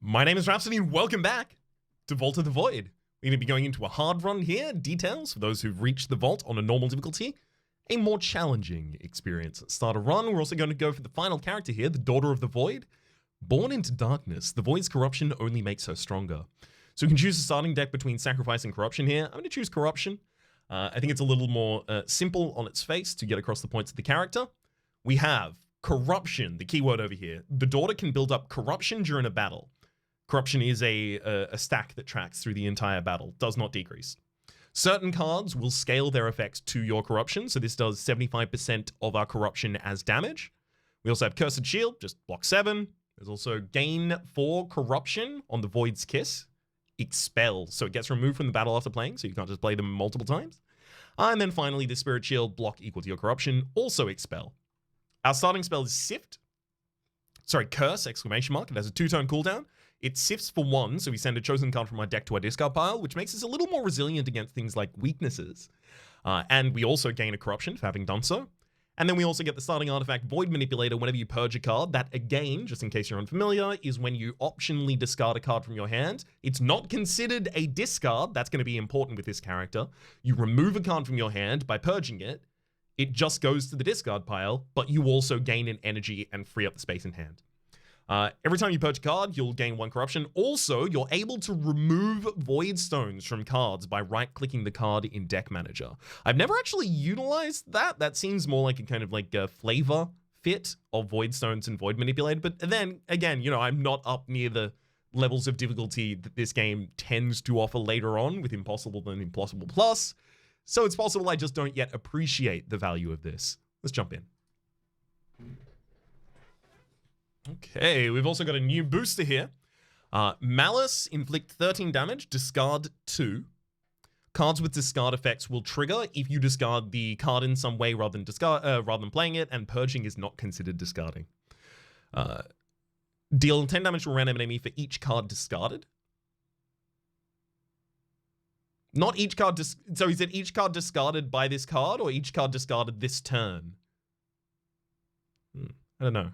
My name is Rhapsody and welcome back to Vault of the Void. We're going to be going into a hard run here, details for those who've reached the vault on a normal difficulty, a more challenging experience. Start a run, we're also going to go for the final character here, the Daughter of the Void. Born into darkness, the Void's corruption only makes her stronger. So we can choose a starting deck between Sacrifice and Corruption here. I'm going to choose Corruption. I think it's a little more simple on its face to get across the points of the character. We have Corruption, the keyword over here. The Daughter can build up Corruption during a battle. Corruption is a stack that tracks through the entire battle, does not decrease. Certain cards will scale their effects to your Corruption, so this does 75% of our Corruption as damage. We also have Cursed Shield, just block 7. There's also gain 4 Corruption on the Void's Kiss. Expel, so it gets removed from the battle after playing, so you can't just play them multiple times. And then finally, the Spirit Shield, block equal to your Corruption, also Expel. Our starting spell is Sift. Sorry, Curse, exclamation mark. It has a 2-turn cooldown. It sifts for 1, so we send a chosen card from our deck to our discard pile, which makes us a little more resilient against things like weaknesses. And we also gain a Corruption for having done so. And then we also get the starting artifact Void Manipulator whenever you purge a card. That, again, just in case you're unfamiliar, is when you optionally discard a card from your hand. It's not considered a discard. That's going to be important with this character. You remove a card from your hand by purging it. It just goes to the discard pile, but you also gain an energy and free up the space in hand. Every time you purge a card, you'll gain 1 Corruption. Also, you're able to remove Void Stones from cards by right-clicking the card in Deck Manager. I've never actually utilized that. That seems more like a kind of like a flavor fit of Void Stones and Void Manipulator. But then, again, you know, I'm not up near the levels of difficulty that this game tends to offer later on with Impossible and Impossible Plus. So it's possible I just don't yet appreciate the value of this. Let's jump in. Okay, we've also got a new booster here. Malice, inflict 13 damage, discard 2. Cards with discard effects will trigger if you discard the card in some way rather than playing it, and purging is not considered discarding. Deal 10 damage to a random enemy for each card discarded. Not each card, so is it each card discarded by this card, or each card discarded this turn? I don't know.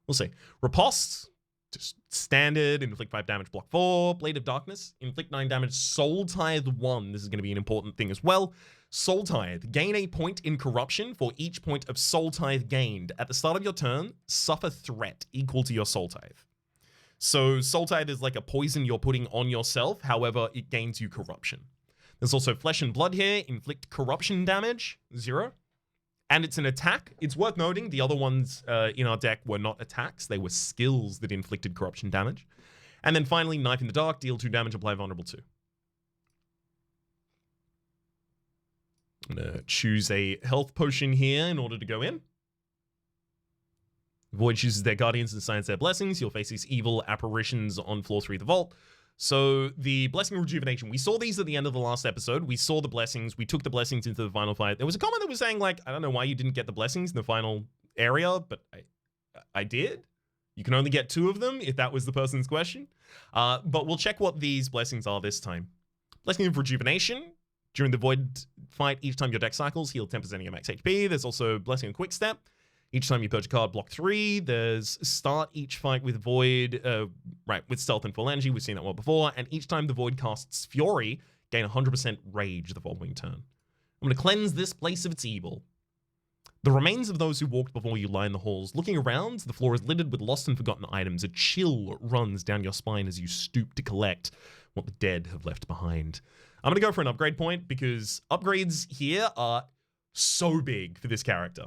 We'll see. Riposte, just standard, inflict 5 damage, block 4. Blade of Darkness, inflict 9 damage, Soul Tithe 1. This is going to be an important thing as well. Soul Tithe, gain a point in Corruption for each point of Soul Tithe gained. At the start of your turn, suffer threat equal to your Soul Tithe. So Soul Tithe is like a poison you're putting on yourself, however, it gains you Corruption. There's also Flesh and Blood here, inflict Corruption damage, 0. And it's an attack. It's worth noting the other ones in our deck were not attacks. They were skills that inflicted Corruption damage. And then finally, Knife in the Dark, deal 2 damage, apply vulnerable 2. I'm going to choose a health potion here in order to go in. Void chooses their guardians and assigns their blessings. You'll face these evil apparitions on floor 3 of the vault. So the Blessing of Rejuvenation, we saw these at the end of the last episode. We saw the blessings. We took the blessings into the final fight. There was a comment that was saying, like, I don't know why you didn't get the blessings in the final area, but I did. You can only get 2 of them if that was the person's question. But we'll check what these blessings are this time. Blessing of Rejuvenation. During the Void fight, each time your deck cycles, heal 10% of your max HP. There's also Blessing of Quick Step. Each time you purge a card, block 3. There's start each fight with Void, with Stealth and Full Energy. We've seen that one before. And each time the Void casts Fury, gain 100% Rage the following turn. I'm going to cleanse this place of its evil. The remains of those who walked before you lie in the halls. Looking around, the floor is littered with lost and forgotten items. A chill runs down your spine as you stoop to collect what the dead have left behind. I'm going to go for an upgrade point because upgrades here are so big for this character.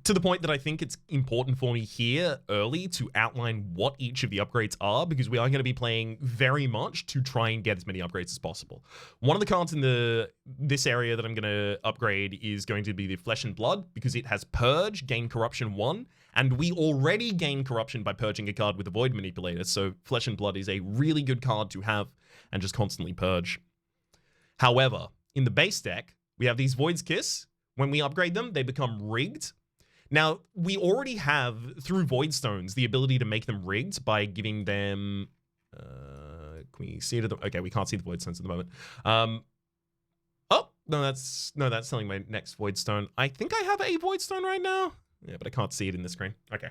To the point that I think it's important for me here early to outline what each of the upgrades are, because we are going to be playing very much to try and get as many upgrades as possible. One of the cards in this area that I'm going to upgrade is going to be the Flesh and Blood, because it has Purge, gain Corruption 1, and we already gain Corruption by purging a card with a Void Manipulator, so Flesh and Blood is a really good card to have and just constantly purge. However, in the base deck, we have these Void's Kiss. When we upgrade them, they become rigged. Now, we already have, through Void Stones, the ability to make them rigged by giving them... can we see it? Okay, we can't see the Void Stones at the moment. Oh, no, that's telling my next Void Stone. I think I have a Void Stone right now. Yeah, but I can't see it in the screen. Okay.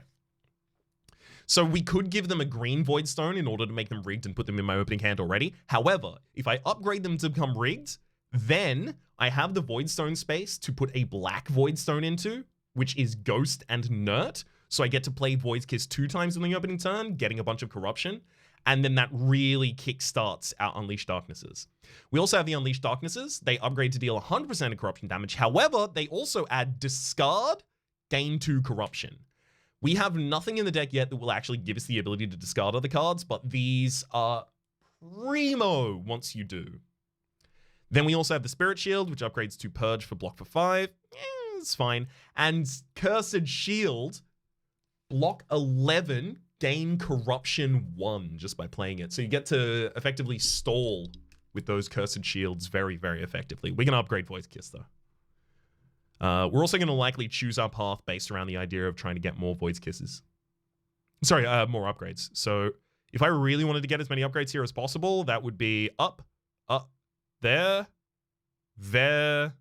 So we could give them a green Void Stone in order to make them rigged and put them in my opening hand already. However, if I upgrade them to become rigged, then I have the Void Stone space to put a black Void Stone into, which is Ghost and Nert. So I get to play Void's Kiss 2 times in the opening turn, getting a bunch of corruption. And then that really kickstarts our Unleashed Darknesses. We also have the Unleashed Darknesses. They upgrade to deal 100% of corruption damage. However, they also add discard, gain 2 corruption. We have nothing in the deck yet that will actually give us the ability to discard other cards, but these are primo once you do. Then we also have the Spirit Shield, which upgrades to Purge for block for 5. It's fine. And Cursed Shield, block 11, gain corruption 1 just by playing it. So you get to effectively stall with those Cursed Shields very, very effectively. We're going to upgrade Void's Kiss, though. We're also going to likely choose our path based around the idea of trying to get more Void's Kisses. Sorry, more upgrades. So if I really wanted to get as many upgrades here as possible, that would be up, there, there,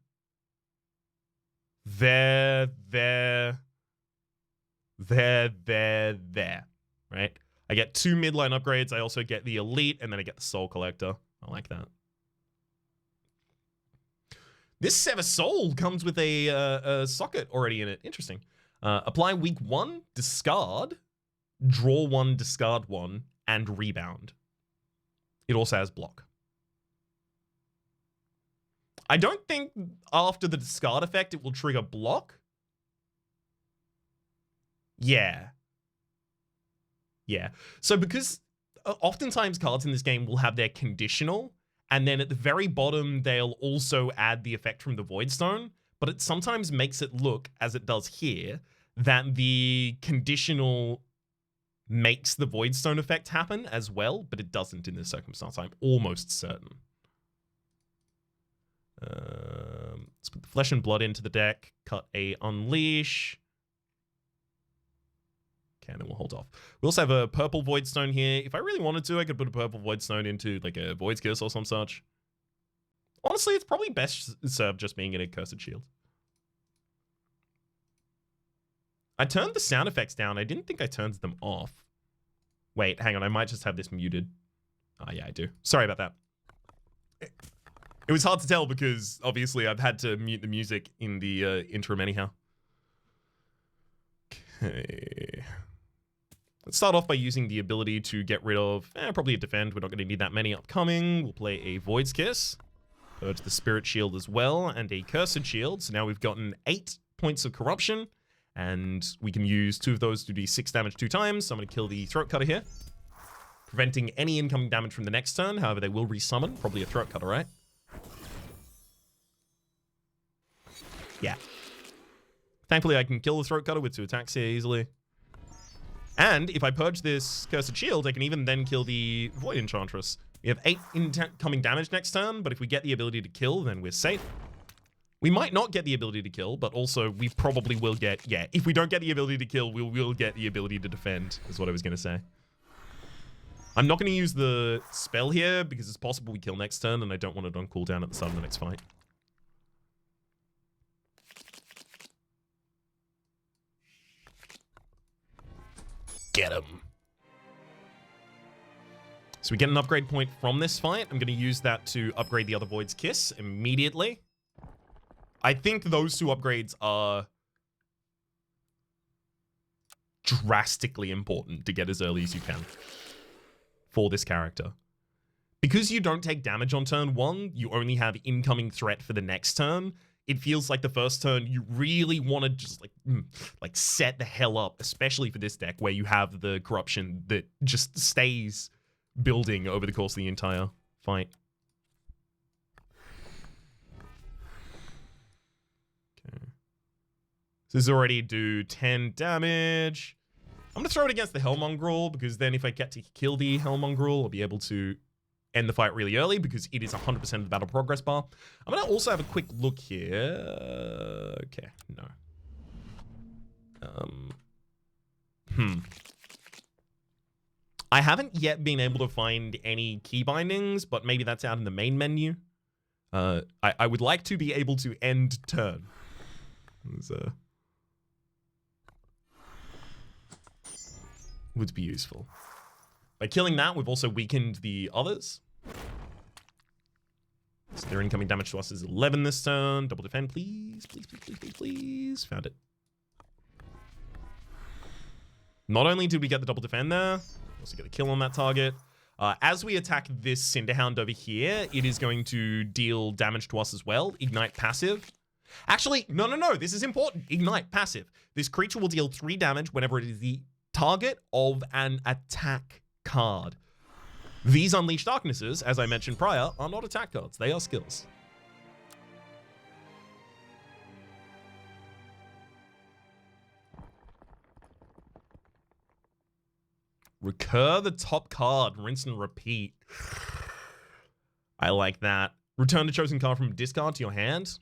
right? I get 2 midline upgrades. I also get the Elite, and then I get the Soul Collector. I like that. This Sever Soul comes with a socket already in it. Interesting. Apply week 1, discard, draw 1, discard 1, and rebound. It also has block. I don't think after the discard effect it will trigger block. Yeah. So because oftentimes cards in this game will have their conditional, and then at the very bottom, they'll also add the effect from the Void Stone, but it sometimes makes it look, as it does here, that the conditional makes the Void Stone effect happen as well, but it doesn't in this circumstance. I'm almost certain. Let's put the Flesh and Blood into the deck, cut a Unleash. Okay, and then we'll hold off. We also have a purple Void Stone here. If I really wanted to, I could put a purple Void Stone into like a Void's Kiss or some such. Honestly, it's probably best served just being in a Cursed Shield. I turned the sound effects down. I didn't think I turned them off. Wait, hang on. I might just have this muted. Oh, yeah, I do. Sorry about that. It was hard to tell because obviously I've had to mute the music in the interim anyhow. Okay. Let's start off by using the ability to get rid of, probably a defend. We're not going to need that many upcoming. We'll play a Void's Kiss. Purge the Spirit Shield as well, and a Cursed Shield. So now we've gotten 8 points of corruption, and we can use 2 of those to do 6 damage 2 times. So I'm going to kill the Throat Cutter here, preventing any incoming damage from the next turn. However, they will resummon. Probably a Throat Cutter, right? Yeah. Thankfully, I can kill the Throat Cutter with 2 attacks here easily. And if I purge this Cursed Shield, I can even then kill the Void Enchantress. We have 8 incoming damage next turn, but if we get the ability to kill, then we're safe. We might not get the ability to kill, but also we probably will get... Yeah, if we don't get the ability to kill, we will get the ability to defend, is what I was going to say. I'm not going to use the spell here, because it's possible we kill next turn, and I don't want it on cooldown at the start of the next fight. Get him. So we get an upgrade point from this fight. I'm going to use that to upgrade the other Void's Kiss immediately. I think those 2 upgrades are drastically important to get as early as you can for this character. Because you don't take damage on turn 1, you only have incoming threat for the next turn. It feels like the first turn you really want to just like set the hell up, especially for this deck where you have the corruption that just stays building over the course of the entire fight. Okay. So this is already do 10 damage. I'm going to throw it against the Hellmongrel because then if I get to kill the Hellmongrel, I'll be able to end the fight really early because it is 100% of the battle progress bar. I'm going to also have a quick look here. Okay, no. I haven't yet been able to find any key bindings, but maybe that's out in the main menu. I would like to be able to end turn. would be useful. By killing that, we've also weakened the others. So their incoming damage to us is 11 this turn. Double defend, please. Please, please, please, please, please. Found it. Not only did we get the double defend there, we also get a kill on that target. As we attack this Cinderhound over here, it is going to deal damage to us as well. Ignite passive. Actually, no. This is important. Ignite passive. This creature will deal 3 damage whenever it is the target of an attack card. These Unleash Darknesses, as I mentioned prior, are not attack cards. They are skills. Recur the top card. Rinse and repeat. I like that. Return a chosen card from discard to your hand.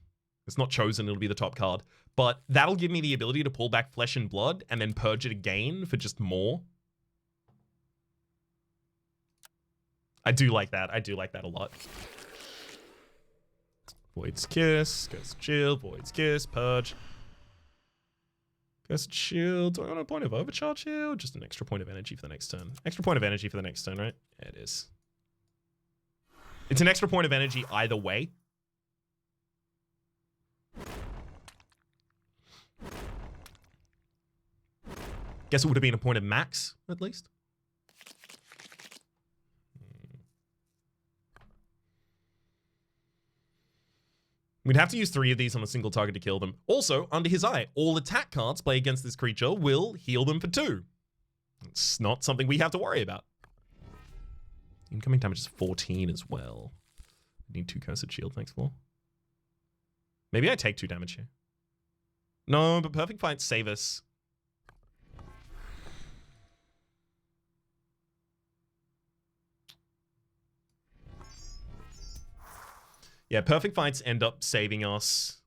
It's not chosen, it'll be the top card. But that'll give me the ability to pull back Flesh and Blood and then purge it again for just more. I do like that. I do like that a lot. Void's Kiss, Ghost Shield, Void's Kiss, Purge. Ghost Shield. Do I want a point of overcharge here? Or just an extra point of energy for the next turn? Extra point of energy for the next turn, right? Yeah, it is. It's an extra point of energy either way. Guess it would have been a point of max, at least. We'd have to use 3 of these on a single target to kill them. Also, under his eye, all attack cards play against this creature will heal them for 2. It's not something we have to worry about. Incoming damage is 14 as well. I need 2 Cursed Shield, thanks for. Maybe I take 2 damage here. No, but Perfect Fights save us. Yeah, Perfect Fights end up saving us.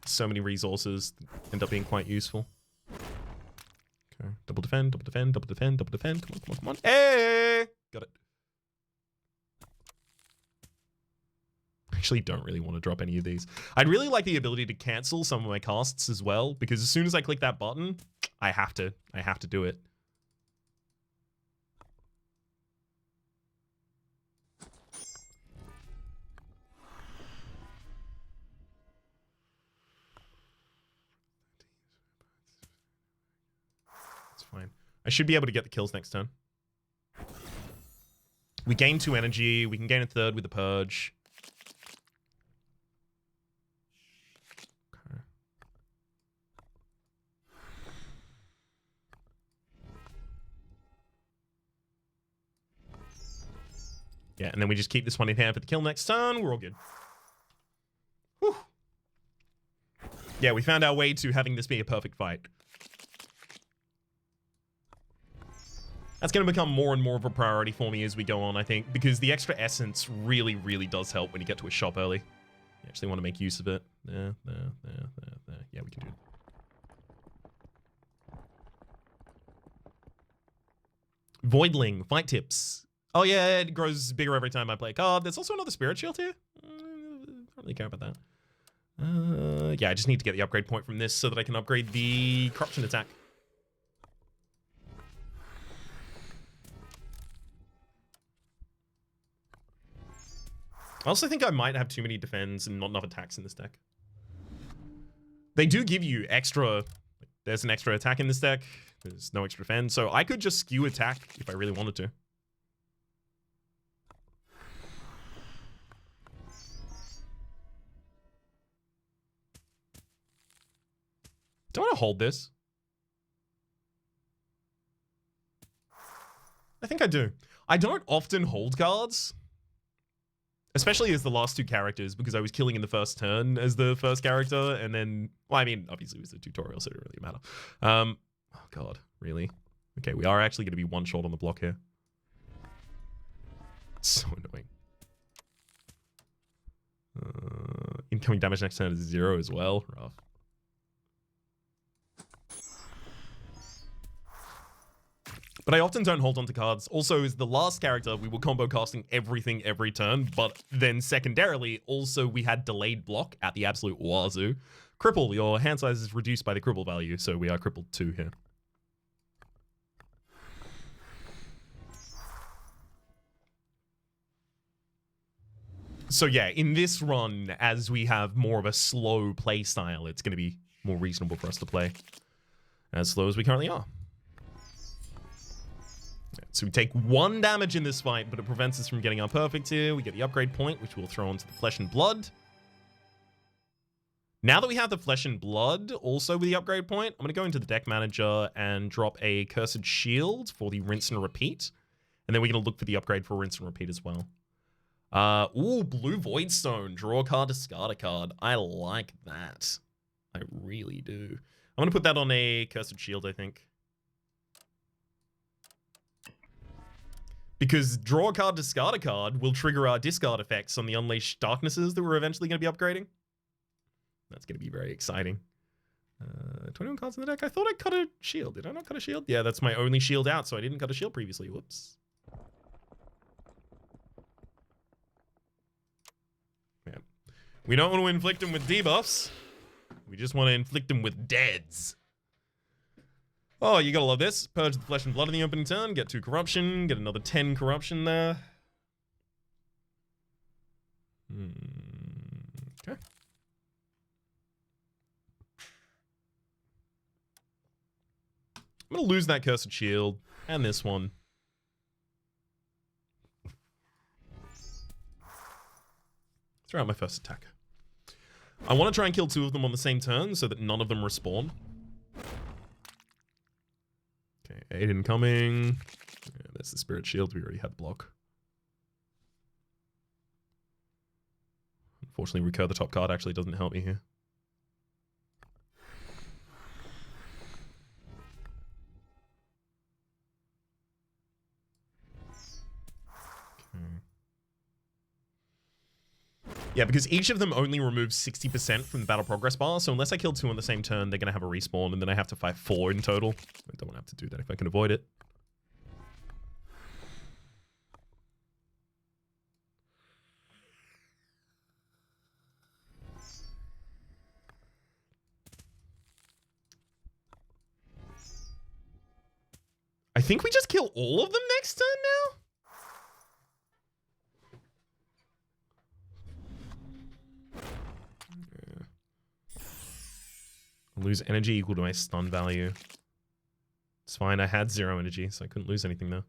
So many resources end up being quite useful. Okay, double defend, double defend, double defend, double defend. Come on, come on, come on. Hey! Got it. Actually don't really want to drop any of these. I'd really like the ability to cancel some of my casts as well, because as soon as I click that button, I have to do it. It's fine. I should be able to get the kills next turn. We gain 2 energy. We can gain a 3rd with the Purge. Yeah, and then we just keep this one in hand for the kill next turn. We're all good. Whew. Yeah, we found our way to having this be a perfect fight. That's going to become more and more of a priority for me as we go on, I think, because the extra essence really, really does help when you get to a shop early. You actually want to make use of it. There. Yeah, we can do it. Voidling, fight tips. Oh yeah, it grows bigger every time I play a card. There's also another Spirit Shield here. I don't really care about that. Yeah, I just need to get the upgrade point from this so that I can upgrade the Corruption attack. I also think I might have too many defends and not enough attacks in this deck. They do give you extra... There's an extra attack in this deck. There's no extra defend. So I could just skew attack if I really wanted to. Do I want to hold this? I think I do. I don't often hold cards. Especially as the last 2 characters, because I was killing in the first turn as the first character, and then... Well, I mean, obviously it was a tutorial, so it didn't really matter. Oh god, really? Okay, we are actually going to be 1 short on the block here. So annoying. Incoming damage next turn is 0 as well. Rough. But I often don't hold onto cards. Also, as the last character, we were combo casting everything every turn, but then secondarily, also we had delayed block at the absolute wazoo. Cripple, your hand size is reduced by the cripple value, so we are crippled 2 here. So yeah, in this run, as we have more of a slow play style, it's going to be more reasonable for us to play as slow as we currently are. So we take 1 damage in this fight, but it prevents us from getting our perfect here. We get the upgrade point, which we'll throw onto the flesh and blood. Now that we have the flesh and blood, also with the upgrade point, I'm going to go into the deck manager and drop a cursed shield for the rinse and repeat. And then we're going to look for the upgrade for rinse and repeat as well. Ooh, blue void stone. Draw a card, discard a card. I like that. I really do. I'm going to put that on a cursed shield, I think. Because draw a card, discard a card will trigger our discard effects on the unleashed darknesses that we're eventually going to be upgrading. That's going to be very exciting. 21 cards in the deck. I thought I cut a shield. Did I not cut a shield? Yeah, that's my only shield out, so I didn't cut a shield previously. Whoops. Yeah. We don't want to inflict them with debuffs. We just want to inflict them with deads. Oh, you gotta love this. Purge the flesh and blood in the opening turn. Get 2 corruption. Get another 10 corruption there. Okay. I'm gonna lose that cursed shield and this one. Throw out my first attack. I want to try and kill 2 of them on the same turn so that none of them respawn. Okay, 8 incoming. Yeah, there's the spirit shield. We already had block. Unfortunately, recur the top card actually doesn't help me here. Yeah, because each of them only removes 60% from the battle progress bar, so unless I kill 2 on the same turn, they're going to have a respawn, and then I have to fight 4 in total. I don't want to have to do that if I can avoid it. I think we just kill all of them next turn now? Lose energy equal to my stun value. It's fine, I had 0 energy, so I couldn't lose anything though.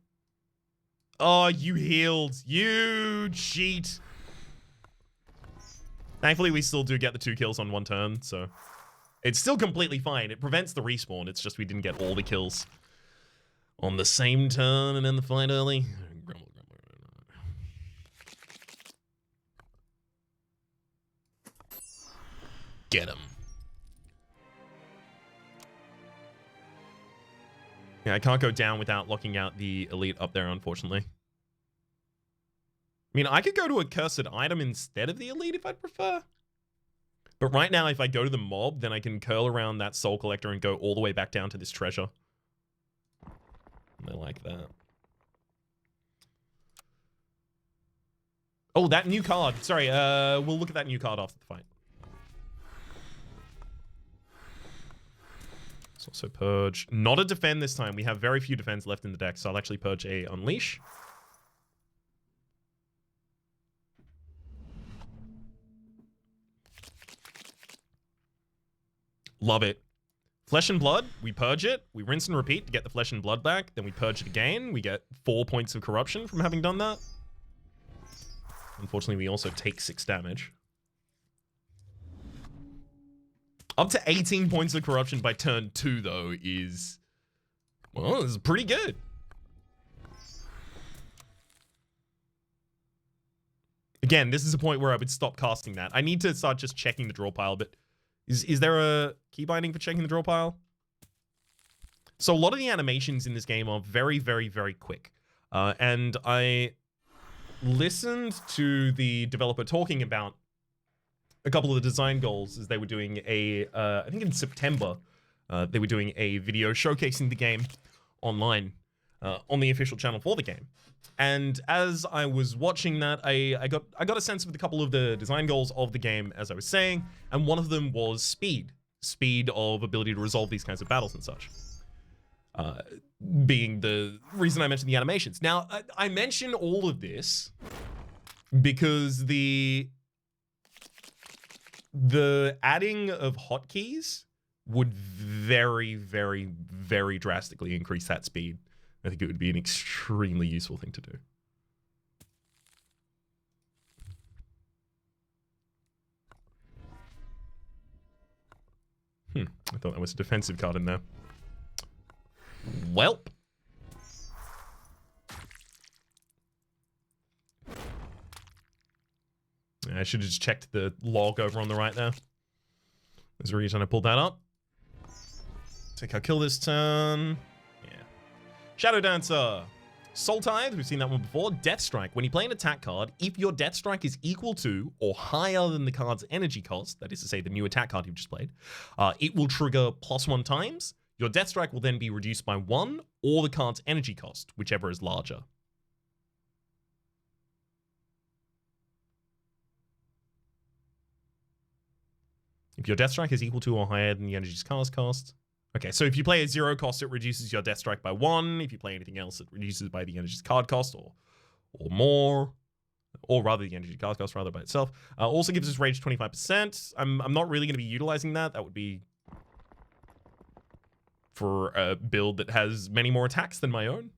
Oh, you healed. You cheat. Thankfully, we still do get the 2 kills on 1 turn, so... It's still completely fine. It prevents the respawn. It's just we didn't get all the kills on the same turn and end the fight early. Get him. Yeah, I can't go down without locking out the elite up there, unfortunately. I mean, I could go to a cursed item instead of the elite if I'd prefer. But right now, if I go to the mob, then I can curl around that soul collector and go all the way back down to this treasure. I like that. Oh, that new card. Sorry, we'll look at that new card after the fight. Also purge. Not a defend this time. We have very few defends left in the deck, so I'll actually purge a unleash. Love it. Flesh and blood, we purge it. We rinse and repeat to get the flesh and blood back. Then we purge it again. We get 4 points of corruption from having done that. Unfortunately, we also take 6 damage. Up to 18 points of corruption by turn 2, though, is... Well, this is pretty good. Again, this is a point where I would stop casting that. I need to start just checking the draw pile, but... Is there a key binding for checking the draw pile? So a lot of the animations in this game are very, very, very quick. And I listened to the developer talking about a couple of the design goals as they were doing a, I think in September, they were doing a video showcasing the game online on the official channel for the game. And as I was watching that, I got a sense of a couple of the design goals of the game, as I was saying, and one of them was speed. Speed of ability to resolve these kinds of battles and such. Being the reason I mentioned the animations. Now, I mention all of this because the adding of hotkeys would very, very, very drastically increase that speed. I think it would be an extremely useful thing to do. I thought that was a defensive card in there. Welp. I should have just checked the log over on the right there. There's a reason I pulled that up. Take our kill this turn. Yeah. Shadow Dancer. Soul Tithe, we've seen that one before. Death Strike. When you play an attack card, if your Death Strike is equal to or higher than the card's energy cost, that is to say the new attack card you've just played, it will trigger +1 times. Your Death Strike will then be reduced by 1 or the card's energy cost, whichever is larger. If your Death Strike is equal to or higher than the energy's cast cost. Okay, so if you play a 0 cost, it reduces your Death Strike by 1. If you play anything else, it reduces by the energy's card cost or more. Or rather, the energy card cost rather by itself. Also gives us rage 25%. I'm not really going to be utilizing that. That would be for a build that has many more attacks than my own.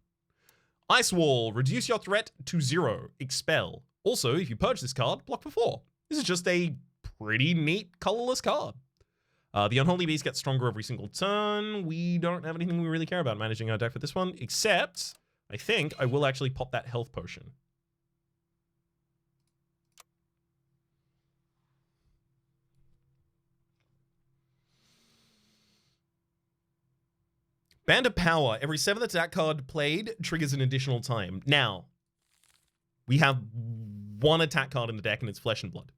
Ice Wall. Reduce your threat to 0. Expel. Also, if you purge this card, block for 4. This is just a pretty neat colorless card. The Unholy Beast gets stronger every single turn. We don't have anything we really care about managing our deck for this one, except I think I will actually pop that health potion. Band of Power. Every 7th attack card played triggers an additional time. Now, we have 1 attack card in the deck and it's Flesh and Blood.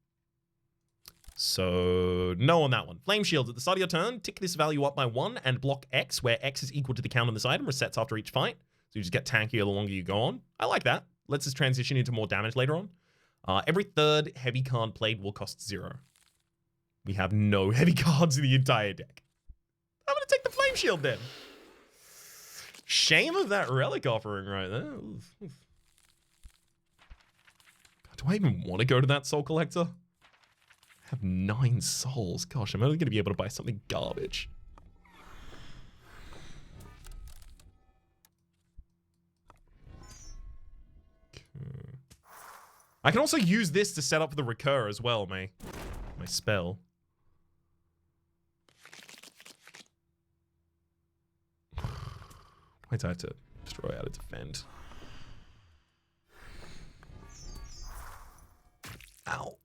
So, no on that one. Flame Shield. At the start of your turn, tick this value up by 1 and block X, where X is equal to the count on this item, resets after each fight. So you just get tankier the longer you go on. I like that. Lets us transition into more damage later on. Every 3rd heavy card played will cost 0. We have no heavy cards in the entire deck. I'm going to take the Flame Shield then. Shame of that relic offering right there. Oof, oof. God, do I even want to go to that Soul Collector? I have 9 souls. Gosh, I'm only going to be able to buy something garbage. Okay. I can also use this to set up the recur as well, my spell. Why do I have to destroy out of defend? Ow.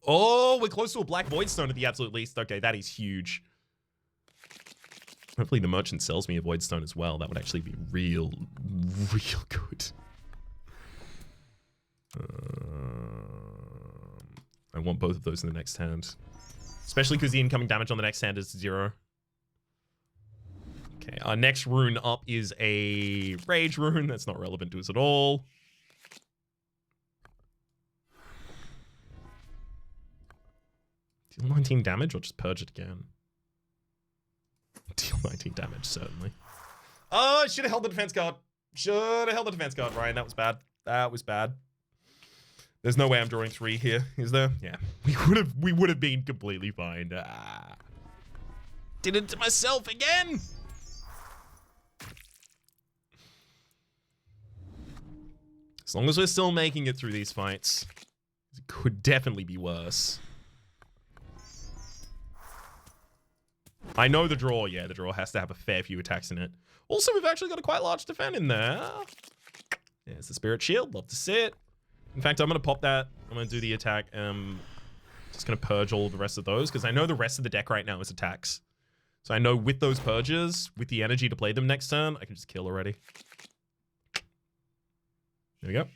Oh, we're close to a Black Voidstone at the absolute least. Okay, that is huge. Hopefully the merchant sells me a Voidstone as well. That would actually be real good. I want both of those in the next hand. Especially because the incoming damage on the next hand is 0. Okay, our next rune up is a Rage rune. That's not relevant to us at all. Deal 19 damage or just purge it again? Deal 19 damage, certainly. Oh, I should have held the defense card. Should have held the defense card, Ryan. That was bad. That was bad. There's no way I'm drawing 3 here, is there? Yeah. We would have been completely fine. Did it to myself again. As long as we're still making it through these fights, it could definitely be worse. I know the draw. Yeah, the draw has to have a fair few attacks in it. Also, we've actually got a quite large defend in there. There's the Spirit Shield. Love to see it. In fact, I'm going to pop that. I'm going to do the attack. Just going to purge all the rest of those because I know the rest of the deck right now is attacks. So I know with those purges, with the energy to play them next turn, I can just kill already. There we go.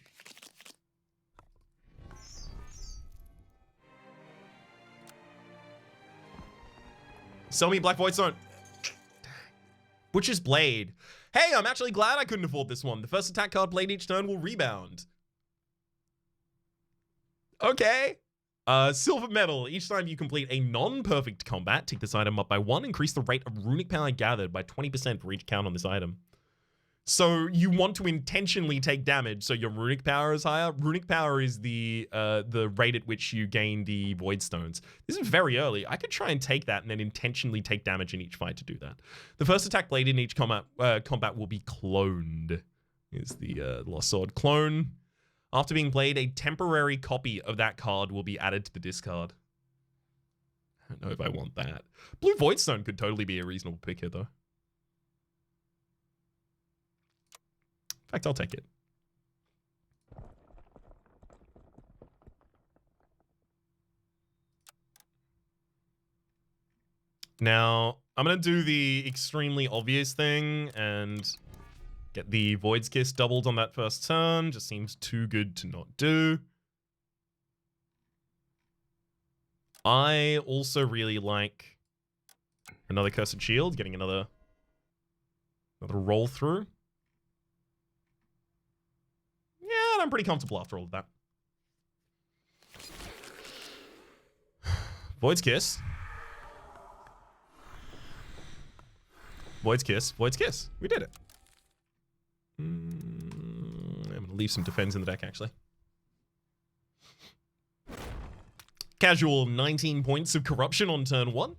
Sell me Black Voidstone. Butcher's Blade. Hey, I'm actually glad I couldn't afford this one. The first attack card played each turn will rebound. Okay. Silver Medal. Each time you complete a non-perfect combat, take this item up by 1. Increase the rate of runic power gathered by 20% for each count on this item. So you want to intentionally take damage so your runic power is higher. Runic power is the rate at which you gain the void stones. This is very early. I could try and take that and then intentionally take damage in each fight to do that. The first attack blade in each combat will be cloned. Is the Lost Sword clone. After being played, a temporary copy of that card will be added to the discard. I don't know if I want that. Blue Voidstone could totally be a reasonable pick here, though. In fact, I'll take it. Now, I'm going to do the extremely obvious thing and get the Void's Kiss doubled on that first turn. Just seems too good to not do. I also really like another Cursed Shield, getting another roll through. Yeah, and I'm pretty comfortable after all of that. Void's Kiss. Void's Kiss. Void's Kiss. We did it. I'm going to leave some defense in the deck, actually. Casual 19 points of corruption on turn 1.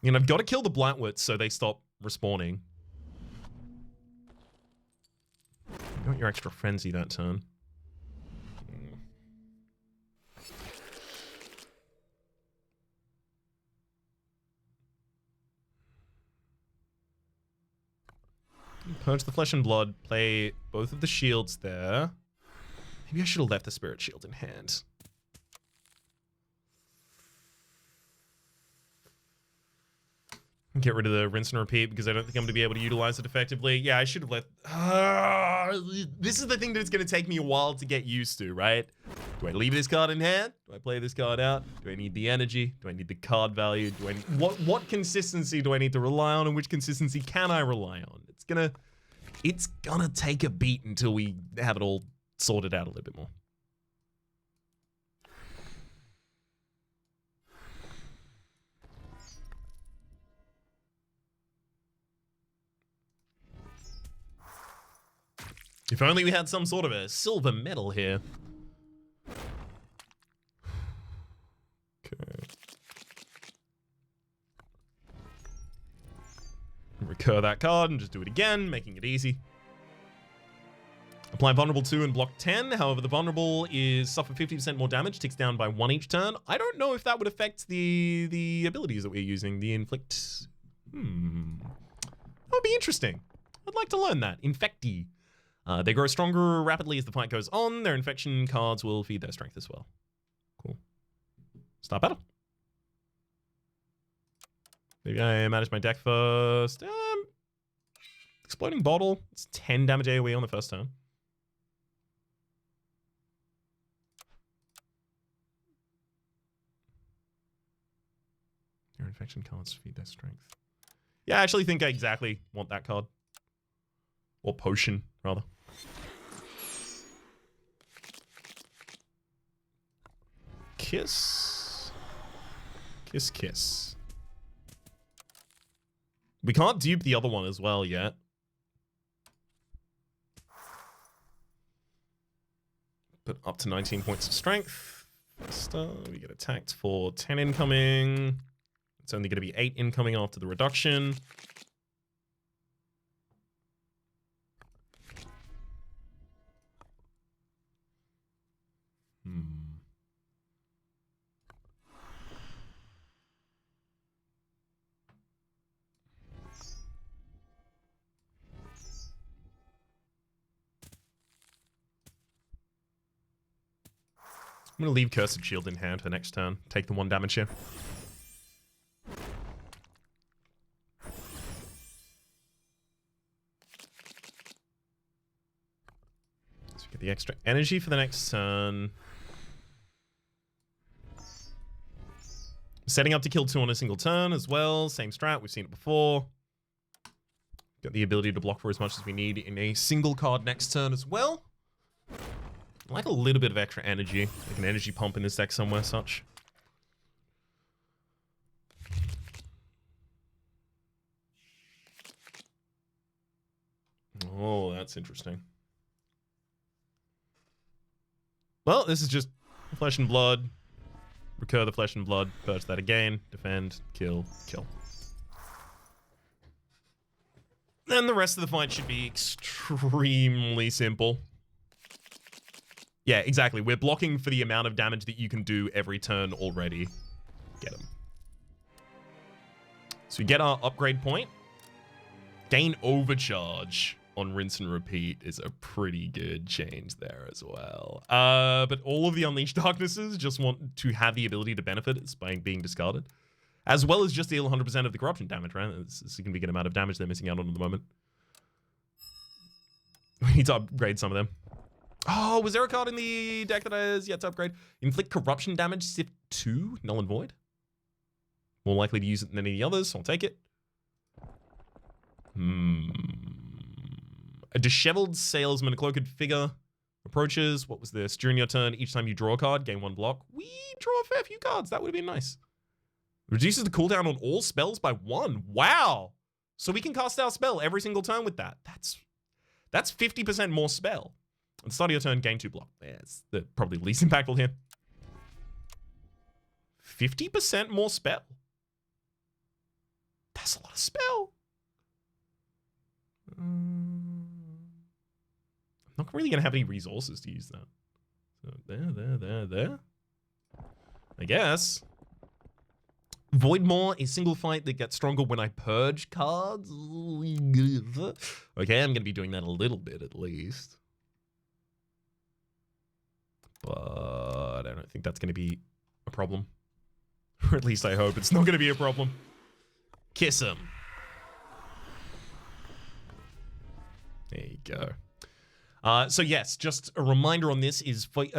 And I've got to kill the Blatwits so they stop respawning. You got your extra frenzy that turn. Purge the flesh and blood, play both of the shields there. Maybe I should have left the spirit shield in hand. Get rid of the rinse and repeat because I don't think I'm going to be able to utilize it effectively. Yeah, I should have left... this is the thing that it's going to take me a while to get used to, right? Do I leave this card in hand? Do I play this card out? Do I need the energy? Do I need the card value? Do I need... What consistency do I need to rely on, and which consistency can I rely on? It's gonna take a beat until we have it all sorted out a little bit more. If only we had some sort of a silver medal here. Okay. Recur that card and just do it again, making it easy. Apply Vulnerable 2 and block 10. However, the Vulnerable is suffer 50% more damage, ticks down by 1 each turn. I don't know if that would affect the abilities that we're using. The Inflict... That would be interesting. I'd like to learn that. Infecti. They grow stronger rapidly as the fight goes on. Their infection cards will feed their strength as well. Cool. Start battle. Maybe I manage my deck first. Exploding Bottle. It's 10 damage AoE on the first turn. Your infection cards feed their strength. Yeah, I actually think I exactly want that card. Or potion, rather. Kiss. Kiss, kiss. We can't dupe the other one as well yet. But up to 19 points of strength. First, we get attacked for 10 incoming. It's only going to be 8 incoming after the reduction. I'm going to leave Cursed Shield in hand for next turn. Take the 1 damage here. So we get the extra energy for the next turn. Setting up to kill 2 on a single turn as well. Same strat. We've seen it before. Got the ability to block for as much as we need in a single card next turn as well. I like a little bit of extra energy, like an energy pump in this deck somewhere such. Oh, that's interesting. Well, this is just flesh and blood. Recur the flesh and blood, purge that again, defend, kill, kill. Then the rest of the fight should be extremely simple. Yeah, exactly. We're blocking for the amount of damage that you can do every turn already. Get him. So we get our upgrade point. Gain overcharge on rinse and repeat is a pretty good change there as well. But all of the Unleashed Darknesses just want to have the ability to benefit it by being discarded. As well as just deal 100% of the corruption damage, right? It's a significant amount of damage they're missing out on at the moment. We need to upgrade some of them. Oh, was there a card in the deck that has yet to upgrade? Inflict corruption damage, Sift 2, Null and Void. More likely to use it than any of the others, so I'll take it. A disheveled salesman, a cloaked figure, approaches. What was this? During your turn, each time you draw a card, gain 1 block. We draw a fair few cards. That would have been nice. Reduces the cooldown on all spells by 1. Wow. So we can cast our spell every single turn with that. That's 50% more spell. At the start of your turn, gain 2 block. Yeah, it's probably least impactful here. 50% more spell. That's a lot of spell. I'm not really going to have any resources to use that. So there. I guess. Voidmaw, a single fight that gets stronger when I purge cards. Okay, I'm going to be doing that a little bit at least. But I don't think that's going to be a problem. Or at least I hope it's not going to be a problem. Kiss him. There you go. So yes, just a reminder on this is Feast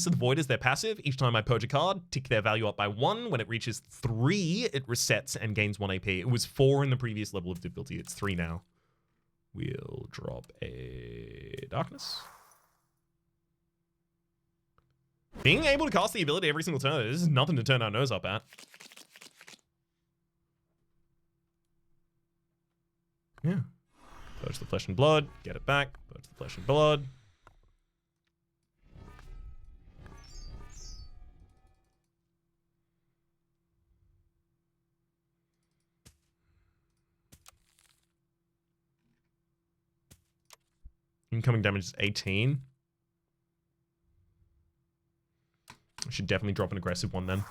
of the Void is their passive. Each time I purge a card, tick their value up by 1. When it reaches 3, it resets and gains 1 AP. It was 4 in the previous level of difficulty. It's 3 now. We'll drop a Darkness. Being able to cast the ability every single turn, this is nothing to turn our nose up at. Yeah. Purge the flesh and blood, get it back, purge the flesh and blood. Incoming damage is 18. I should definitely drop an aggressive one then.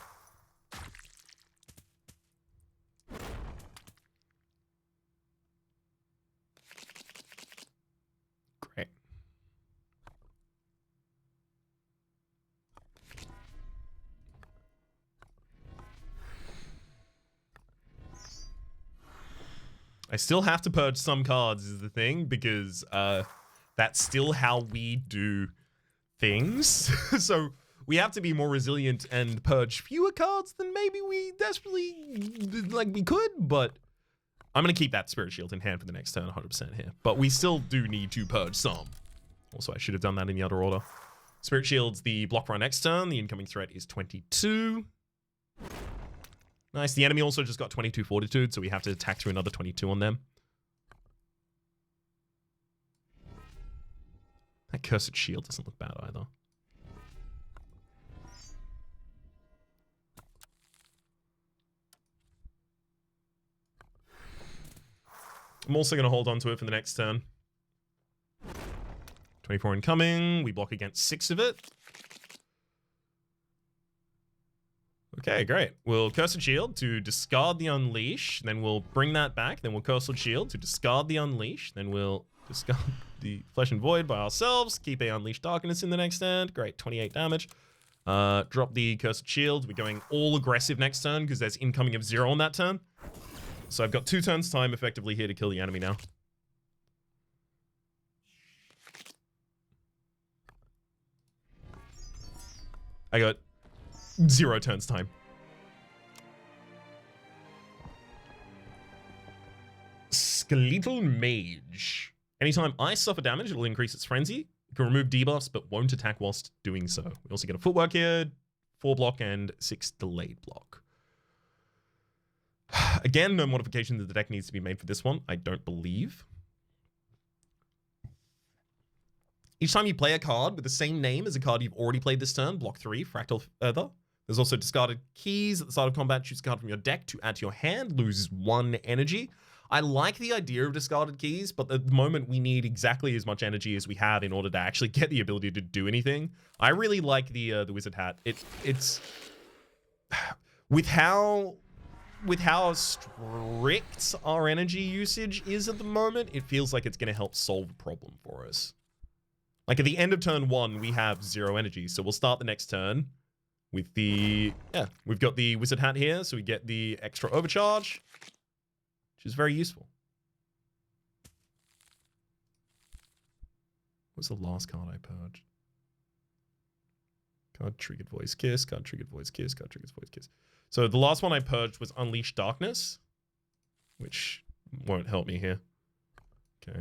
Great. I still have to purge some cards is the thing, because that's still how we do things. So we have to be more resilient and purge fewer cards than maybe we desperately we could, but I'm going to keep that Spirit Shield in hand for the next turn 100% here. But we still do need to purge some. Also, I should have done that in the other order. Spirit Shield's the block for our next turn. The incoming threat is 22. Nice. The enemy also just got 22 Fortitude, so we have to attack through another 22 on them. That Cursed Shield doesn't look bad either. I'm also going to hold on to it for the next turn. 24 incoming. We block against 6 of it. Okay, great. We'll Cursed Shield to discard the Unleash. Then we'll bring that back. Then we'll Cursed Shield to discard the Unleash. Then we'll discard the Flesh and Void by ourselves. Keep a Unleashed Darkness in the next turn. Great, 28 damage. Drop the Cursed Shield. We're going all aggressive next turn because there's incoming of 0 on that turn. So I've got 2 turns time effectively here to kill the enemy now. I got 0 turns time. Skeletal Mage. Anytime I suffer damage, it'll increase its frenzy. It can remove debuffs, but won't attack whilst doing so. We also get a footwork here, 4 block and 6 delayed block. Again, no modification to the deck needs to be made for this one, I don't believe. Each time you play a card with the same name as a card you've already played this turn, block 3, Fractal Feather. There's also discarded keys at the start of combat. Choose a card from your deck to add to your hand, loses 1 energy. I like the idea of discarded keys, but at the moment we need exactly as much energy as we have in order to actually get the ability to do anything. I really like the wizard hat. It's with how strict our energy usage is at the moment, it feels like it's going to help solve a problem for us. Like at the end of turn 1, we have 0 energy, so we'll start the next turn with the, we've got the wizard hat here, so we get the extra overcharge, which is very useful. What's the last card I purged? Card triggered voice kiss, card triggered voice kiss, card triggered voice kiss. So the last one I purged was Unleash Darkness, which won't help me here. Okay.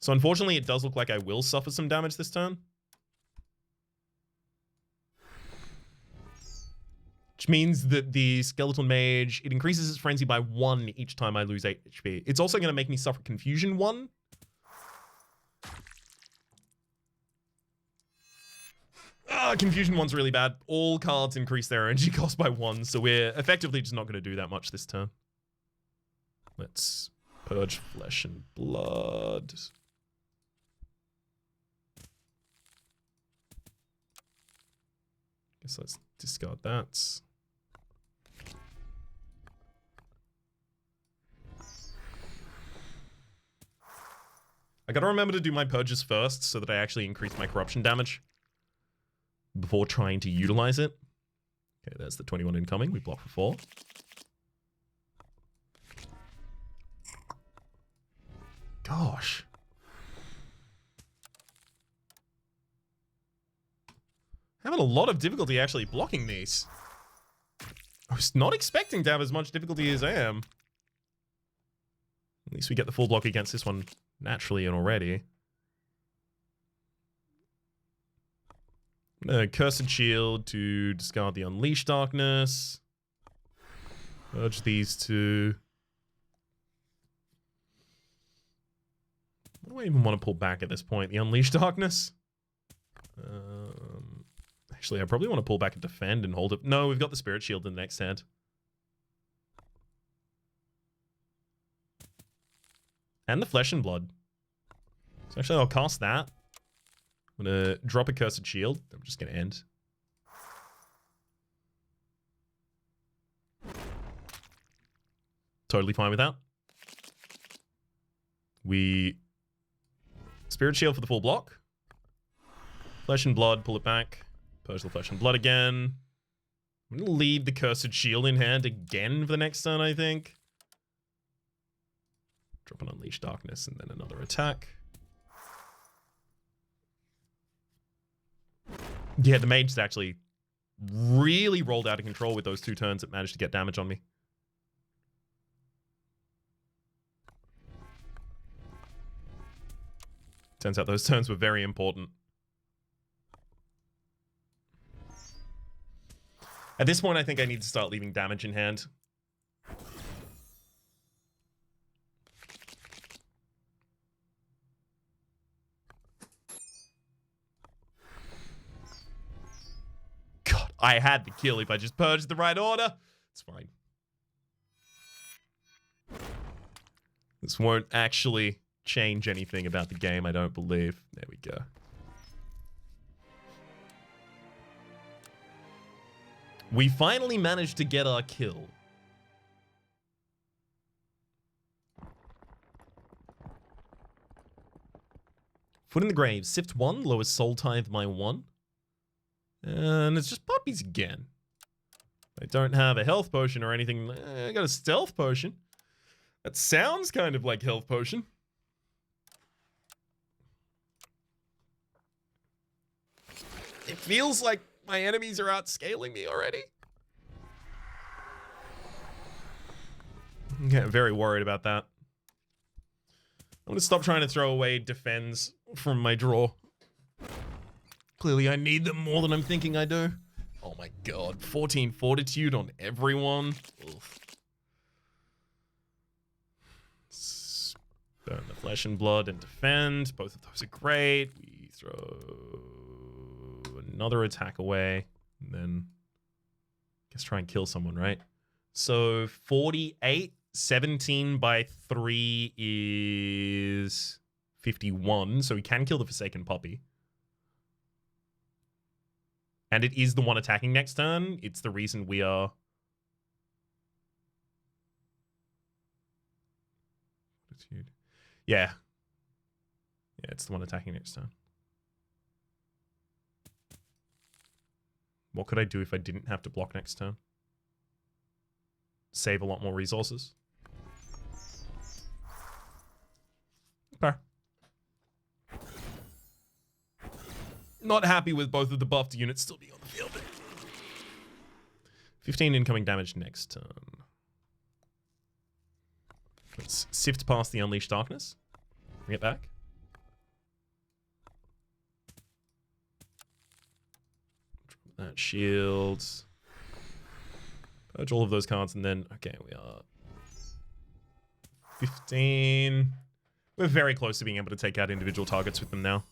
So unfortunately, it does look like I will suffer some damage this turn. Which means that the Skeletal Mage, it increases its frenzy by 1 each time I lose 8 HP. It's also going to make me suffer Confusion 1. Confusion 1's really bad. All cards increase their energy cost by 1, so we're effectively just not going to do that much this turn. Let's purge Flesh and Blood. Guess let's discard that. I gotta remember to do my purges first so that I actually increase my corruption damage before trying to utilize it. Okay, there's the 21 incoming. We block for 4. Gosh. Having a lot of difficulty actually blocking these. I was not expecting to have as much difficulty as I am. At least we get the full block against this one naturally and already. Cursed Shield to discard the Unleash Darkness. Purge these two. What do I even want to pull back at this point? The Unleash Darkness? Actually, I probably want to pull back and defend and hold it. No, we've got the Spirit Shield in the next hand. And the Flesh and Blood. So actually, I'll cast that. I'm going to drop a Cursed Shield. I'm just going to end. Totally fine with that. We Spirit Shield for the full block. Flesh and Blood, pull it back. Purge the Flesh and Blood again. I'm going to leave the Cursed Shield in hand again for the next turn, I think. Drop an Unleash Darkness and then another attack. Yeah, the mage's actually really rolled out of control with those 2 turns that managed to get damage on me. Turns out those turns were very important. At this point, I think I need to start leaving damage in hand. God, I had the kill if I just purged the right order. It's fine. This won't actually change anything about the game, I don't believe. There we go. We finally managed to get our kill. Foot in the Grave. Sift 1, lowest soul tithe by 1. And it's just puppies again. I don't have a health potion or anything. I got a stealth potion. That sounds kind of like health potion. It feels like my enemies are outscaling me already. I'm getting very worried about that. I'm gonna stop trying to throw away defends from my draw. Clearly I need them more than I'm thinking I do. Oh my god, 14 fortitude on everyone. Oof. Burn the flesh and blood and defend. Both of those are great. We throw another attack away. And then I guess try and kill someone, right? So 48, 17 by 3 is 51. So we can kill the Forsaken Poppy. And it is the one attacking next turn. It's the reason we are... Yeah. Yeah, it's the one attacking next turn. What could I do if I didn't have to block next turn? Save a lot more resources. Okay. Not happy with both of the buffed units still being on the field. 15 incoming damage next turn. Let's sift past the Unleashed Darkness. Bring it back. Drop that shield. Purge all of those cards, and then, okay, we are 15. We're very close to being able to take out individual targets with them now.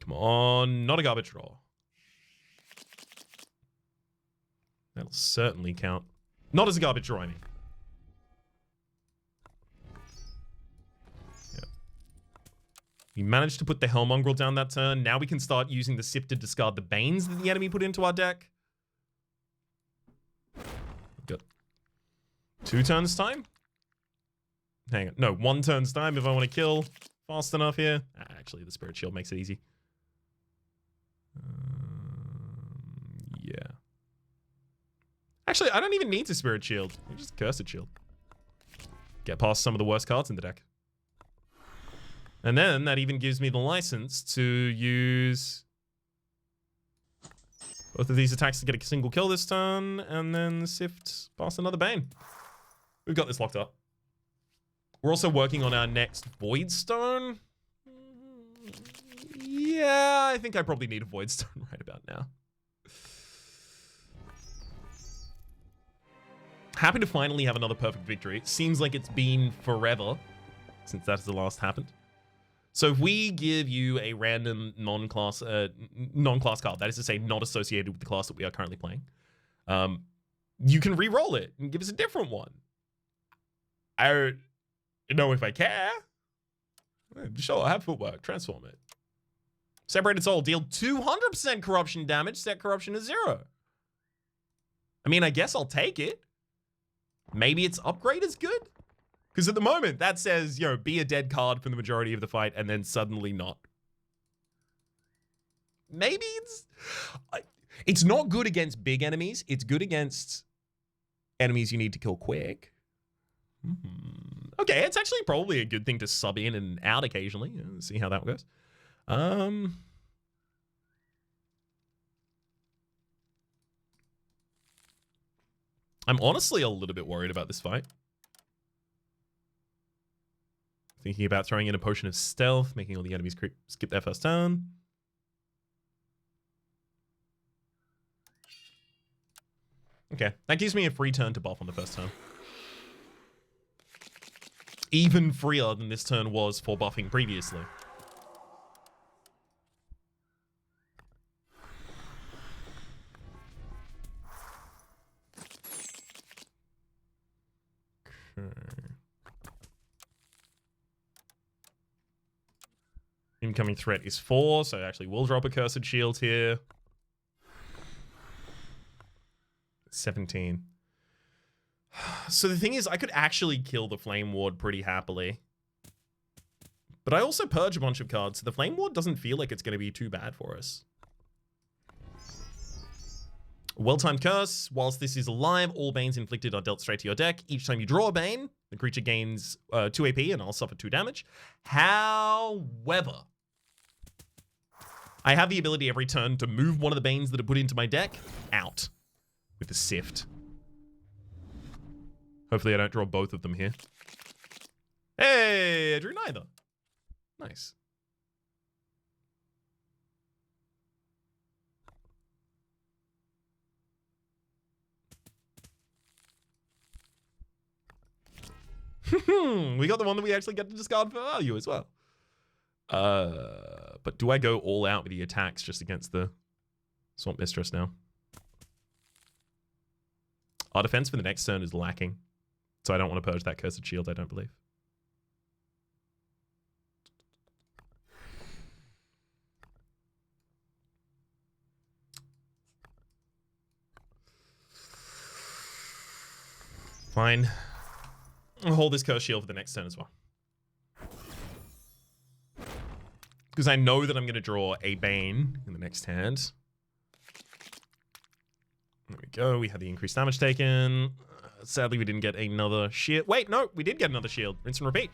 Come on, not a garbage draw. That'll certainly count. Not as a garbage draw, I mean. Yep. We managed to put the Hellmongrel down that turn. Now we can start using the Sip to discard the Banes that the enemy put into our deck. We've got 2 turns time? Hang on. No, 1 turn's time if I want to kill fast enough here. Actually, the Spirit Shield makes it easy. Yeah. Actually, I don't even need to Spirit Shield. You just Cursed Shield. Get past some of the worst cards in the deck. And then that even gives me the license to use both of these attacks to get a single kill this turn, and then sift past another Bane. We've got this locked up. We're also working on our next Void Stone. Yeah, I think I probably need a Void Stone right about now. Happy to finally have another perfect victory. Seems like it's been forever since that's the last happened. So if we give you a random non-class card, that is to say not associated with the class that we are currently playing, you can re-roll it and give us a different one. I don't know if I care. Sure, have footwork. Transform it. Separated Soul. Deal 200% corruption damage. Set corruption to 0. I mean, I guess I'll take it. Maybe its upgrade is good? Because at the moment, that says, you know, be a dead card for the majority of the fight, and then suddenly not. Maybe it's not good against big enemies. It's good against enemies you need to kill quick. Okay, it's actually probably a good thing to sub in and out occasionally. See how that goes. I'm honestly a little bit worried about this fight. Thinking about throwing in a potion of stealth, making all the enemies skip their first turn. Okay, that gives me a free turn to buff on the first turn. Even freer than this turn was for buffing previously. Okay. Incoming threat is 4, so actually we'll drop a Cursed Shield here. 17. So the thing is, I could actually kill the Flame Ward pretty happily. But I also purge a bunch of cards, so the Flame Ward doesn't feel like it's going to be too bad for us. Well-timed Curse. Whilst this is alive, all Banes inflicted are dealt straight to your deck. Each time you draw a Bane, the creature gains 2 AP and I'll suffer 2 damage. However, I have the ability every turn to move one of the Banes that are put into my deck out with the Sift. Hopefully I don't draw both of them here. Hey, I drew neither. Nice. We got the one that we actually get to discard for value as well. But do I go all out with the attacks just against the Swamp Mistress now? Our defense for the next turn is lacking. So I don't want to purge that Cursed Shield, I don't believe. Fine. I'll hold this Cursed Shield for the next turn as well. Because I know that I'm going to draw a Bane in the next hand. There we go. We had the increased damage taken. Sadly, we didn't get another shield. Wait, no, we did get another shield. Rinse and repeat.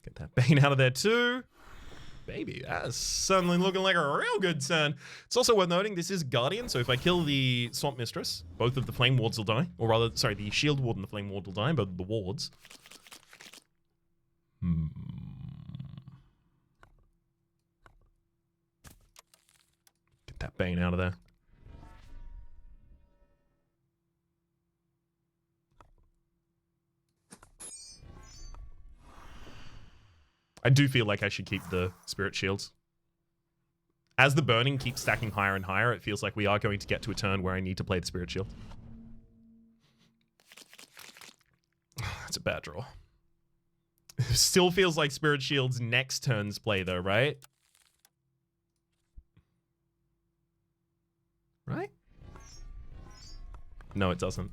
Get that Bane out of there too. Baby, that's suddenly looking like a real good turn. It's also worth noting this is Guardian, so if I kill the Swamp Mistress, both of the Flame Wards will die. Or rather, sorry, the Shield Ward and the Flame Ward will die, both of the wards. Get that Bane out of there. I do feel like I should keep the Spirit Shields. As the burning keeps stacking higher and higher, it feels like we are going to get to a turn where I need to play the Spirit Shield. That's a bad draw. It still feels like Spirit Shield's next turn's play though, right? Right? No, it doesn't.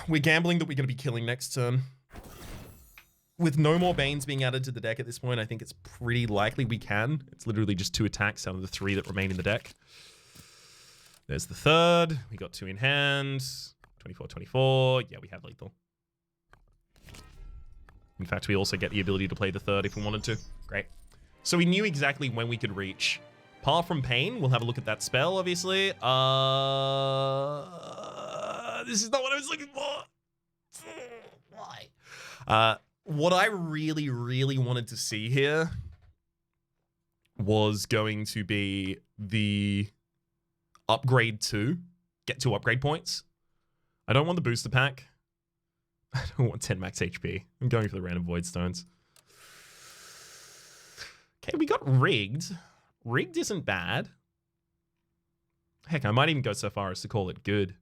We're gambling that we're going to be killing next turn. With no more Banes being added to the deck at this point, I think it's pretty likely we can. It's literally just 2 attacks out of the 3 that remain in the deck. There's the third. We got 2 in hand. 24, 24. Yeah, we have lethal. In fact, we also get the ability to play the third if we wanted to. Great. So we knew exactly when we could reach. Par from Pain. We'll have a look at that spell, obviously. This is not what I was looking for. Why? What I really, really wanted to see here was going to be the upgrade 2. Get 2 upgrade points. I don't want the booster pack. I don't want 10 max HP. I'm going for the random Void Stones. Okay, we got Rigged. Rigged isn't bad. Heck, I might even go so far as to call it good.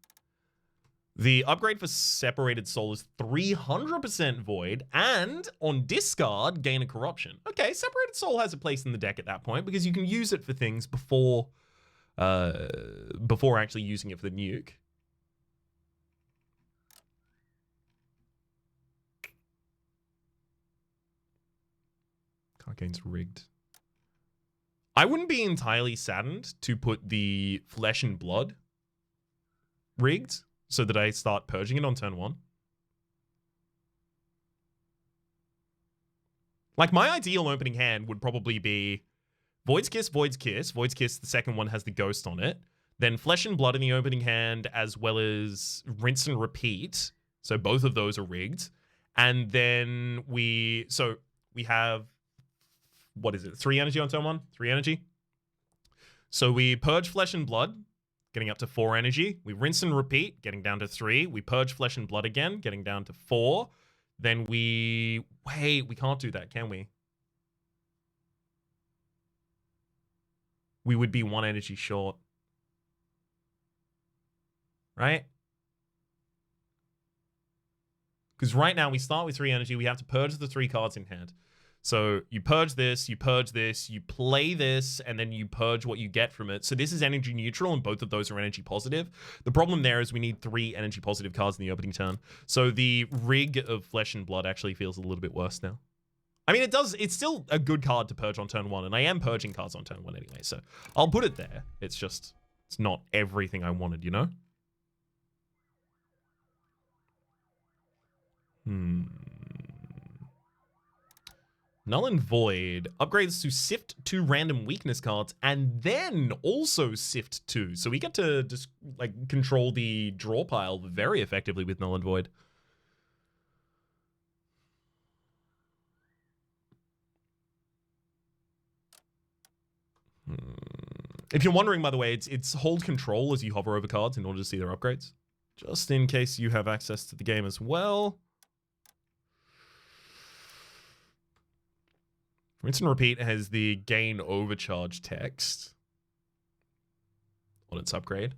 The upgrade for Separated Soul is 300% Void, and on discard, gain a Corruption. Okay, Separated Soul has a place in the deck at that point, because you can use it for things before actually using it for the nuke. Card game's rigged. I wouldn't be entirely saddened to put the Flesh and Blood rigged, so that I start purging it on turn 1. Like, my ideal opening hand would probably be Void's Kiss, Void's Kiss. Void's Kiss, the second one, has the Ghost on it. Then Flesh and Blood in the opening hand, as well as Rinse and Repeat. So both of those are rigged. And then we have, what is it, 3 energy on turn 1? 3 energy. So we purge Flesh and Blood, getting up to 4 energy. We Rinse and Repeat, getting down to 3. We purge Flesh and Blood again, getting down to 4. Then we... Wait, we can't do that, can we? We would be 1 energy short. Right? Because right now we start with 3 energy. We have to purge the 3 cards in hand. So you purge this, you play this, and then you purge what you get from it. So this is energy neutral, and both of those are energy positive. The problem there is we need 3 energy positive cards in the opening turn. So the rig of Flesh and Blood actually feels a little bit worse now. I mean, it's still a good card to purge on turn 1, and I am purging cards on turn 1 anyway, so I'll put it there. It's just, it's not everything I wanted, you know? Null and Void upgrades to sift 2 random weakness cards and then also sift 2. So we get to just like control the draw pile very effectively with Null and Void. If you're wondering, by the way, it's hold control as you hover over cards in order to see their upgrades. Just in case you have access to the game as well. Rinse and Repeat has the gain overcharge text on its upgrade.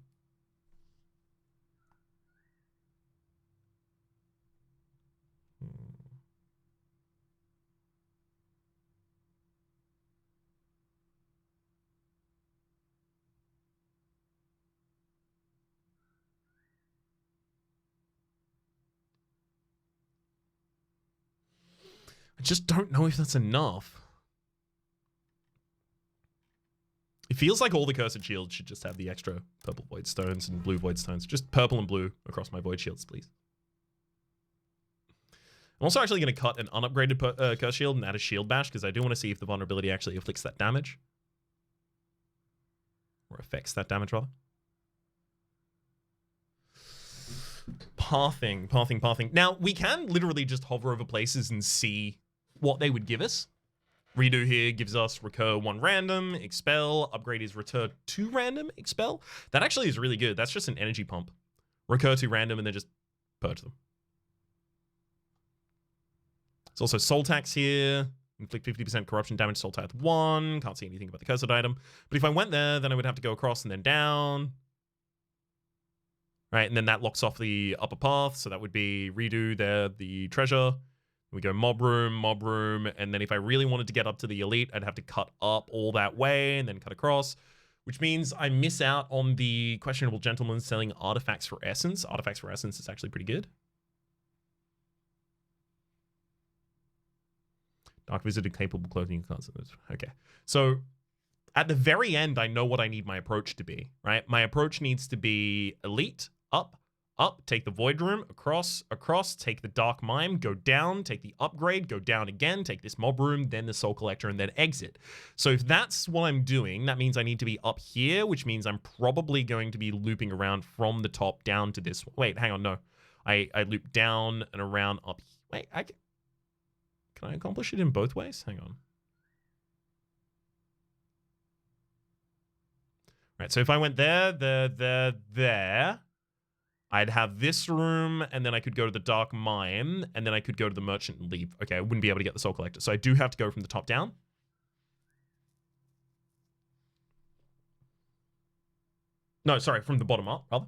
I just don't know if that's enough. It feels like all the Cursed Shields should just have the extra purple Void Stones and blue Void Stones. Just purple and blue across my Void Shields, please. I'm also actually going to cut an unupgraded Curse Shield and add a Shield Bash, because I do want to see if the vulnerability actually afflicts that damage. Or affects that damage, rather. Pathing. Now, we can literally just hover over places and see what they would give us. Redo here gives us recur 1 random, expel, upgrade is return 2 random, expel. That actually is really good. That's just an energy pump. Recur 2 random and then just purge them. There's also soul tax here. Inflict 50% corruption damage, soul tax 1. Can't see anything about the cursed item. But if I went there, then I would have to go across and then down. Right, and then that locks off the upper path. So that would be redo there, the treasure. We go mob room, and then if I really wanted to get up to the elite, I'd have to cut up all that way and then cut across, which means I miss out on the questionable gentleman selling artifacts for essence. Artifacts for essence is actually pretty good. Dark Visitor capable clothing cards. Okay, so at the very end, I know what I need my approach to be, right? My approach needs to be elite, up, take the Void Room, across, take the Dark Mime, go down, take the upgrade, go down again, take this Mob Room, then the Soul Collector, and then exit. So if that's what I'm doing, that means I need to be up here, which means I'm probably going to be looping around from the top down to this. Wait, hang on, no. I loop down and around up. Wait, can I accomplish it in both ways? Hang on. Right, so if I went there, I'd have this room, and then I could go to the Dark Mine, and then I could go to the Merchant and leave. Okay, I wouldn't be able to get the Soul Collector, so I do have to go from the top down. No, sorry, from the bottom up, rather.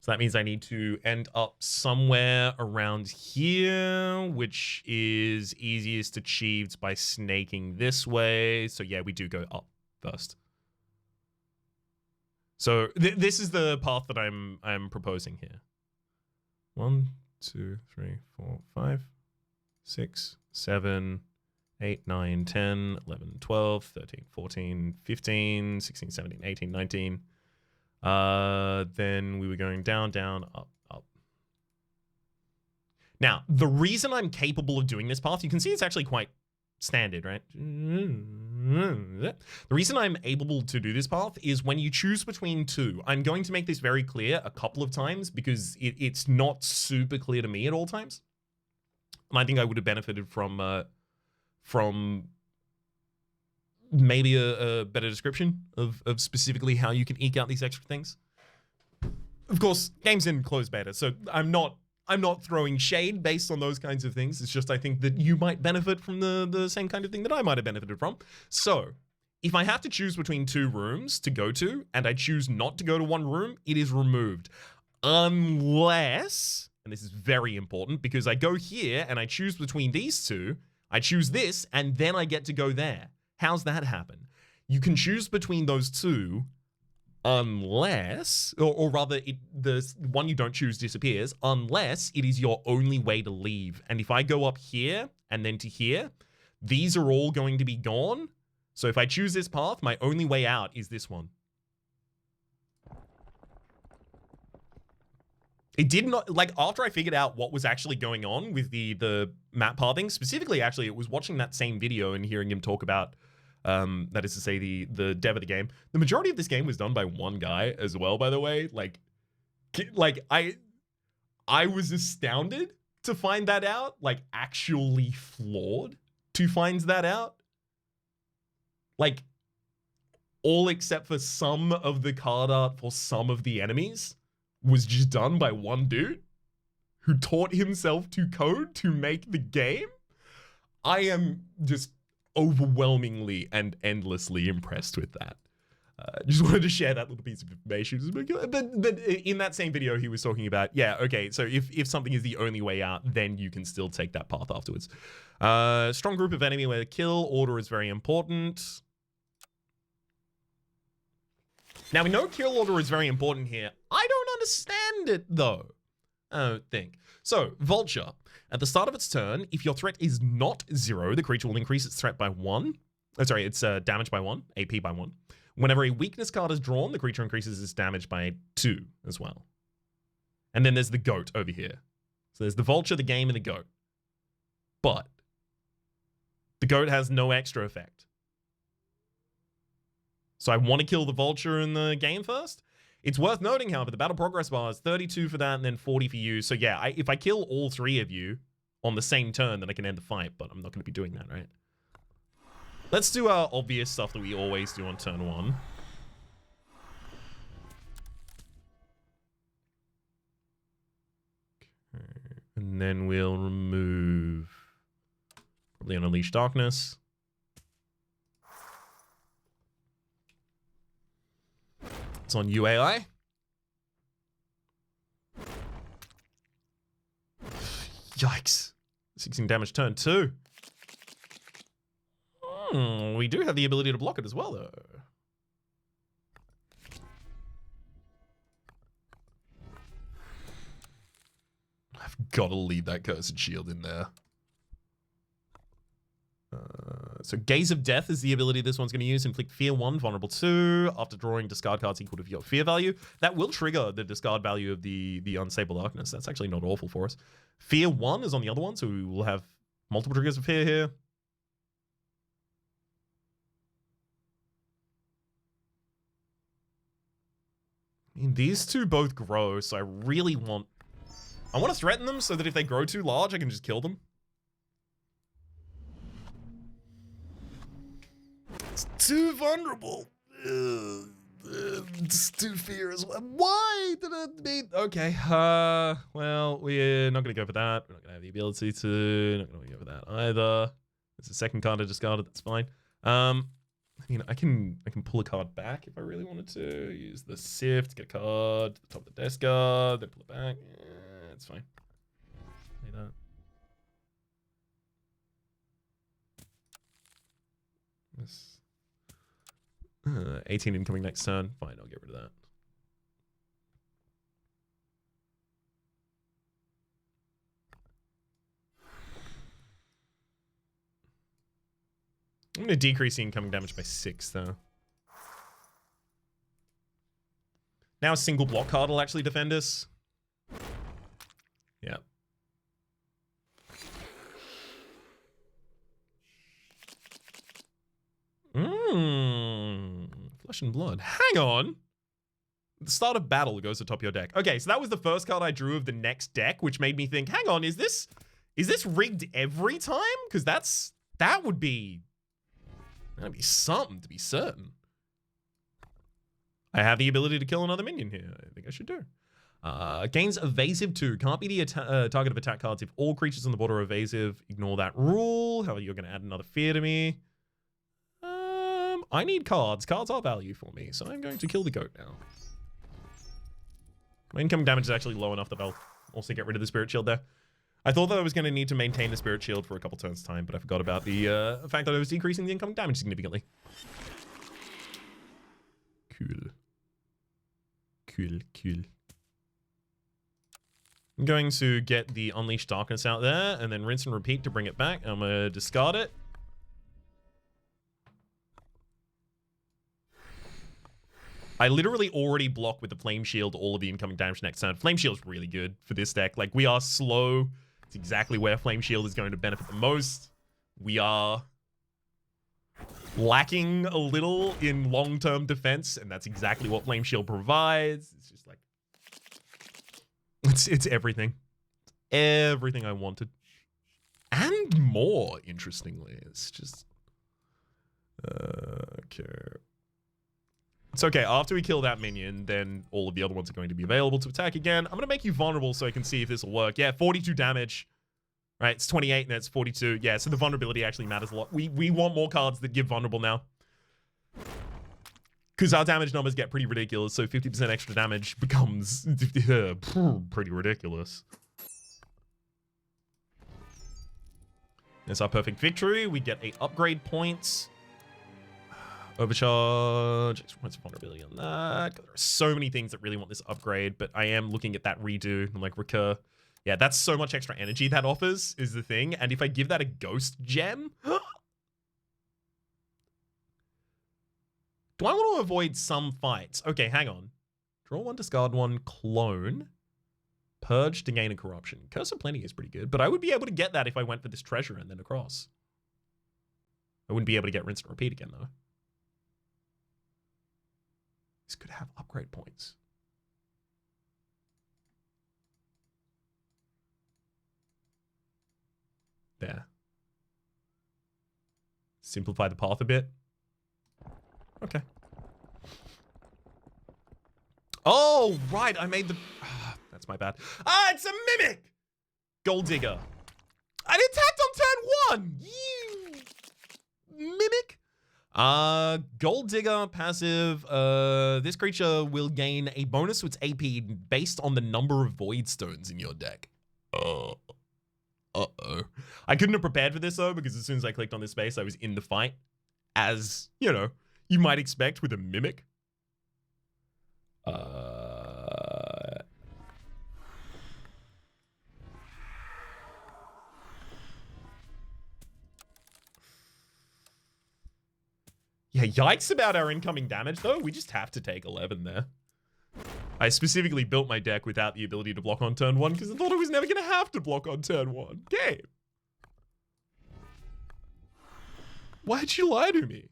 So that means I need to end up somewhere around here, which is easiest achieved by snaking this way. So yeah, we do go up first. So this is the path that I'm proposing here. 1, 2, 3, 4, 5, 6, 7, 8, 9, 10, 11, 12, 13, 14, 15, 16, 17, 18, 19. Then we were going down, up. Now, the reason I'm capable of doing this path, you can see it's actually quite standard, right? The reason I'm able to do this path is when you choose between 2. I'm going to make this very clear a couple of times because it's not super clear to me at all times. And I think I would have benefited from maybe a better description of specifically how you can eke out these extra things. Of course, game's in closed beta, so I'm not throwing shade based on those kinds of things. It's just I think that you might benefit from the same kind of thing that I might have benefited from. So if I have to choose between 2 rooms to go to, and I choose not to go to one room, it is removed. Unless, and this is very important, because I go here and I choose between these 2, I choose this, and then I get to go there. How's that happen? You can choose between those 2 unless, or rather, the one you don't choose disappears, unless it is your only way to leave. And if I go up here and then to here, these are all going to be gone. So if I choose this path, my only way out is this one. It did not, like, after I figured out what was actually going on with the map pathing, specifically, actually, it was watching that same video and hearing him talk about, that is to say, the dev of the game. The majority of this game was done by one guy as well, by the way. Like I was astounded to find that out, like, actually flawed to find that out. Like, all except for some of the card art for some of the enemies was just done by one dude who taught himself to code to make the game. I am just overwhelmingly and endlessly impressed with that. Just wanted to share that little piece of information. But in that same video, he was talking about, yeah, okay, so if something is the only way out, then you can still take that path afterwards. Strong group of enemy where the kill order is very important. Now, we know kill order is very important here. I don't understand it, though. I don't think. So, Vulture. At the start of its turn, if your threat is not 0, the creature will increase its threat by 1. Oh, sorry, its damage by 1, AP by 1. Whenever a weakness card is drawn, the creature increases its damage by 2 as well. And then there's the goat over here. So there's the Vulture, the game, and the goat. But the goat has no extra effect. So I want to kill the Vulture in the game first. It's worth noting, however, the battle progress bar is 32 for that and then 40 for you. So yeah, if I kill all 3 of you on the same turn, then I can end the fight, but I'm not going to be doing that, right? Let's do our obvious stuff that we always do on turn 1. Okay. And then we'll remove probably an Unleash Darkness. It's on UAI. Yikes. 16 damage turn 2. We do have the ability to block it as well, though. I've got to leave that Cursed Shield in there. So Gaze of Death is the ability this one's going to use. Inflict Fear 1, Vulnerable 2. After drawing, discard cards equal to your fear value. That will trigger the discard value of the Unstable Darkness. That's actually not awful for us. Fear 1 is on the other one, so we will have multiple triggers of fear here. I mean, these two both grow, so I really want... I want to threaten them so that if they grow too large, I can just kill them. It's too vulnerable. It's too fear as well. Why did it be... Okay, well, we're not going to go for that. We're not going to have the ability to... Not going to go for that either. It's a second card I discarded. That's fine. I mean, I can pull a card back if I really wanted to. Use the Sift, get a card to the top of the desk guard, then pull it back. Yeah, it's fine. Like that. This 18 incoming next turn. Fine, I'll get rid of that. I'm going to decrease the incoming damage by 6, though. Now a single block card will actually defend us. Yeah. Flesh and Blood. Hang on. The start of battle goes to top of your deck. Okay, so that was the first card I drew of the next deck, which made me think, hang on, is this rigged every time? Because that would be... That'd be something to be certain. I have the ability to kill another minion here. I think I should do. Gains evasive 2. Can't be the target of attack cards if all creatures on the board are evasive. Ignore that rule. How are you going to add another fear to me? I need cards. Cards are value for me, so I'm going to kill the goat now. My incoming damage is actually low enough that I'll also get rid of the Spirit Shield there. I thought that I was going to need to maintain the Spirit Shield for a couple turns' time, but I forgot about the fact that I was decreasing the incoming damage significantly. Cool. Cool, cool. I'm going to get the Unleash Darkness out there, and then rinse and repeat to bring it back. I'm going to discard it. I literally already block with the Flame Shield all of the incoming damage next turn. Flame Shield's really good for this deck. Like, we are slow. It's exactly where Flame Shield is going to benefit the most. We are lacking a little in long-term defense, and that's exactly what Flame Shield provides. It's just like... It's everything. Everything I wanted. And more, interestingly. It's just... okay. It's okay. After we kill that minion, then all of the other ones are going to be available to attack again. I'm going to make you vulnerable so I can see if this will work. Yeah, 42 damage. Right, it's 28 and it's 42. Yeah, so the vulnerability actually matters a lot. We want more cards that give vulnerable now. Because our damage numbers get pretty ridiculous, so 50% extra damage becomes pretty ridiculous. It's our perfect victory. We get 8 upgrade points. Overcharge, extra points of vulnerability on that. There are so many things that really want this upgrade, but I am looking at that redo. I'm like, recur. Yeah, that's so much extra energy that offers, is the thing. And if I give that a ghost gem... do I want to avoid some fights? Okay, hang on. Draw 1, discard 1, clone. Purge to gain a corruption. Curse of Plenty is pretty good, but I would be able to get that if I went for this treasure and then across. I wouldn't be able to get rinse and repeat again, though. This could have upgrade points. There. Simplify the path a bit. Okay. Oh, right. I made the... that's my bad. Ah, it's a Mimic! Gold Digger. I attacked on turn 1! You... Mimic? Gold Digger passive. This creature will gain a bonus to its AP based on the number of Void Stones in your deck. Uh-oh. I couldn't have prepared for this, though, because as soon as I clicked on this space, I was in the fight. As, you know, you might expect with a Mimic. Yeah, yikes about our incoming damage, though. We just have to take 11 there. I specifically built my deck without the ability to block on turn 1 because I thought I was never going to have to block on turn 1. Game. Why'd you lie to me?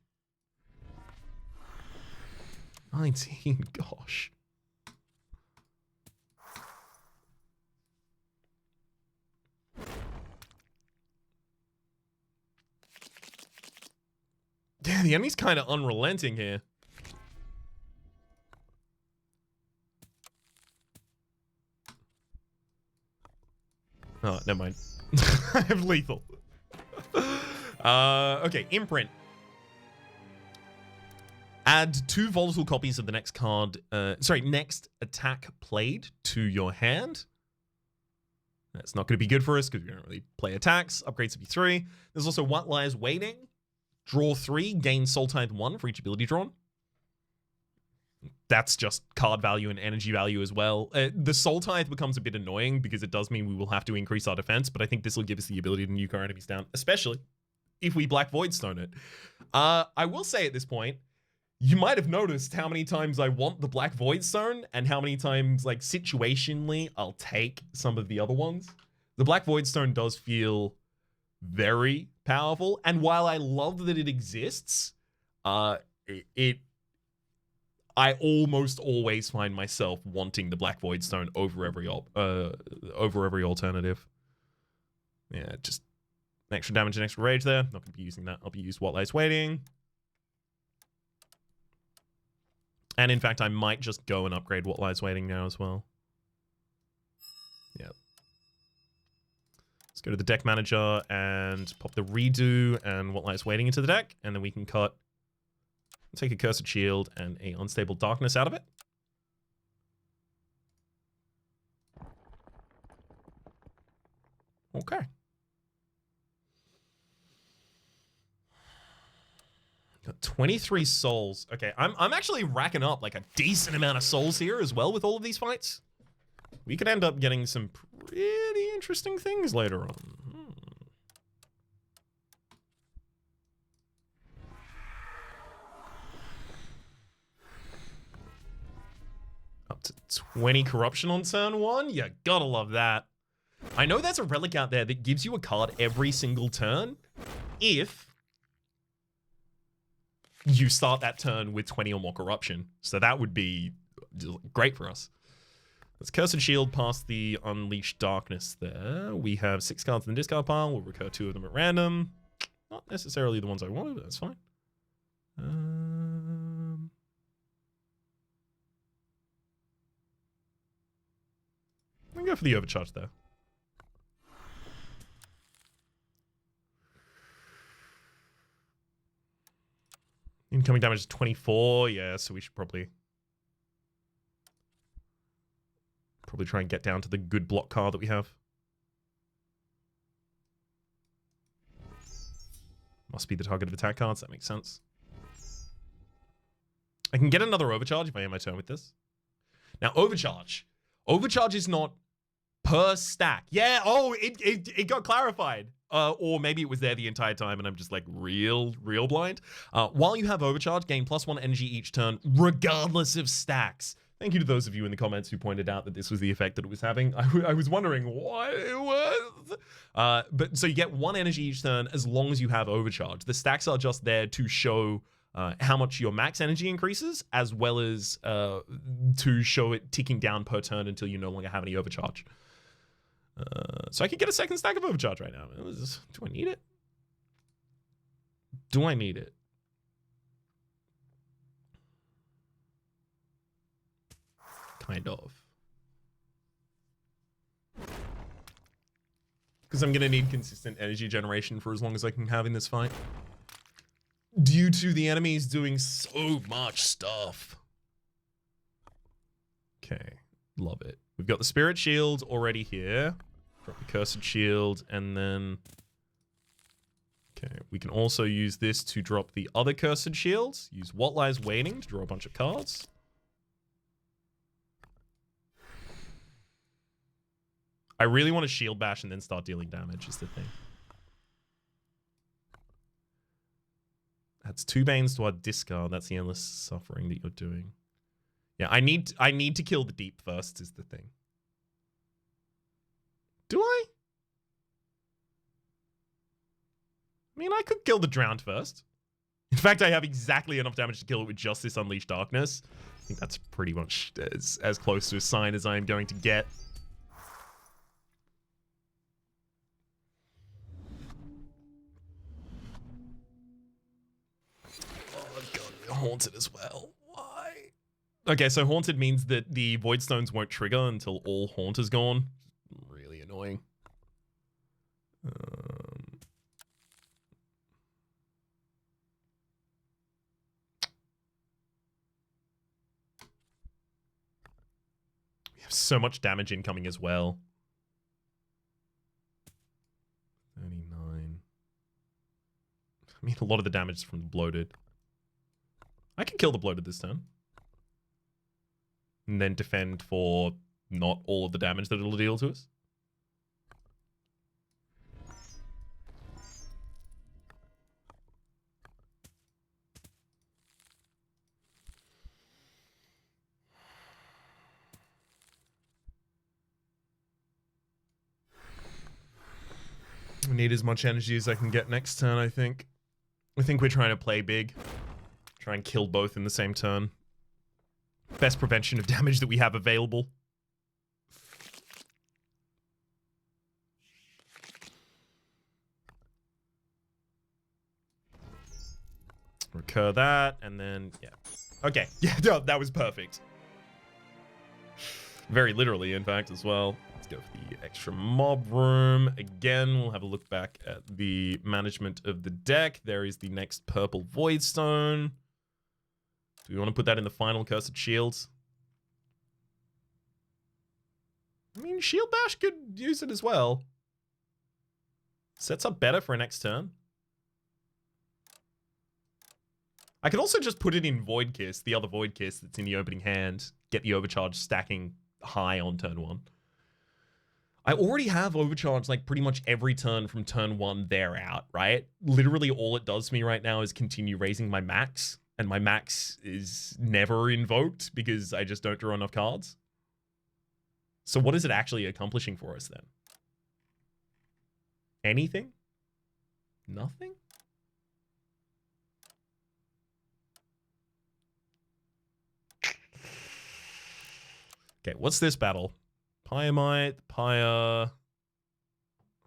19, gosh. Yeah, the enemy's kind of unrelenting here. Oh, never mind. I have lethal. Okay, imprint. Add 2 volatile copies of the next card, next attack played to your hand. That's not going to be good for us because we don't really play attacks. Upgrades to be 3. There's also What Lies Waiting. Draw 3, gain Soul Tithe 1 for each ability drawn. That's just card value and energy value as well. The Soul Tithe becomes a bit annoying because it does mean we will have to increase our defense, but I think this will give us the ability to nuke our enemies down, especially if we Black Void Stone it. I will say at this point, you might have noticed how many times I want the Black Void Stone and how many times, like, situationally, I'll take some of the other ones. The Black Void Stone does feel very powerful, and while I love that it exists, I almost always find myself wanting the Black Void Stone over every alternative. Yeah, just extra damage and extra rage there. Not going to be using that. I'll be using What Lies Waiting. And in fact, I might just go and upgrade What Lies Waiting now as well. Yeah. Let's go to the deck manager and pop the redo and What Lies Waiting into the deck, and then we can cut, take a Cursed Shield and a Unstable Darkness out of it. Okay. Got 23 souls. Okay, I'm actually racking up like a decent amount of souls here as well with all of these fights. We could end up getting some pretty interesting things later on. 20 corruption on turn 1? You gotta love that. I know there's a relic out there that gives you a card every single turn if you start that turn with 20 or more corruption. So that would be great for us. Let's Cursed Shield past the Unleashed Darkness there. We have 6 cards in the discard pile. We'll recur 2 of them at random. Not necessarily the ones I wanted, but that's fine. I'm gonna go for the overcharge there. Incoming damage is 24. Yeah, so we should probably try and get down to the good block card that we have. Must be the targeted attack cards. That makes sense. I can get another overcharge if I end my turn with this. Now, overcharge. Overcharge is not per stack. Yeah, oh, it got clarified. Or maybe it was there the entire time and I'm just like real blind. While you have overcharge, gain +1 energy each turn, regardless of stacks. Thank you to those of you in the comments who pointed out that this was the effect that it was having. I was wondering what it was. But so you get 1 energy each turn as long as you have overcharge. The stacks are just there to show how much your max energy increases, as well as to show it ticking down per turn until you no longer have any overcharge. So I could get a second stack of overcharge right now. Do I need it? Do I need it? Kind of. Because I'm going to need consistent energy generation for as long as I can have in this fight. Due to the enemies doing so much stuff. Okay, love it. We've got the Spirit Shield already here. Drop the Cursed Shield, and then... Okay, we can also use this to drop the other Cursed Shields. Use What Lies Waiting to draw a bunch of cards. I really want to Shield Bash and then start dealing damage is the thing. That's 2 Banes to our discard. That's the endless suffering that you're doing. Yeah, I need to kill the deep first is the thing. Do I? I mean, I could kill the drowned first. In fact, I have exactly enough damage to kill it with just this Unleashed Darkness. I think that's pretty much as close to a sign as I am going to get. Oh, God, we're Haunted as well. Why? Okay, so Haunted means that the Void Stones won't trigger until all Haunt is gone. Really annoying. We have so much damage incoming as well. 39. I mean, a lot of the damage is from the Bloated. I can kill the Bloated this turn. And then defend for not all of the damage that it'll deal to us. I need as much energy as I can get next turn, I think. I think we're trying to play big. Try and kill both in the same turn. Best prevention of damage that we have available. Recur that, and then, yeah. Okay, yeah, no, that was perfect. Very literally, in fact, as well. Let's go for the extra mob room. Again, we'll have a look back at the management of the deck. There is the next purple Void Stone. Do we want to put that in the final Cursed Shields? I mean, Shield Bash could use it as well. Sets up better for a next turn. I could also just put it in Void Kiss, the other Void Kiss that's in the opening hand. Get the Overcharge stacking high on turn 1. I already have Overcharge like pretty much every turn from turn 1 there out, right? Literally all it does to me right now is continue raising my max. And my max is never invoked because I just don't draw enough cards. So what is it actually accomplishing for us then? Anything? Nothing? Okay, what's this battle? Pyamite, Pyre.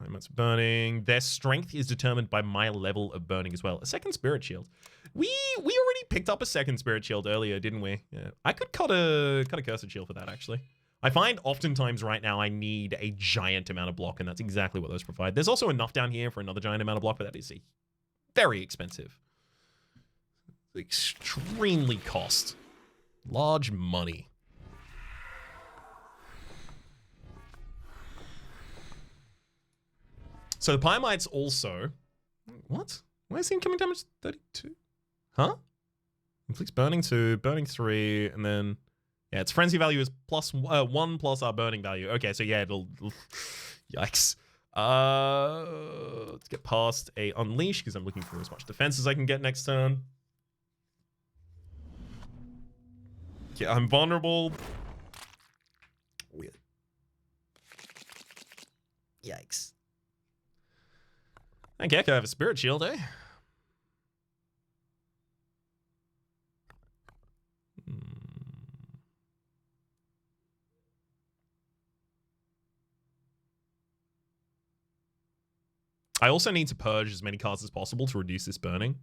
Pyamite's burning. Their strength is determined by my level of burning as well. A second spirit shield. We already picked up a second spirit shield earlier, didn't we? Yeah. I could cut a cursed shield for that, actually. I find oftentimes right now I need a giant amount of block, and that's exactly what those provide. There's also enough down here for another giant amount of block, but that is very expensive. Extremely cost. Large money. So the Pyamites also... What? Where's the incoming damage? 32? Huh? Inflicts burning 2, burning 3, and then... Yeah, its frenzy value is plus 1 plus our burning value. Okay, so yeah, it'll... Yikes. Let's get past a unleash, because I'm looking for as much defense as I can get next turn. Yeah, I'm vulnerable. Weird. Yikes. Okay, I have a spirit shield, eh? I also need to purge as many cards as possible to reduce this burning.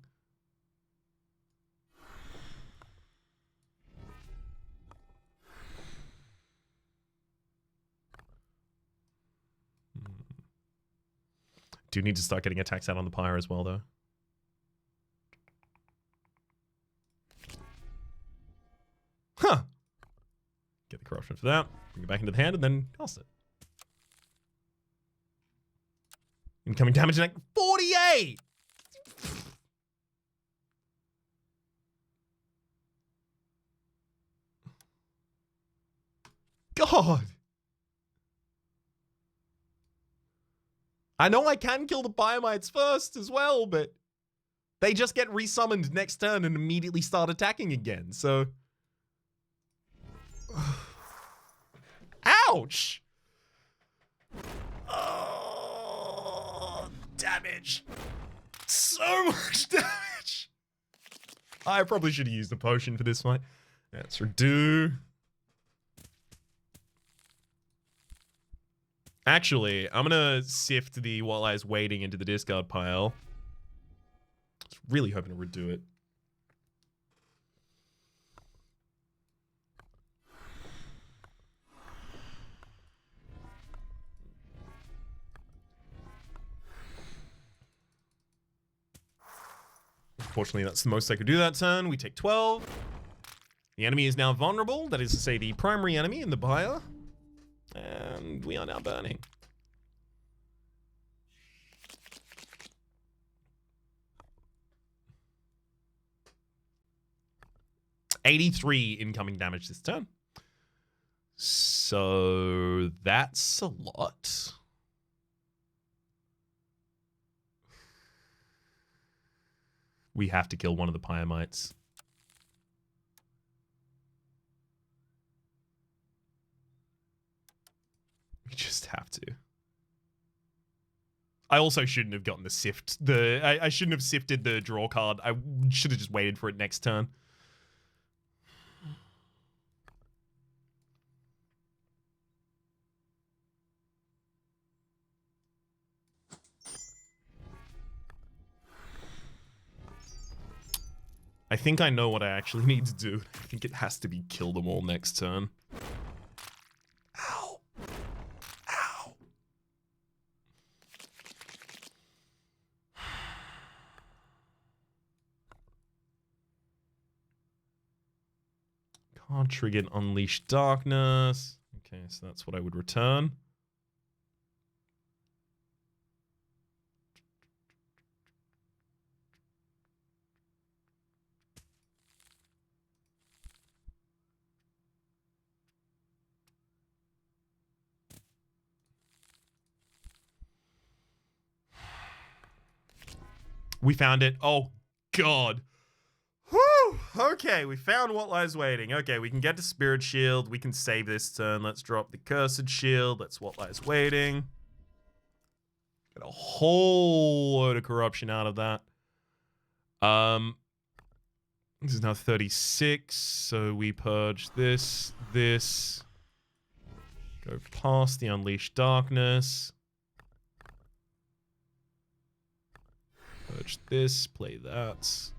Do need to start getting attacks out on the Pyre as well, though. Huh. Get the corruption for that. Bring it back into the hand and then cast it. Incoming damage in 48! God! I know I can kill the Pyamites first as well, but they just get resummoned next turn and immediately start attacking again, so... Ouch! Oh, damage. So much damage. I probably should have used a potion for this fight. Let's redo. Actually, I'm gonna sift the What Lies Waiting into the discard pile. I was really hoping to redo it. Unfortunately, that's the most I could do that turn. We take 12. The enemy is now vulnerable. That is to say, the primary enemy in the buyer. And we are now burning. $83 incoming damage this turn. So that's a lot. We have to kill one of the Pyamites. We just have to. I also shouldn't have gotten the sift. I shouldn't have sifted the draw card. I should have just waited for it next turn. I think I know what I actually need to do. I think it has to be kill them all next turn. Ow. Ow. Can't trigger Unleash Darkness. Okay, so that's what I would return. We found it. Oh, God. Whew. Okay, we found what lies waiting. Okay, we can get to Spirit Shield. We can save this turn. Let's drop the Cursed Shield. That's what lies waiting. Get a whole load of corruption out of that. This is now 36, so we purge this. Go past the Unleashed Darkness. Purge this, play that.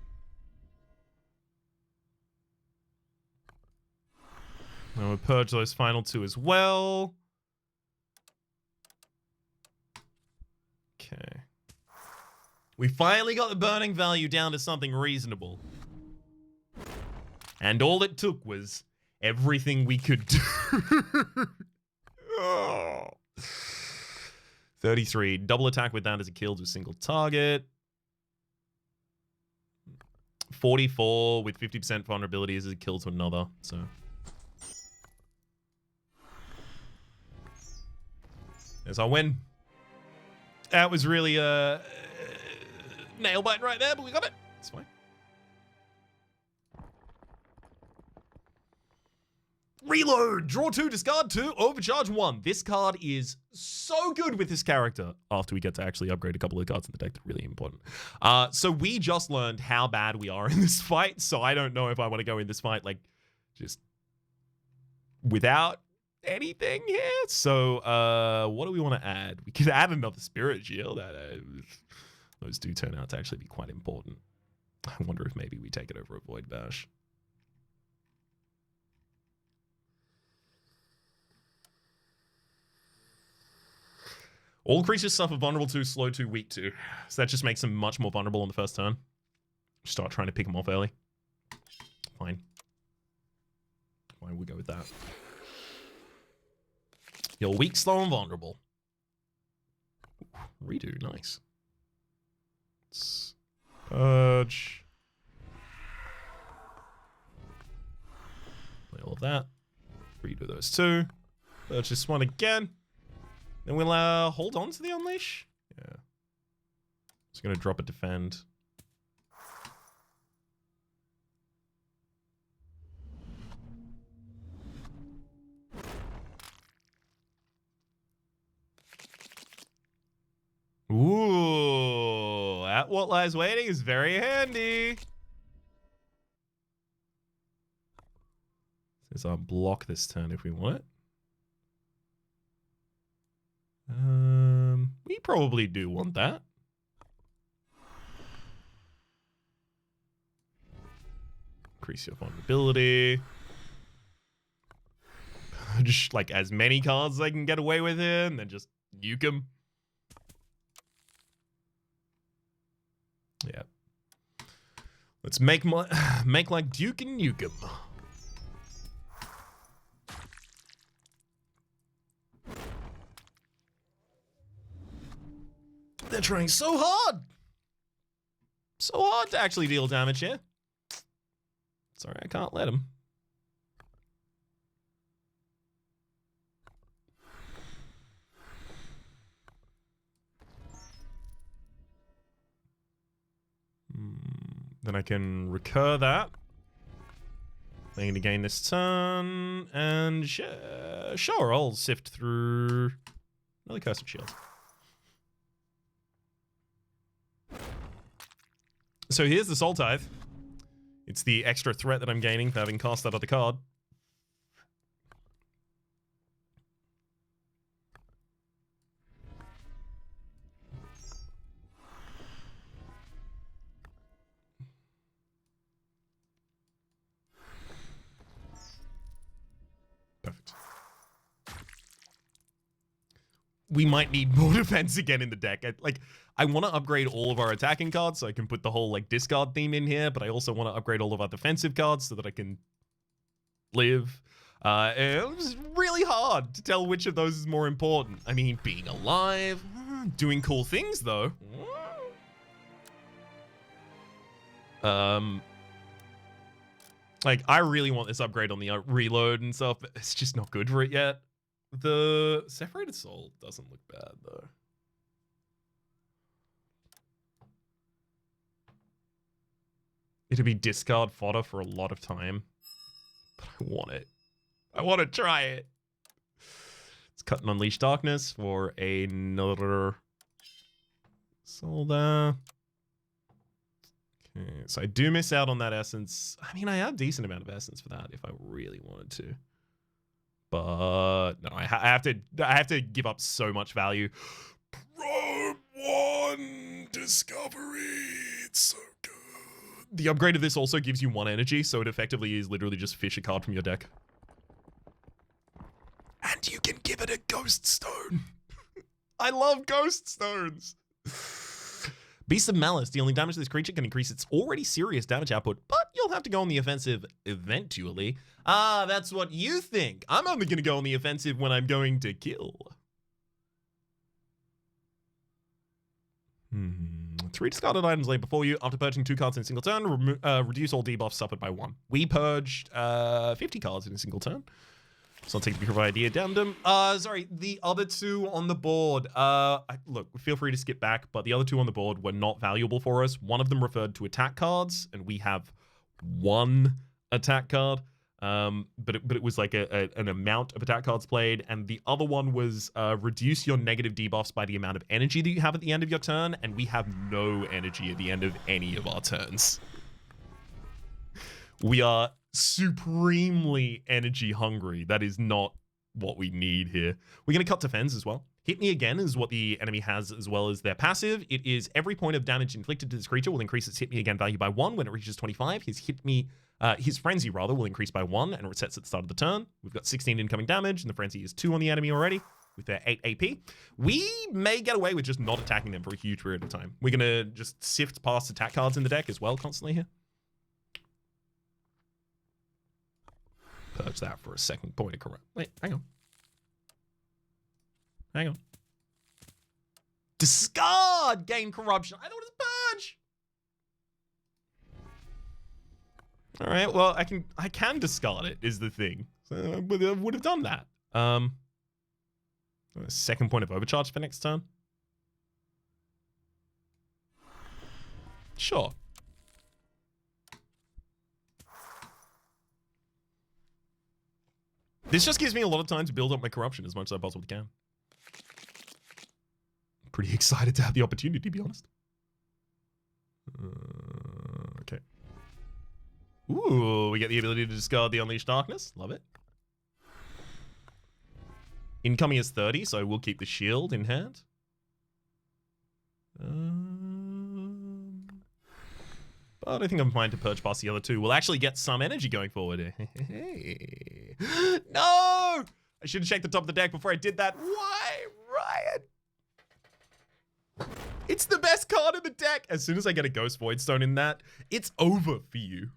And we'll purge those final two as well. Okay. We finally got the burning value down to something reasonable. And all it took was everything we could do. Oh. 33. Double attack with that as a kill to a single target. 44 with 50% vulnerability as a kill to another. So there's our win. That was really a nail bite right there, but we got it. It's fine. Reload! Draw 2, discard 2, overcharge 1. This card is so good with this character. After we get to actually upgrade a couple of cards in the deck, that's really important. So we just learned how bad we are in this fight, so I don't know if I want to go in this fight, like, just without anything here. So, what do we want to add? We could add another Spirit Shield. Those do turn out to actually be quite important. I wonder if maybe we take it over a Void Bash. All creatures suffer vulnerable 2, slow 2, weak 2. So that just makes them much more vulnerable on the first turn. Start trying to pick them off early. Fine. Fine, we'll go with that. You're weak, slow, and vulnerable. Ooh, redo, nice. Let's purge. Play all of that. Redo those two. Purge this one again. Then we'll hold on to the Unleash. Yeah. Just gonna drop a defend. Ooh, at what lies waiting is very handy. Says I'll block this turn if we want it. We probably do want that. Increase your vulnerability. Just like as many cards as I can get away with here, and then just nuke them. Yeah. Let's make like Duke and nuke 'em. They're trying so hard. So hard to actually deal damage here. Sorry, I can't let them. Then I can recur that. I'm going to gain this turn. And sure, I'll sift through another Cursed Shield. So here's the Soul Tithe. It's the extra threat that I'm gaining for having cast that other card. Perfect. We might need more defense again in the deck. I want to upgrade all of our attacking cards so I can put the whole like discard theme in here, but I also want to upgrade all of our defensive cards so that I can live. It was really hard to tell which of those is more important. I mean, being alive, doing cool things though. Like I really want this upgrade on the reload and stuff, but it's just not good for it yet. The Separated Soul doesn't look bad though. It'll be discard fodder for a lot of time. But I want it. I want to try it. Let's cut and Unleash Darkness for another soldier. Okay, so I do miss out on that essence. I mean, I have a decent amount of essence for that if I really wanted to. But no, I have to give up so much value. Probe 1 Discovery. It's so good. The upgrade of this also gives you 1 energy, so it effectively is literally just fish a card from your deck. And you can give it a Ghost Stone. I love Ghost Stones. Beast of Malice. Dealing damage to this creature can increase its already serious damage output, but you'll have to go on the offensive eventually. Ah, that's what you think. I'm only going to go on the offensive when I'm going to kill. 3 discarded items lay before you. After purging 2 cards in a single turn, reduce all debuffs suffered by 1. We purged 50 cards in a single turn. So I'll take the provide idea down them. Sorry, the other 2 on the board. Look, feel free to skip back, but the other 2 on the board were not valuable for us. One of them referred to attack cards, and we have 1 attack card. But it was like an amount of attack cards played, and the other one was reduce your negative debuffs by the amount of energy that you have at the end of your turn, and we have no energy at the end of any of our turns. We are supremely energy hungry. That is not what we need here. We're going to cut defense as well. Hit Me Again is what the enemy has as well as their passive. It is every point of damage inflicted to this creature will increase its Hit Me Again value by 1 when it reaches 25. His Frenzy rather will increase by 1 and resets at the start of the turn. We've got 16 incoming damage and the Frenzy is 2 on the enemy already with their 8 AP. We may get away with just not attacking them for a huge period of time. We're going to just sift past attack cards in the deck as well constantly here. Purge that for a second point of corrupt. Wait, hang on. Hang on. Discard! Gain corruption. I thought it was purge! Alright, well, I can discard it, is the thing. So I would have done that. A second point of overcharge for next turn. Sure. This just gives me a lot of time to build up my corruption as much as I possibly can. Pretty excited to have the opportunity, to be honest. Okay. Ooh, we get the ability to discard the Unleashed Darkness. Love it. Incoming is 30, so we'll keep the shield in hand. But I think I'm fine to purge past the other 2. We'll actually get some energy going forward. No! I should have checked the top of the deck before I did that. Why, Ryan? It's the best card in the deck. As soon as I get a Ghost Voidstone in that, it's over for you.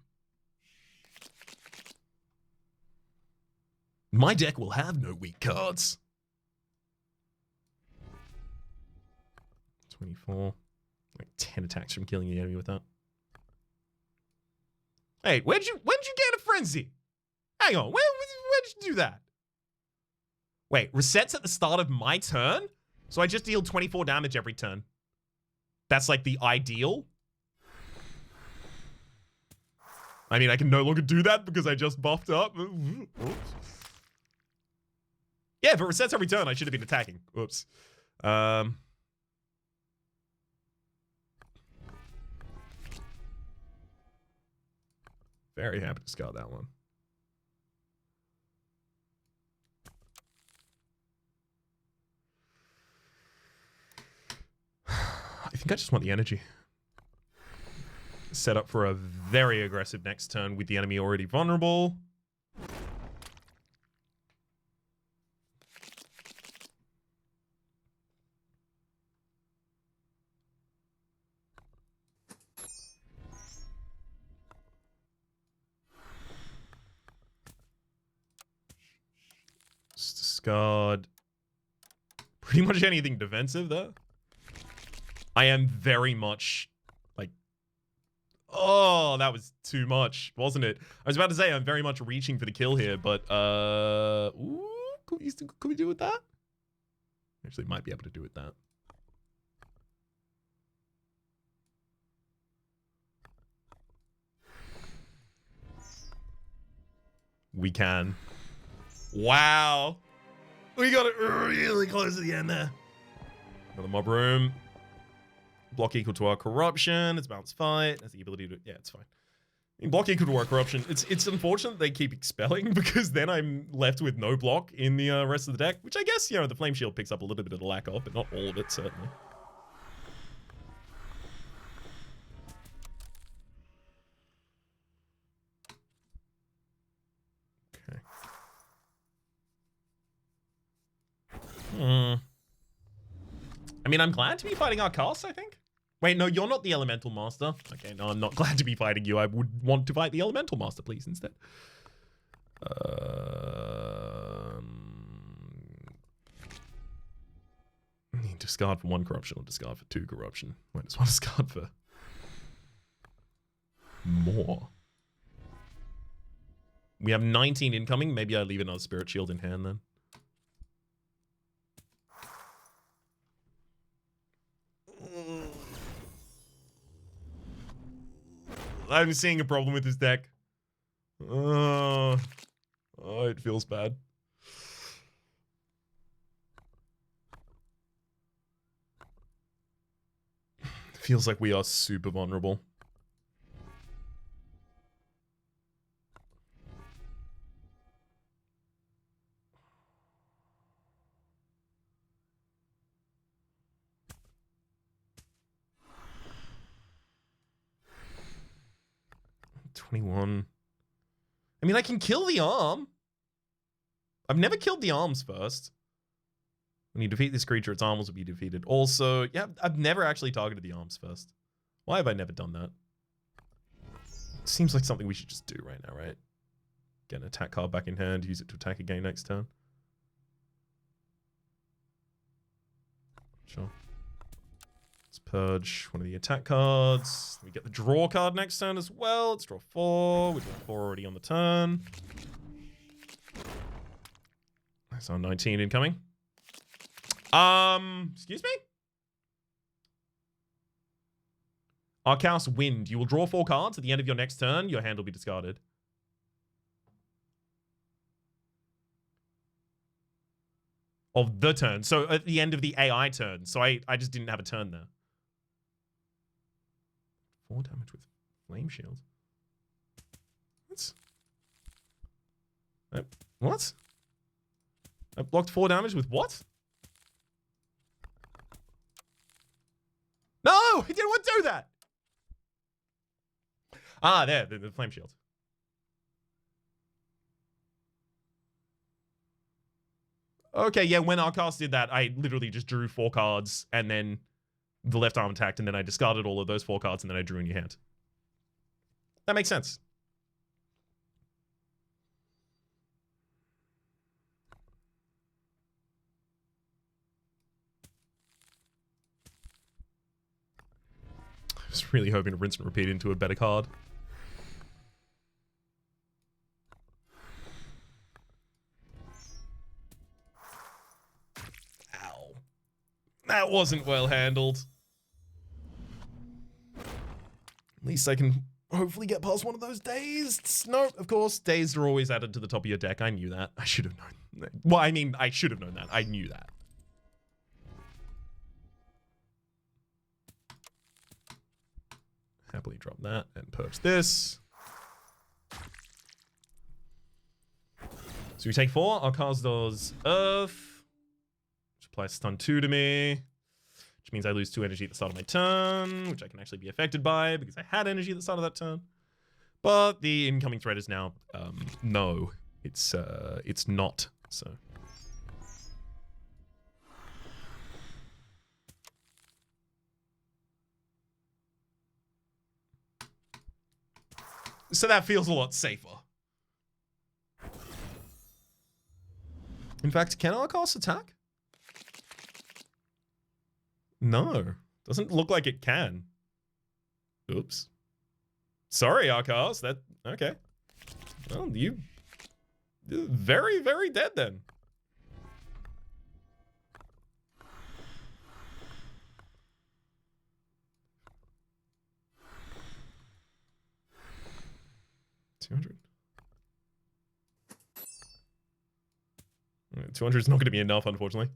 My deck will have no weak cards. 24. Like 10 attacks from killing the enemy with that. Hey, when did you gain a Frenzy? Hang on, where did you do that? Wait, resets at the start of my turn? So I just deal 24 damage every turn. That's like the ideal. I mean, I can no longer do that because I just buffed up. Yeah, if it resets every turn, I should have been attacking. Whoops. Very happy to discard that one. I think I just want the energy. Set up for a very aggressive next turn with the enemy already vulnerable. Discard pretty much anything defensive there. I am very much like, oh, that was too much, wasn't it? I was about to say I'm very much reaching for the kill here, but ooh, could we do with that? Actually, might be able to do with that. We can. Wow. We got it really close to the end there. Another mob room. Block equal to our corruption. It's balanced fight. Has the ability to... Yeah, it's fine. Block equal to our corruption. It's unfortunate they keep expelling because then I'm left with no block in the rest of the deck, which I guess, you know, the Flame Shield picks up a little bit of the lack of, but not all of it, certainly. Okay. I mean, I'm glad to be fighting our cast, I think. Wait, no, you're not the Elemental Master. Okay, no, I'm not glad to be fighting you. I would want to fight the Elemental Master, please, instead. Discard for 1 corruption or discard for 2 corruption. Wait, just want to discard for more. We have 19 incoming. Maybe I leave another Spirit Shield in hand then. I'm seeing a problem with this deck. Oh, it feels bad. Feels like we are super vulnerable. $21. I mean, I can kill the arm. I've never killed the arms first. When you defeat this creature, its arms will be defeated. Also, yeah, I've never actually targeted the arms first. Why have I never done that? Seems like something we should just do right now, right? Get an attack card back in hand, use it to attack again next turn. Sure. Let's purge one of the attack cards. We get the draw card next turn as well. Let's draw 4. We draw 4 already on the turn. That's our 19 incoming. Excuse me? Archaos Wind. You will draw 4 cards. At the end of your next turn, your hand will be discarded. Of the turn. So at the end of the AI turn. So I just didn't have a turn there. 4 damage with Flame Shield. What? What? I blocked 4 damage with what? No! I didn't want to do that! Ah, there, the Flame Shield. Okay, yeah, when Archaos did that, I literally just drew 4 cards, and then the left arm attacked, and then I discarded all of those 4 cards, and then I drew in your hand. That makes sense. I was really hoping to rinse and repeat into a better card. Ow. That wasn't well handled. At least I can hopefully get past one of those dazed. No, of course, dazed are always added to the top of your deck. I knew that. I should have known. Well, I mean, I should have known that. I knew that. Happily drop that and purge this. So we take 4. Archaos does Earth, which applies stun 2 to me, which means I lose 2 energy at the start of my turn, which I can actually be affected by because I had energy at the start of that turn. But the incoming threat is now no, it's not. So that feels a lot safer. In fact, can Archaos attack? No. Doesn't look like it can. Oops. Sorry, Archaos. That... Okay. Well, you're very, very dead then. $200. 200 is not going to be enough, unfortunately.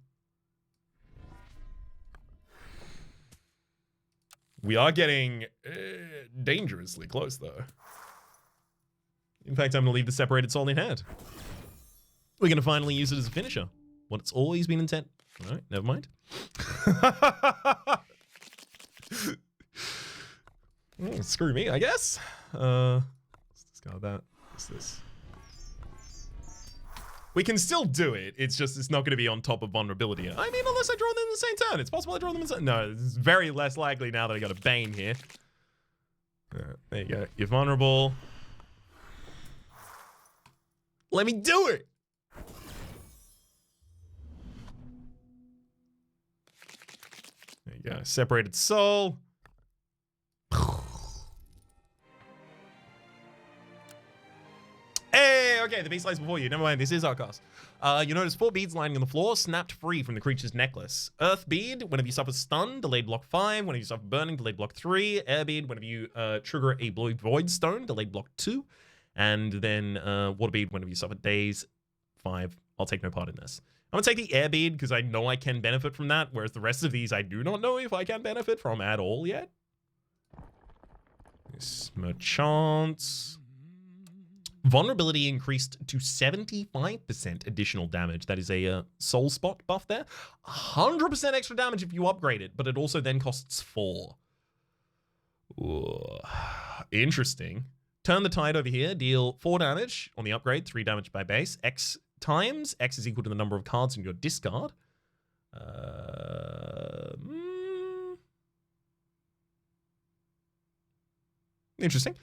We are getting dangerously close, though. In fact, I'm going to leave the separated soul in hand. We're going to finally use it as a finisher. What it's always been intent. All right, never mind. Screw me, I guess. Let's discard that. What's this? We can still do it. It's just, it's not going to be on top of vulnerability. I mean, unless I draw them in the same turn. It's possible I draw them in the same... No, it's very less likely now that I got a Bane here. There you go. You're vulnerable. Let me do it! There you go. Separated soul. Hey, okay, the beast lies before you. Never mind, this is our cast. You notice 4 beads lying on the floor, snapped free from the creature's necklace. Earth bead, whenever you suffer stun, delayed block 5. Whenever you suffer burning, delayed block 3. Air bead, whenever you trigger a blue void stone, delayed block 2. And then water bead, whenever you suffer daze, 5. I'll take no part in this. I'm gonna take the air bead because I know I can benefit from that, whereas the rest of these I do not know if I can benefit from at all yet. This merchant. Vulnerability increased to 75% additional damage. That is a soul spot buff there. 100% extra damage if you upgrade it, but it also then costs 4. Ooh, interesting. Turn the tide over here. Deal 4 damage on the upgrade, 3 damage by base. X times. X is equal to the number of cards in your discard. Interesting.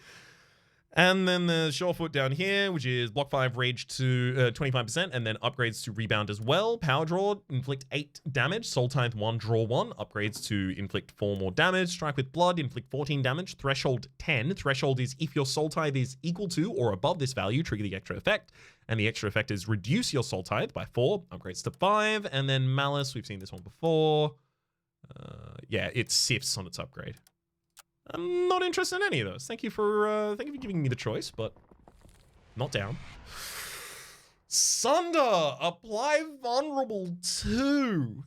And then the Surefoot down here, which is block 5, rage to 25%, and then upgrades to rebound as well. Power draw, inflict 8 damage. Soul Tithe 1, draw 1. Upgrades to inflict 4 more damage. Strike with blood, inflict 14 damage. Threshold 10. Threshold is if your Soul Tithe is equal to or above this value, trigger the extra effect. And the extra effect is reduce your Soul Tithe by 4. Upgrades to 5. And then Malice, we've seen this one before. Yeah, it sifts on its upgrade. I'm not interested in any of those. Thank you for giving me the choice, but not down. Sunder, apply vulnerable 2.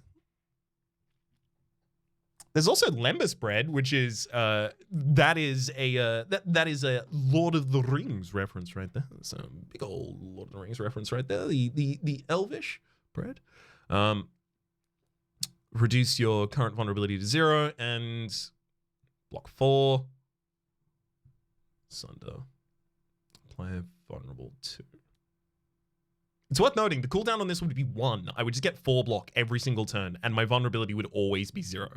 There's also Lembas bread, which is that is a Lord of the Rings reference right there. That's a big old Lord of the Rings reference right there. The elvish bread. Reduce your current vulnerability to 0 and block 4. Sunder. Apply vulnerable 2. It's worth noting, the cooldown on this would be 1. I would just get 4 block every single turn, and my vulnerability would always be 0.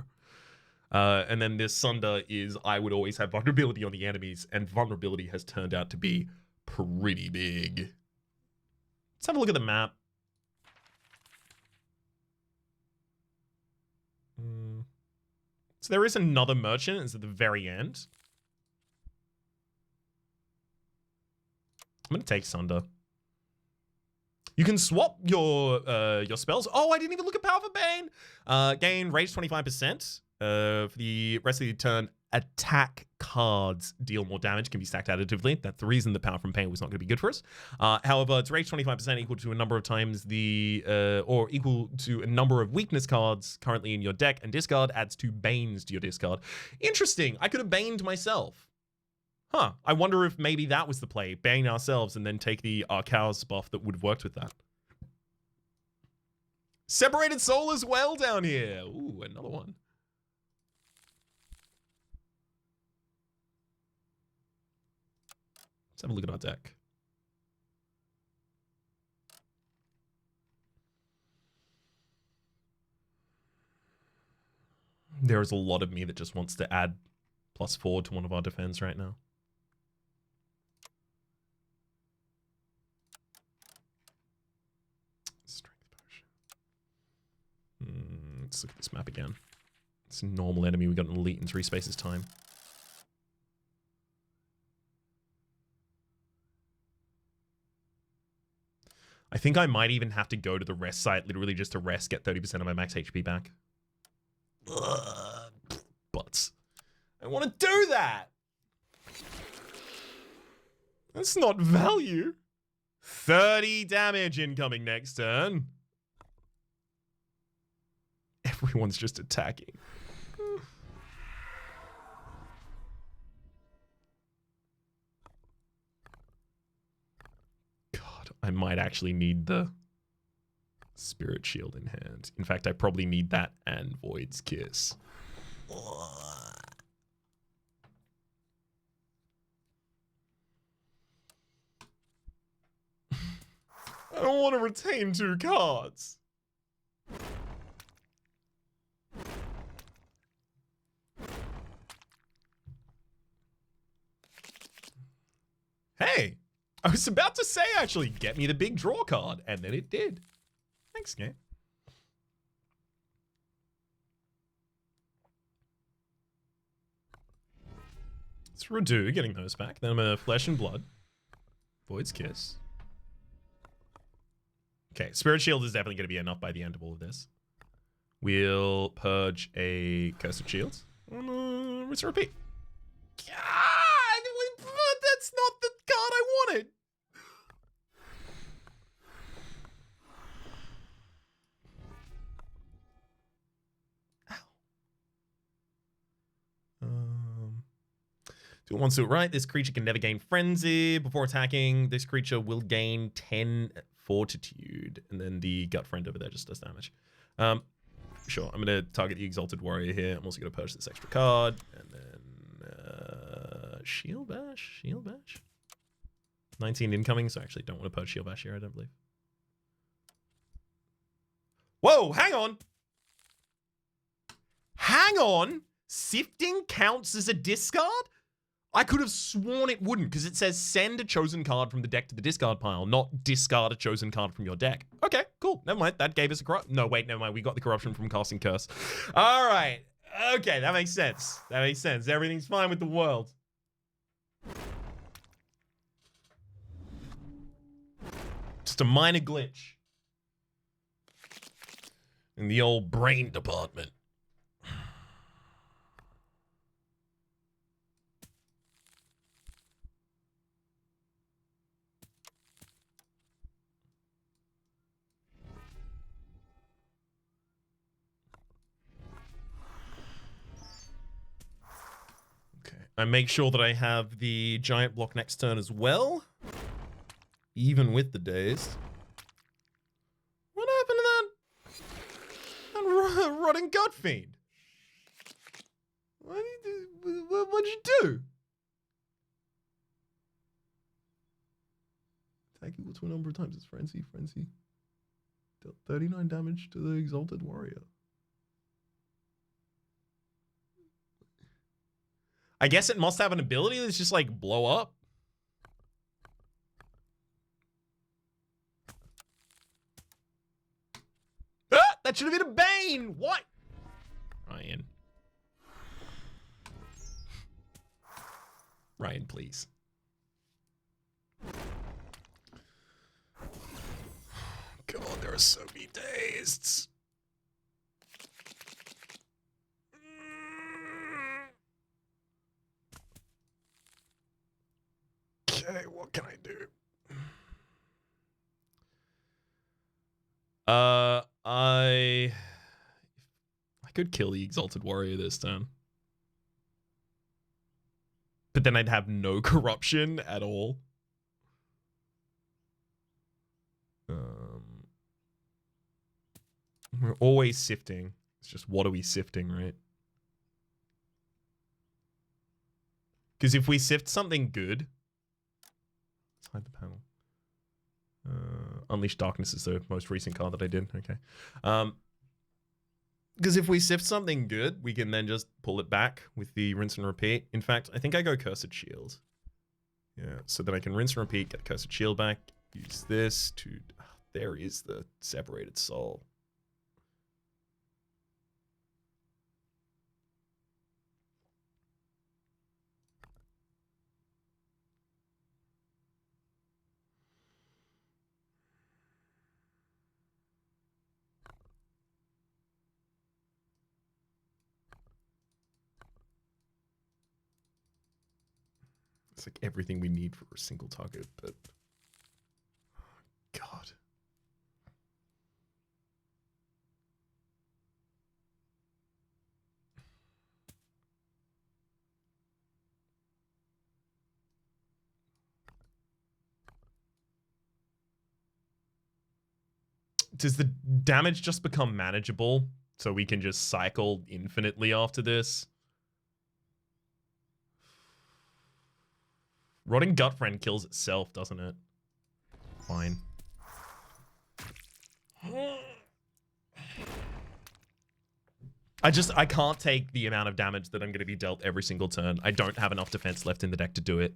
And then this Sunder is, I would always have vulnerability on the enemies, and vulnerability has turned out to be pretty big. Let's have a look at the map. So there is another merchant. It's at the very end. I'm going to take Sunder. You can swap your spells. Oh, I didn't even look at Power for Bane. Gain rage 25%. For the rest of the turn, attack cards deal more damage, can be stacked additively. That's the reason the Power from Pain was not going to be good for us. However, it's rage 25% equal to a number of times or equal to a number of weakness cards currently in your deck, and discard adds 2 Banes to your discard. Interesting. I could have Baned myself. Huh. I wonder if maybe that was the play. Bane ourselves and then take the Arcaus buff that would have worked with that. Separated Soul as well down here. Ooh, another one. Let's have a look at our deck. There is a lot of me that just wants to add +4 to one of our defense right now. Strength potion. Let's look at this map again. It's a normal enemy. We got an elite in 3 spaces time. I think I might even have to go to the rest site, literally just to rest, get 30% of my max HP back. But I want to do that. That's not value. 30 damage incoming next turn. Everyone's just attacking. God, I might actually need the Spirit Shield in hand. In fact, I probably need that and Void's Kiss. I don't want to retain 2 cards. Hey, I was about to say, actually, get me the big draw card, and then it did. Thanks, game. It's Redo, getting those back. Then I'm a Flesh and Blood. Void's Kiss. Okay, Spirit Shield is definitely going to be enough by the end of all of this. We'll purge a Curse of Shields. Rinse and repeat. God, that's not the card I wanted. Do it once, do it right. This creature can never gain Frenzy. Before attacking, this creature will gain 10 Fortitude. And then the Gut Friend over there just does damage. Sure, I'm going to target the Exalted Warrior here. I'm also going to purchase this extra card. And then Shield Bash. Shield Bash. 19 incoming, so I actually don't want to purge Shield Bash here, I don't believe. Whoa, hang on. Hang on. Sifting counts as a discard? I could have sworn it wouldn't, because it says send a chosen card from the deck to the discard pile, not discard a chosen card from your deck. Okay, cool. Never mind. That gave us a corrupt. No, wait, never mind. We got the corruption from casting Curse. All right. Okay, that makes sense. That makes sense. Everything's fine with the world. Just a minor glitch in the old brain department. I make sure that I have the giant block next turn as well. Even with the dazed. What happened to that rotting gut fiend? What'd you do? Attack equal to a number of times its frenzy. Dealt 39 damage to the Exalted Warrior. I guess it must have an ability that's just like blow up. Ah, that should have been a Bane. What? Ryan. Ryan, please. God, there are so many dazeds. Okay, what can I do? I could kill the Exalted Warrior this turn. But then I'd have no corruption at all. We're always sifting. It's just, what are we sifting, right? Because if we sift something good... Let's hide the panel. Unleash Darkness is the most recent card that I did. Okay. Because if we sift something good, we can then just pull it back with the rinse and repeat. In fact, I think I go Cursed Shield. Yeah, so that I can rinse and repeat, get Cursed Shield back, use this to... There is the Separated Soul. It's like everything we need for a single target, but... God. Does the damage just become manageable so we can just cycle infinitely after this? Rotting Gut Friend kills itself, doesn't it? Fine. I can't take the amount of damage that I'm going to be dealt every single turn. I don't have enough defense left in the deck to do it.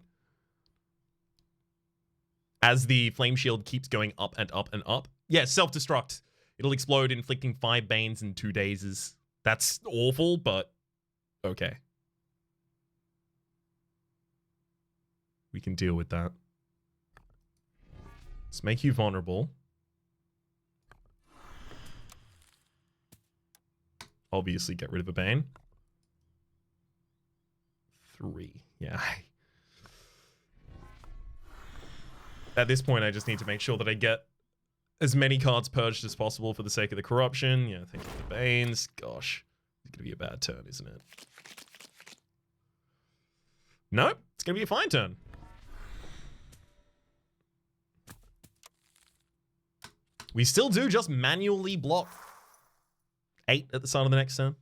As the Flame Shield keeps going up and up and up. Yeah, self-destruct. It'll explode, inflicting 5 Banes in 2 dazes. That's awful, but okay. We can deal with that. Let's make you vulnerable. Obviously, get rid of a Bane. 3. Yeah. At this point, I just need to make sure that I get as many cards purged as possible for the sake of the corruption. Yeah, thank you for the Banes. Gosh, it's going to be a bad turn, isn't it? Nope, it's going to be a fine turn. We still do just manually block 8 at the start of the next turn.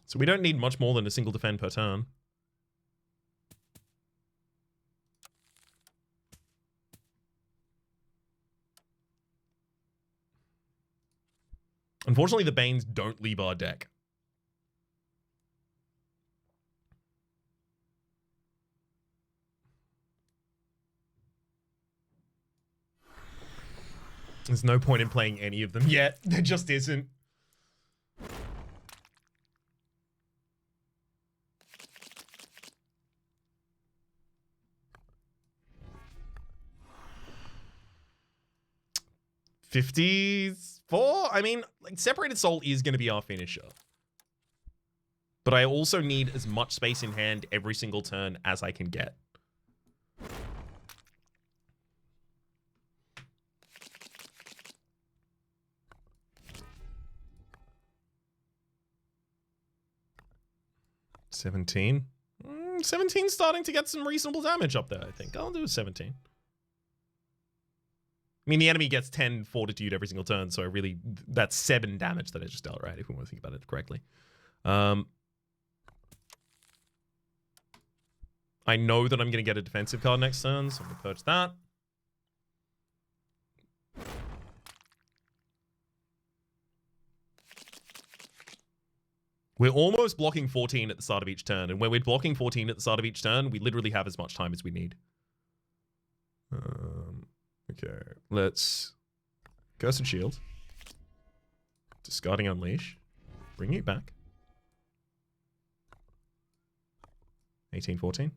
So we don't need much more than a single defend per turn. Unfortunately, the Banes don't leave our deck. There's no point in playing any of them yet. There just isn't. $54? I mean, like, Separated Soul is going to be our finisher. But I also need as much space in hand every single turn as I can get. $17. 17's starting to get some reasonable damage up there, I think. I'll do 17. I mean, the enemy gets 10 fortitude every single turn, so really, that's 7 damage that I just dealt, right? If we want to think about it correctly. I know that I'm going to get a defensive card next turn, so I'm going to purge that. We're almost blocking 14 at the start of each turn, and when we're blocking 14 at the start of each turn, we literally have as much time as we need. Okay, let's Cursed Shield. Discarding Unleash. Bring it back. 18, 14.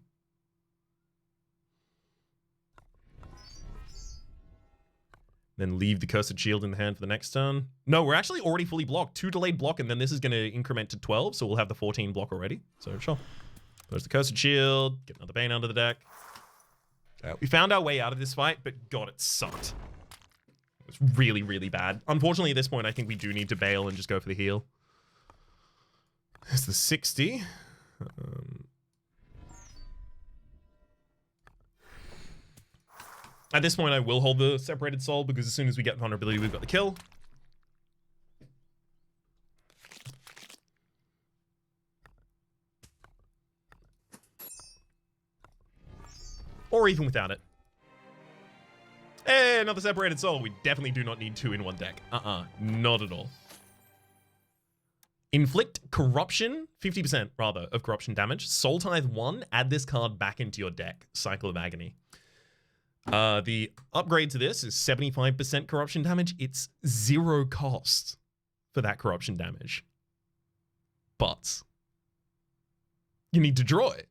Then leave the Cursed Shield in the hand for the next turn. No, we're actually already fully blocked. 2 delayed block, and then this is going to increment to 12, so we'll have the 14 block already. So, sure. There's the Cursed Shield. Get another Bane under the deck. We found our way out of this fight, but God, it sucked. It was really, really bad. Unfortunately, at this point, I think we do need to bail and just go for the heal. There's the 60. At this point, I will hold the Separated Soul, because as soon as we get vulnerability, we've got the kill. Or even without it. Hey, another Separated Soul. We definitely do not need 2 in one deck. Not at all. Inflict corruption, 50% rather, of corruption damage. Soul Tithe 1, add this card back into your deck. Cycle of Agony. The upgrade to this is 75% corruption damage. It's 0 cost for that corruption damage. But you need to draw it.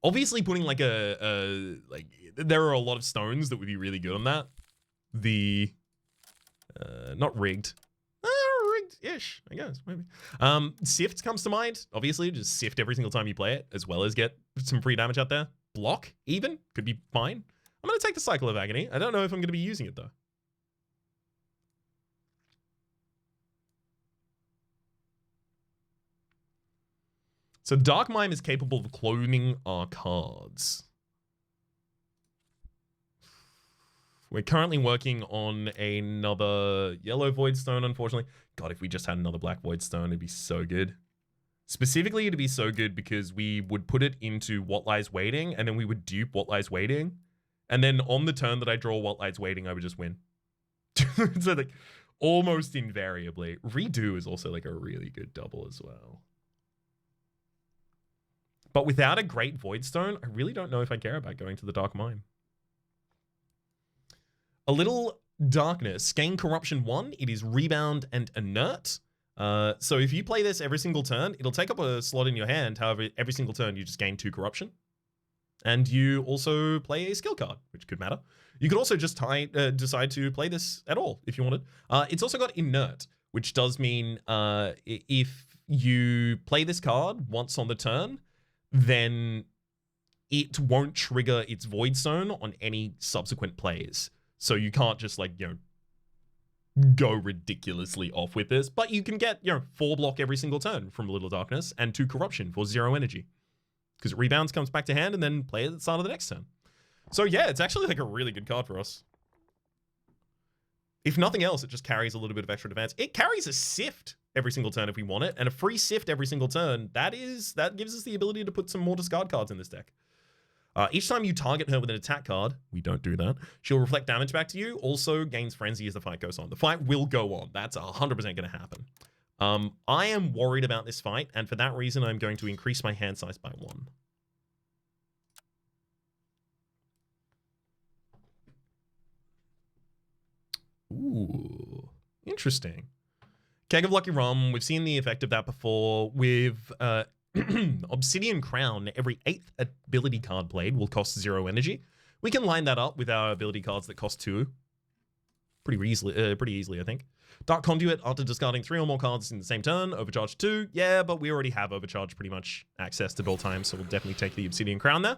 Obviously, putting like there are a lot of stones that would be really good on that. The, not rigged. Rigged-ish, I guess, maybe. Sift comes to mind. Obviously, just sift every single time you play it, as well as get some free damage out there. Block, even, could be fine. I'm going to take the Cycle of Agony. I don't know if I'm going to be using it, though. So Dark Mime is capable of cloning our cards. We're currently working on another yellow Void Stone, unfortunately. God, if we just had another black Void Stone, it'd be so good. Specifically, it'd be so good because we would put it into What Lies Waiting, and then we would dupe What Lies Waiting. And then on the turn that I draw What Lies Waiting, I would just win. So like, almost invariably. Redo is also like a really good double as well. But without a great Void Stone, I really don't know if I care about going to the Dark Mime. A Little Darkness. Gain Corruption 1. It is Rebound and Inert. So if you play this every single turn, it'll take up a slot in your hand. However, every single turn you just gain 2 Corruption. And you also play a skill card, which could matter. You could also just decide to play this at all if you wanted. It's also got Inert, which does mean if you play this card once on the turn, then it won't trigger its Void Stone on any subsequent plays. So you can't just like, you know, go ridiculously off with this, but you can get, you know, 4 block every single turn from Little Darkness and 2 Corruption for 0 energy. Because it rebounds, comes back to hand, and then play it at the start of the next turn. So yeah, it's actually like a really good card for us. If nothing else, it just carries a little bit of extra defense. It carries a Sift every single turn if we want it, and a free Sift every single turn. That gives us the ability to put some more discard cards in this deck. Each time you target her with an attack card, we don't do that, she'll reflect damage back to you, also gains Frenzy as the fight goes on. The fight will go on. That's 100% going to happen. I am worried about this fight, and for that reason, I'm going to increase my hand size by 1. Ooh, interesting. Keg of Lucky Rum, we've seen the effect of that before. With Obsidian Crown, every 8th ability card played will cost 0 energy. We can line that up with our ability cards that cost 2. Pretty easily, I think. Dark Conduit, after discarding 3 or more cards in the same turn, overcharge 2. Yeah, but we already have overcharge pretty much accessed at all times, so we'll definitely take the Obsidian Crown there.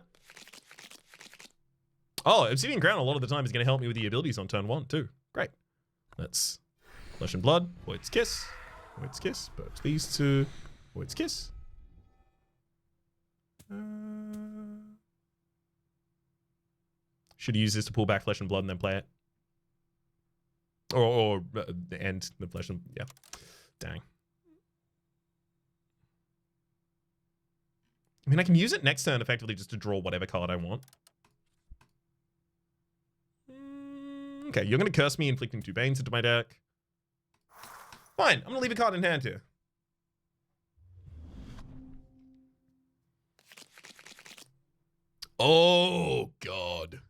Oh, Obsidian Crown a lot of the time is going to help me with the abilities on turn 1 too. Great. That's Flesh and Blood, Void's Kiss, but these 2, Void's Kiss. Should use this to pull back Flesh and Blood and then play it. Or end the Flesh and... yeah. Dang. I mean, I can use it next turn effectively just to draw whatever card I want. Okay, you're going to curse me, inflicting 2 Banes into my deck. Fine, I'm going to leave a card in hand here. Oh, God.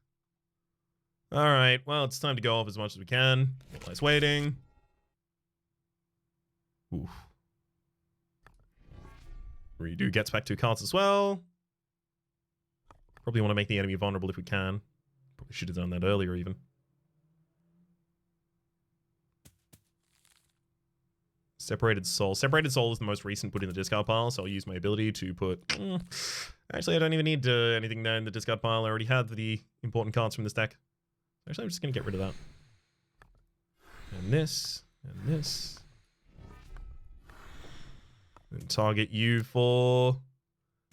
All right, well, it's time to go off as much as we can. Nice waiting. Oof. Redo gets back 2 cards as well. Probably want to make the enemy vulnerable if we can. Probably should have done that earlier even. Separated Soul. Separated Soul is the most recent put in the discard pile, so I'll use my ability to put... Actually, I don't even need anything there in the discard pile. I already have the important cards from this deck. Actually, I'm just going to get rid of that. And this. And this. And target you for...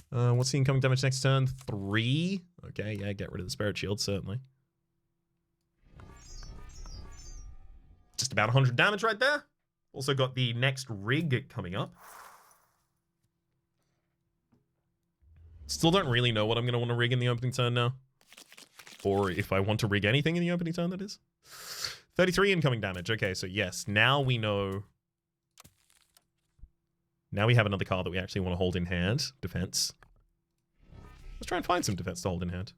what's the incoming damage next turn? 3? Okay, yeah, get rid of the Spirit Shield, certainly. Just about 100 damage right there. Also got the next rig coming up. Still don't really know what I'm going to want to rig in the opening turn now. Or if I want to rig anything in the opening turn, that is. 33 incoming damage. Okay, so yes, now we know. Now we have another card that we actually want to hold in hand. Defense. Let's try and find some defense to hold in hand.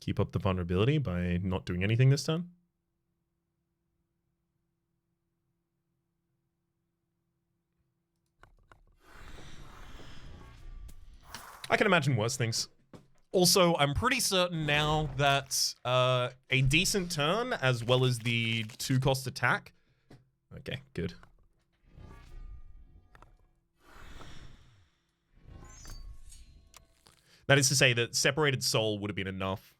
Keep up the vulnerability by not doing anything this time. I can imagine worse things. Also, I'm pretty certain now that a decent turn, as well as the 2-cost attack. Okay, good. That is to say that Separated Soul would have been enough.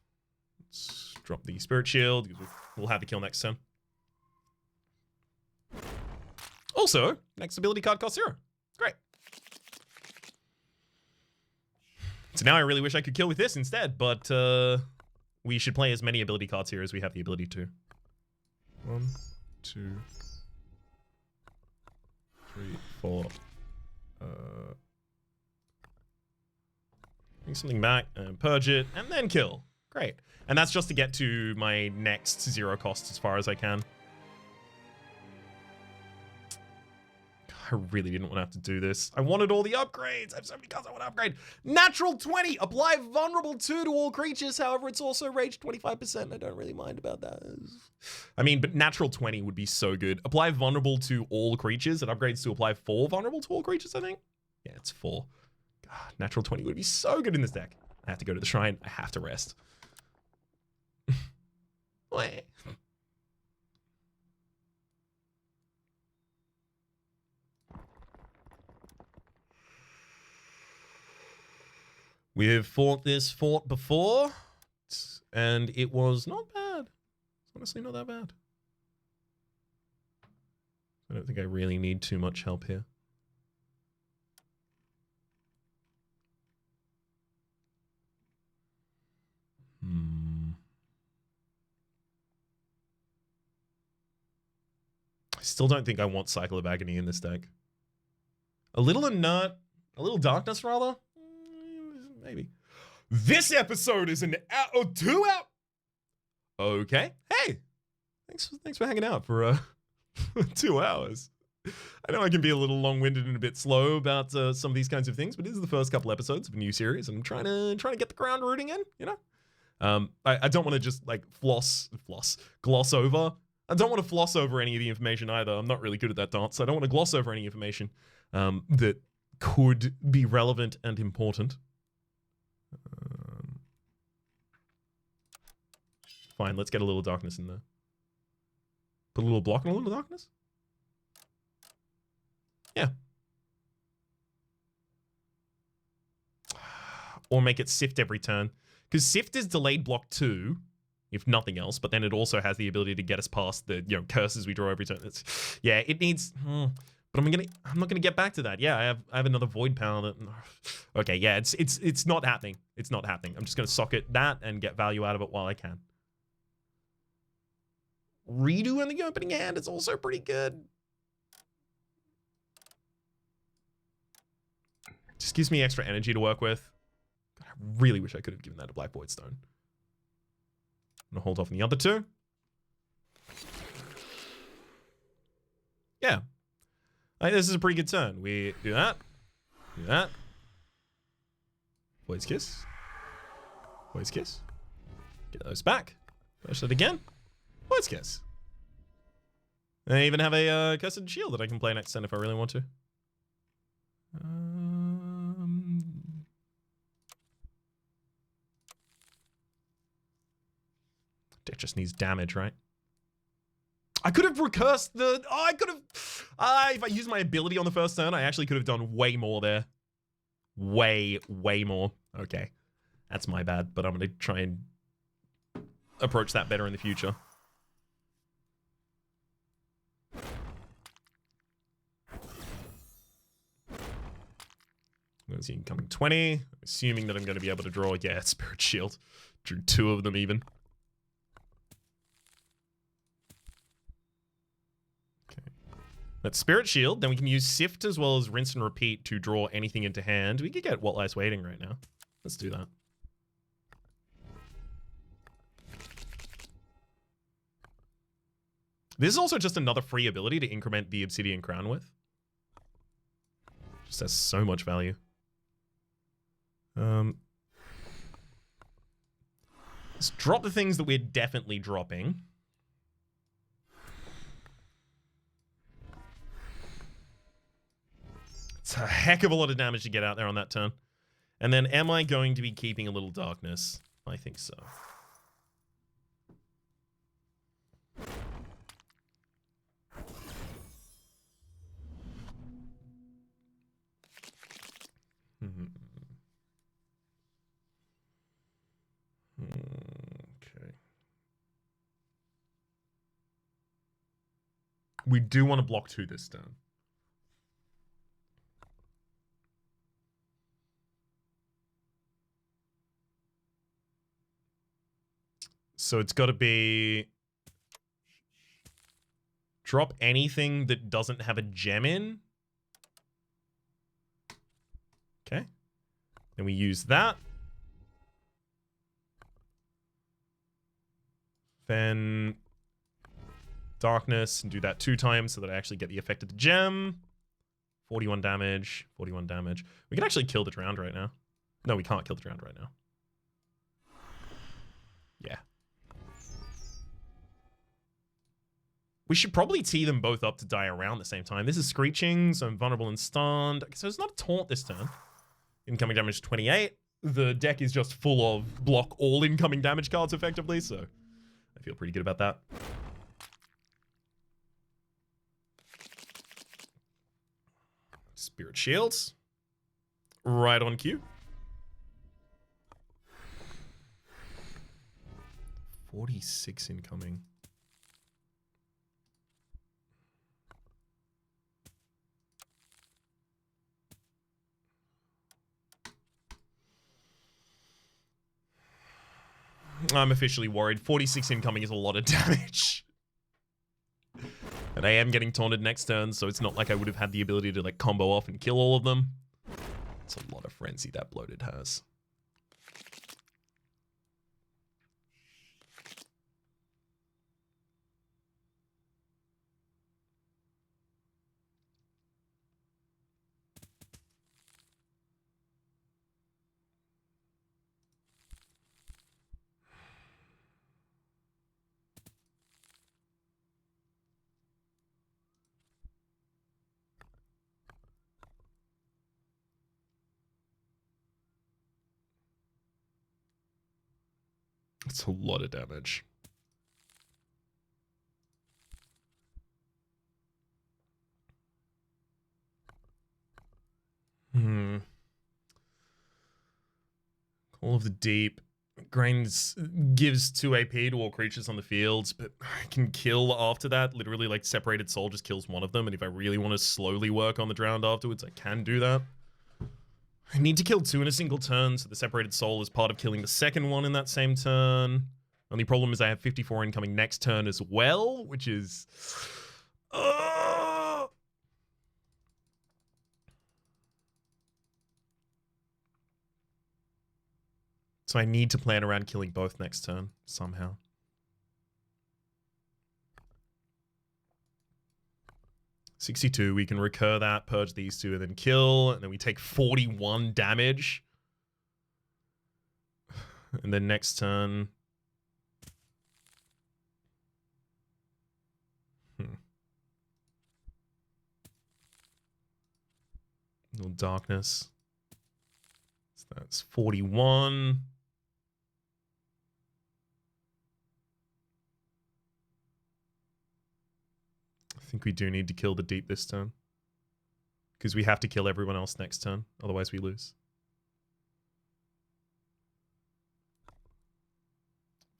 Let's drop the Spirit Shield. We'll have the kill next turn. Also, next ability card costs 0. Great. So now I really wish I could kill with this instead, but we should play as many ability cards here as we have the ability to. 1, 2, 3, 4. Bring something back and purge it, and then kill. Great. And that's just to get to my next 0 cost as far as I can. I really didn't want to have to do this. I wanted all the upgrades. I have so many cards I want to upgrade. Natural 20. Apply vulnerable 2 to all creatures. However, it's also rage 25%. I don't really mind about that. I mean, but natural 20 would be so good. Apply vulnerable to all creatures. It upgrades to apply 4 vulnerable to all creatures, I think. Yeah, it's 4. God, natural 20 would be so good in this deck. I have to go to the shrine. I have to rest. We've fought this fort before, and it was not bad. It's honestly not that bad. I don't think I really need too much help here. I still don't think I want Cycle of Agony in this deck. A little Inert, a little Darkness rather. Maybe. This episode is an hour or 2 out. Okay. Hey, thanks for hanging out for 2 hours. I know I can be a little long-winded and a bit slow about some of these kinds of things, but this is the first couple episodes of a new series, and I'm trying to get the ground rooting in. You know, I don't want to just like gloss over. I don't want to floss over any of the information either. I'm not really good at that dance. So I don't want to gloss over any information that could be relevant and important. Fine, let's get a little darkness in there. Put a little block and a little darkness? Yeah. Or make it Sift every turn. Because Sift is delayed block 2, if nothing else, but then it also has the ability to get us past the curses we draw every turn. Yeah, it needs... But I'm not gonna get back to that. Yeah, I have another void power that... Okay, yeah, it's not happening. It's not happening. I'm just gonna socket that and get value out of it while I can. Redo in the opening hand is also pretty good. Just gives me extra energy to work with. God, I really wish I could have given that to Black Void Stone. I'm gonna hold off on the other 2. Yeah. I think this is a pretty good turn. We do that. Do that. Void's Kiss. Void's Kiss. Get those back. Push that again. Void's Kiss. I even have a Cursed Shield that I can play next turn if I really want to. Deck just needs damage, right? I could have recursed the... Oh, I could have... if I used my ability on the first turn, I actually could have done way more there. Way more. Okay. That's my bad, but I'm going to try and approach that better in the future. I'm going to see incoming 20. Assuming that I'm going to be able to draw... Yeah, Spirit Shield. Drew 2 of them even. That's Spirit Shield. Then we can use Sift as well as Rinse and Repeat to draw anything into hand. We could get What Lies Waiting right now. Let's do that. This is also just another free ability to increment the Obsidian Crown with. Just has so much value. Let's drop the things that we're definitely dropping. It's a heck of a lot of damage to get out there on that turn. And then am I going to be keeping a little darkness? I think so. We do want to block 2 this turn. So it's got to be... Drop anything that doesn't have a gem in. Okay. Then we use that. Then darkness and do that 2 times so that I actually get the effect of the gem. 41 damage, 41 damage. We can actually kill the Drowned right now. No, we can't kill the Drowned right now. Yeah. We should probably tee them both up to die around the same time. This is Screeching, so I'm vulnerable and stunned. So it's not a taunt this turn. Incoming damage 28. The deck is just full of block all incoming damage cards effectively, so I feel pretty good about that. Spirit Shields. Right on cue. 46 incoming. I'm officially worried. 46 incoming is a lot of damage. And I am getting taunted next turn, so it's not like I would have had the ability to like combo off and kill all of them. It's a lot of frenzy that Bloated has. It's a lot of damage. Call of the Deep. Grains gives 2 AP to all creatures on the field, but I can kill after that. Literally, like, Separated Soul just kills one of them, and if I really want to slowly work on the Drowned afterwards, I can do that. I need to kill 2 in a single turn, so the Separated Soul is part of killing the second one in that same turn. Only problem is I have 54 incoming next turn as well, which is... So I need to plan around killing both next turn, somehow. $62, we can recur that, purge these 2, and then kill, and then we take 41 damage. And then next turn... No darkness. So that's 41. I think we do need to kill the Deep this turn. Because we have to kill everyone else next turn. Otherwise we lose.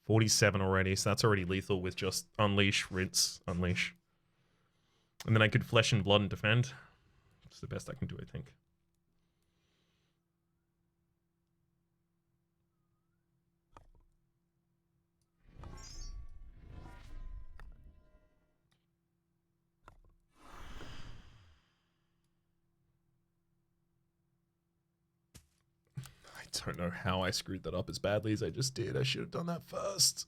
47 already. So that's already lethal with just Unleash, Rinse, Unleash. And then I could Flesh and Blood and defend. It's the best I can do, I think. I don't know how I screwed that up as badly as I just did. I should have done that first.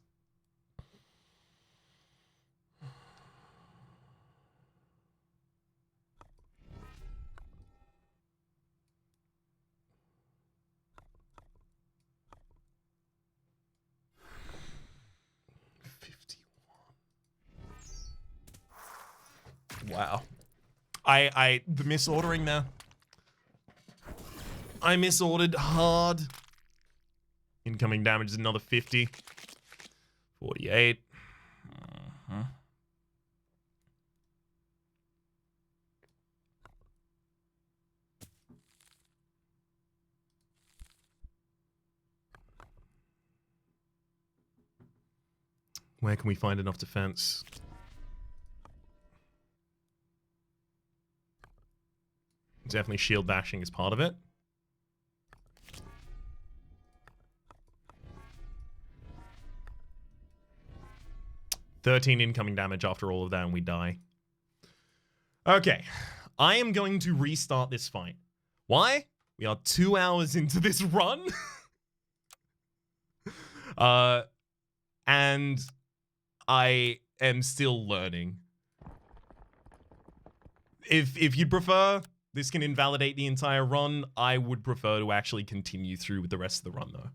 Wow. The misordering there. I misordered hard. Incoming damage is another 50. 48. Where can we find enough defense? Definitely shield bashing is part of it. $13 incoming damage after all of that, and we die. Okay, I am going to restart this fight. Why? We are 2 hours into this run. And I am still learning. If you'd prefer, this can invalidate the entire run. I would prefer to actually continue through with the rest of the run, though.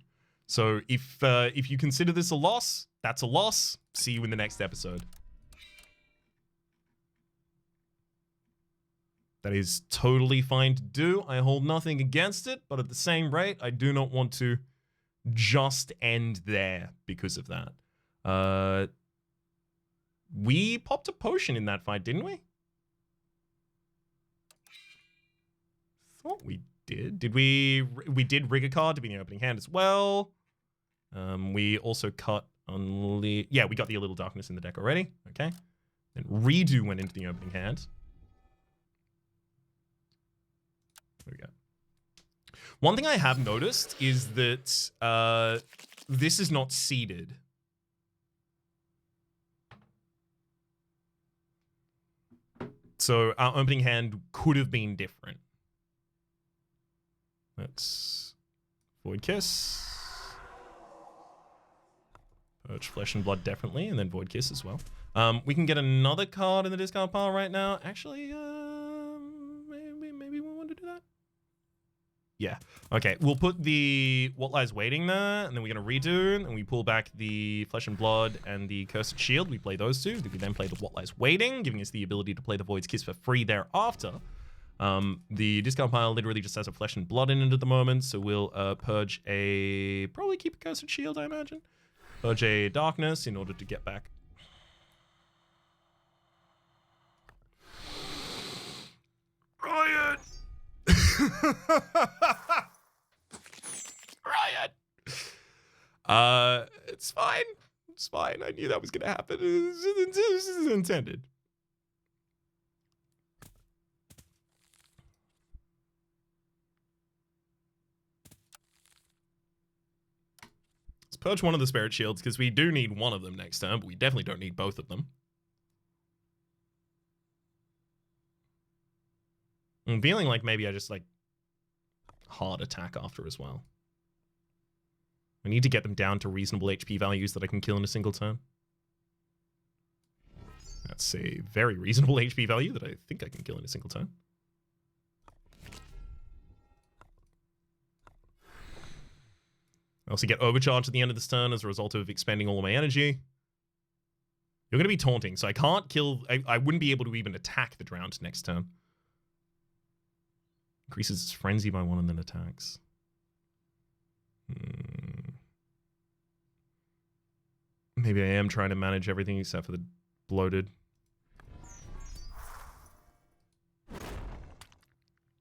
So if you consider this a loss, that's a loss. See you in the next episode. That is totally fine to do. I hold nothing against it, but at the same rate, I do not want to just end there because of that. We popped a potion in that fight, didn't we? Thought we did. Did we? We did rig a card to be in the opening hand as well. We also cut yeah, we got the A Little Darkness in the deck already. Okay. Then Redo went into the opening hand. There we go. One thing I have noticed is that this is not seeded. So our opening hand could have been different. Let's Void Kiss. Purge Flesh and Blood definitely, and then Void Kiss as well. We can get another card in the discard pile right now. Actually, maybe we want to do that. Yeah. Okay. We'll put the What Lies Waiting there, and then we're gonna redo, and we pull back the Flesh and Blood and the Cursed Shield. We play those two. We then play the What Lies Waiting, giving us the ability to play the Void's Kiss for free thereafter. The discard pile literally just has a Flesh and Blood in it at the moment, so we'll purge a probably keep a Cursed Shield, I imagine. Purge a Darkness in order to get back. Riot! Riot! It's fine. It's fine. I knew that was gonna happen. This is intended. Let's purge one of the Spirit Shields, because we do need one of them next turn, but we definitely don't need both of them. I'm feeling like maybe I just, like, hard attack after as well. I need to get them down to reasonable HP values that I can kill in a single turn. That's a very reasonable HP value that I think I can kill in a single turn. I also get overcharged at the end of this turn as a result of expending all of my energy. You're going to be taunting, so I can't kill... I wouldn't be able to even attack the Drowned next turn. Increases its frenzy by 1 and then attacks. Maybe I am trying to manage everything except for the bloated.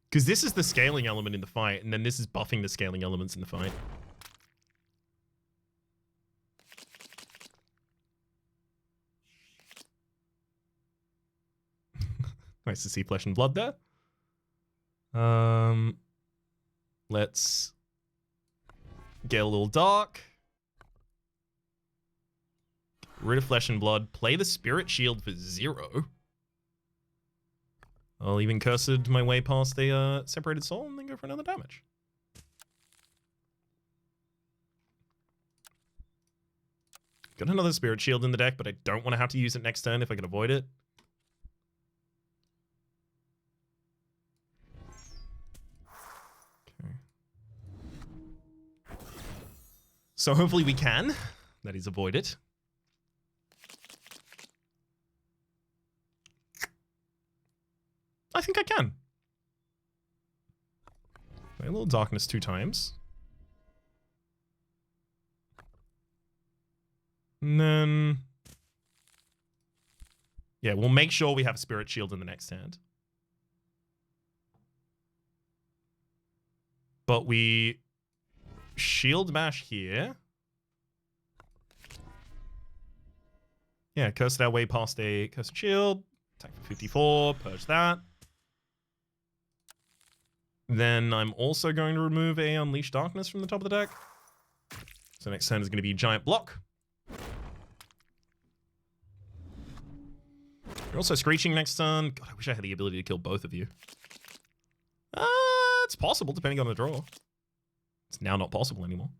Because this is the scaling element in the fight, and then this is buffing the scaling elements in the fight. Nice to see Flesh and Blood there. Let's get a little dark. Get rid of Flesh and Blood. Play the Spirit Shield for 0. I'll even Cursed my way past the Separated Soul and then go for another damage. Got another Spirit Shield in the deck, but I don't want to have to use it next turn if I can avoid it. So hopefully we can. That is, avoid it. I think I can. A little darkness 2 times. And then... yeah, we'll make sure we have Spirit Shield in the next hand. But we... Shield Bash here. Yeah, cursed our way past a Cursed Shield. Attack for 54, purge that. Then I'm also going to remove a Unleash Darkness from the top of the deck. So next turn is going to be Giant Block. You're also Screeching next turn. God, I wish I had the ability to kill both of you. It's possible, depending on the draw. It's now not possible anymore.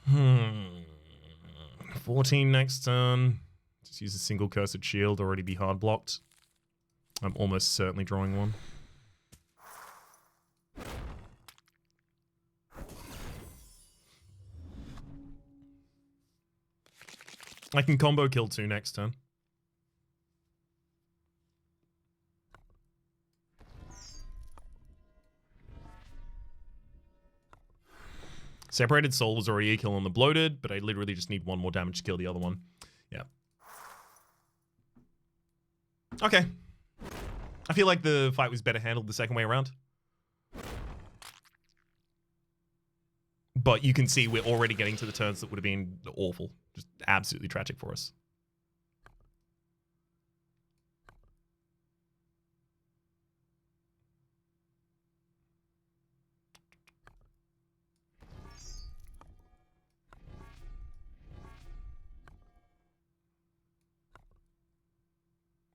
Hmm. 14 next turn. Just use a single Cursed Shield, already be hard blocked. I'm almost certainly drawing one. I can combo kill 2 next turn. Separated Soul was already a kill on the Bloated, but I literally just need 1 more damage to kill the other one. Yeah. Okay. I feel like the fight was better handled the second way around. But you can see we're already getting to the turns that would have been awful. Just absolutely tragic for us.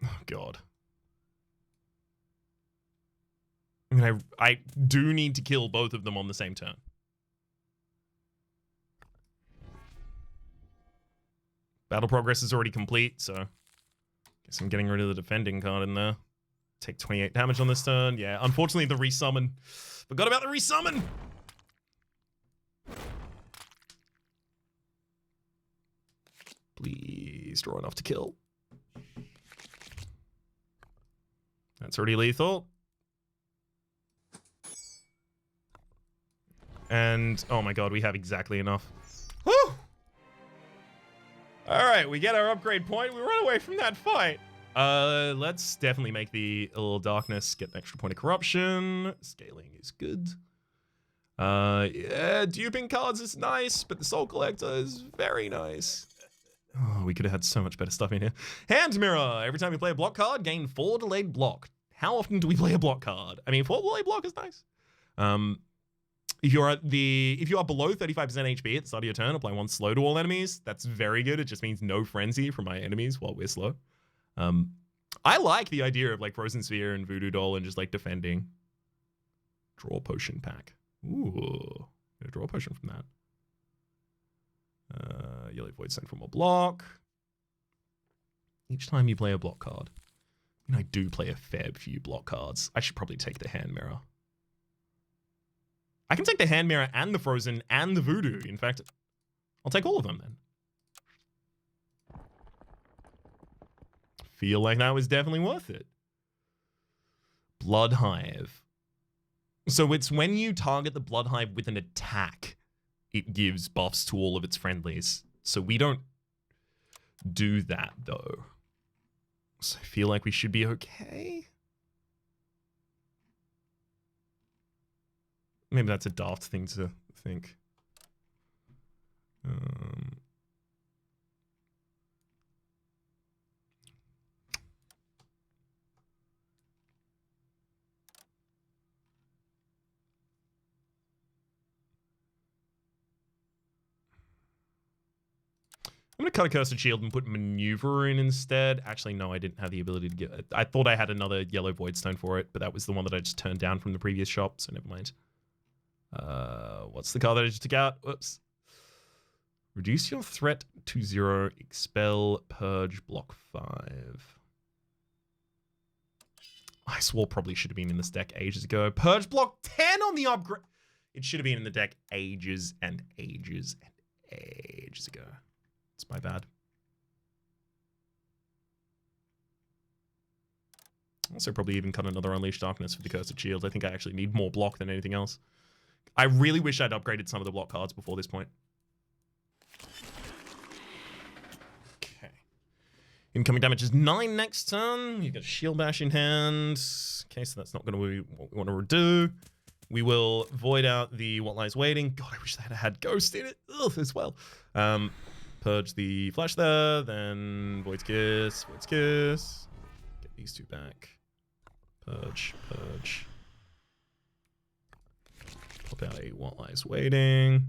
Oh, God. I mean, I do need to kill both of them on the same turn. Battle progress is already complete, so guess I'm getting rid of the defending card in there. Take 28 damage on this turn. Yeah, unfortunately, the resummon. Forgot about the resummon! Please draw enough to kill. That's already lethal. And, oh my god, we have exactly enough. Woo! Alright, we get our upgrade point. We run away from that fight. Let's definitely make the a little darkness, get an extra point of corruption. Scaling is good. Yeah, duping cards is nice, but the Soul Collector is very nice. Oh, we could have had so much better stuff in here. Hand Mirror. Every time you play a block card, gain 4 delayed block. How often do we play a block card? I mean, 4 delayed block is nice. If you are below 35% HP at the start of your turn, apply 1 slow to all enemies. That's very good. It just means no frenzy from my enemies while we're slow. I like the idea of like Frozen Sphere and Voodoo Doll and just like defending. Draw potion pack. Ooh, get a draw potion from that. Yellow Void Send from a block. Each time you play a block card. And I do play a fair few block cards. I should probably take the Hand Mirror. I can take the Hand Mirror and the Frozen and the Voodoo. In fact, I'll take all of them then. Feel like that was definitely worth it. Blood Hive. So it's when you target the Blood Hive with an attack, it gives buffs to all of its friendlies. So we don't do that, though. So I feel like we should be okay. Maybe that's a daft thing to think. I'm going to cut a Cursed Shield and put Maneuver in instead. Actually, no, I didn't have the ability to get it. I thought I had another yellow Voidstone for it, but that was the one that I just turned down from the previous shop, so never mind. What's the card that I just took out? Whoops. Reduce your threat to 0. Expel, Purge, block 5. Ice Wall probably should have been in this deck ages ago. Purge, block 10 on the upgrade. It should have been in the deck ages and ages and ages ago. It's my bad. Also probably even cut another Unleash Darkness for the Cursed Shield. I think I actually need more block than anything else. I really wish I'd upgraded some of the block cards before this point. Okay. Incoming damage is 9 next turn. You've got Shield Bash in hand. Okay, so that's not going to be what we want to do. We will void out the What Lies Waiting. God, I wish that had Ghost in it as well. Purge the Flash there, then Void's Kiss, Void's Kiss. Get these two back. Purge, Purge. Pop out a What Lies Waiting.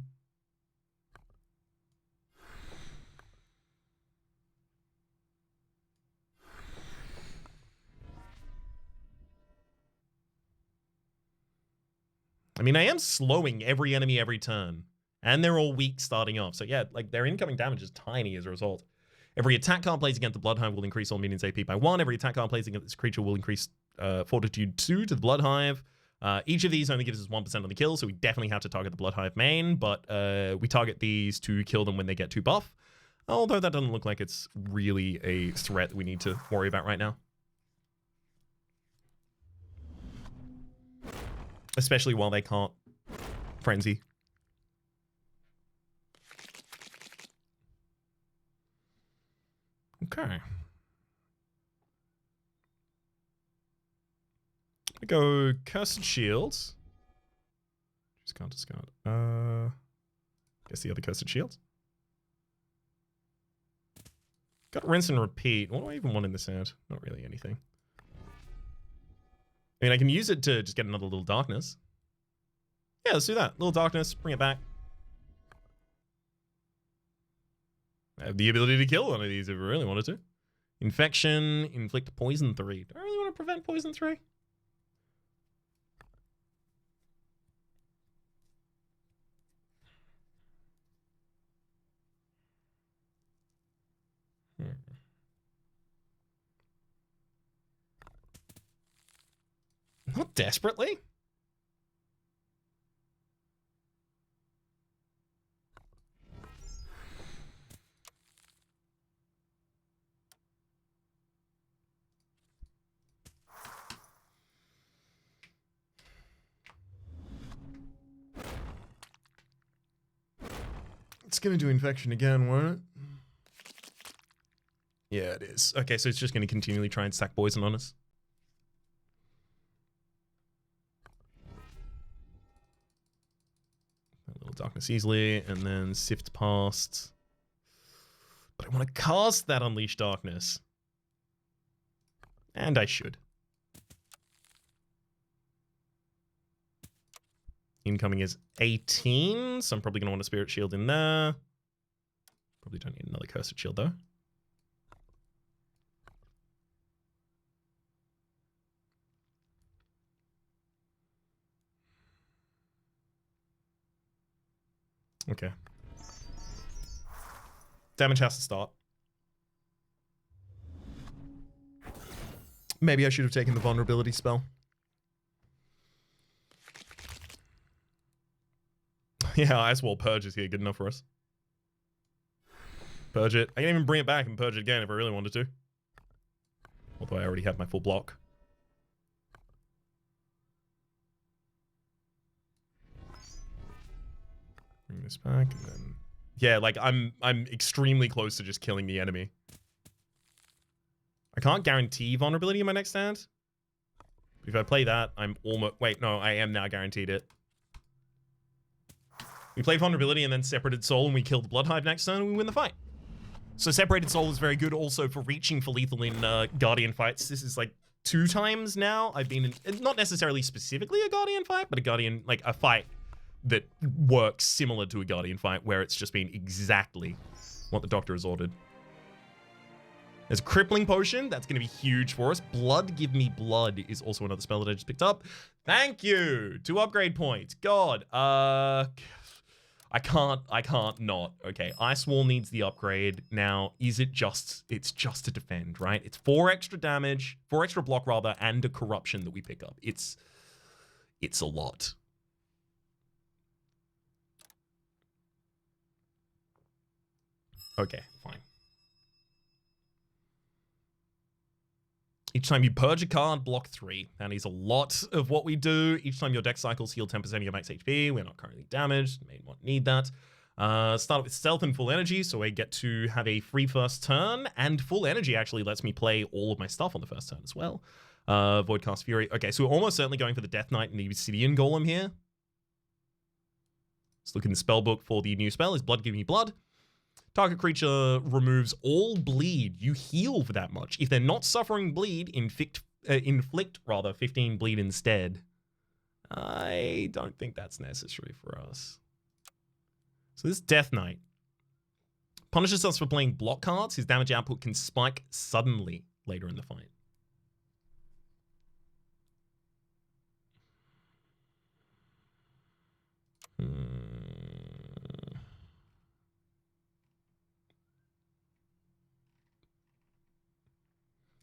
I mean, I am slowing every enemy every turn. And they're all weak starting off. So yeah, like their incoming damage is tiny as a result. Every attack card placed against the Bloodhive will increase all minions AP by 1. Every attack card placed against this creature will increase Fortitude 2 to the Bloodhive. Each of these only gives us 1% on the kill, so we definitely have to target the Bloodhive main, but we target these to kill them when they get too buff. Although that doesn't look like it's really a threat that we need to worry about right now. Especially while they can't frenzy. Okay. We go Cursed Shields. Just can't discard. Guess the other Cursed Shields. Got Rinse and Repeat. What do I even want in this hand? Not really anything. I mean, I can use it to just get another Little Darkness. Yeah, let's do that. Little Darkness, bring it back. I have the ability to kill one of these if I really wanted to. Infection, inflict poison 3. Do I really want to prevent poison 3? Not desperately. It's going to do infection again, won't it? Yeah, it is. Okay, so it's just going to continually try and stack poison on us. A Little Darkness easily, and then Sift past. But I want to cast that Unleash Darkness. And I should. Incoming is 18, so I'm probably going to want a Spirit Shield in there. Probably don't need another Cursed Shield, though. Okay. Damage has to start. Maybe I should have taken the Vulnerability spell. Yeah, Ice Wall Purge is here. Good enough for us. Purge it. I can even bring it back and purge it again if I really wanted to. Although I already have my full block. Bring this back and then... Yeah, like I'm extremely close to just killing the enemy. I can't guarantee vulnerability in my next stand. If I play that, I'm almost... Wait, no, I am now guaranteed it. We play Vulnerability and then Separated Soul and we kill the Bloodhive next turn and we win the fight. So Separated Soul is very good also for reaching for lethal in Guardian fights. This is like 2 times now I've been in, not necessarily specifically a Guardian fight, but a Guardian, like a fight that works similar to a Guardian fight where it's just been exactly what the Doctor has ordered. There's a Crippling Potion. That's going to be huge for us. Blood, Give Me Blood is also another spell that I just picked up. Thank you. 2 upgrade points. God. I can't not. Okay, Ice Wall needs the upgrade. Now, is it just... It's just to defend, right? It's 4 extra damage, 4 extra block rather, and a corruption that we pick up. It's a lot. Okay, fine. Each time you purge a card, block 3. That is a lot of what we do. Each time your deck cycles, heal 10% of your max HP. We're not currently damaged. May not need that. Start with stealth and full energy, so I get to have a free first turn. And full energy actually lets me play all of my stuff on the first turn as well. Voidcast Fury. Okay, so we're almost certainly going for the Death Knight and the Obsidian Golem here. Let's look in the spell book for the new spell. Is Blood Give Me Blood? Target creature removes all bleed. You heal for that much. If they're not suffering bleed, inflict 15 bleed instead. I don't think that's necessary for us. So this Death Knight punishes us for playing block cards. His damage output can spike suddenly later in the fight.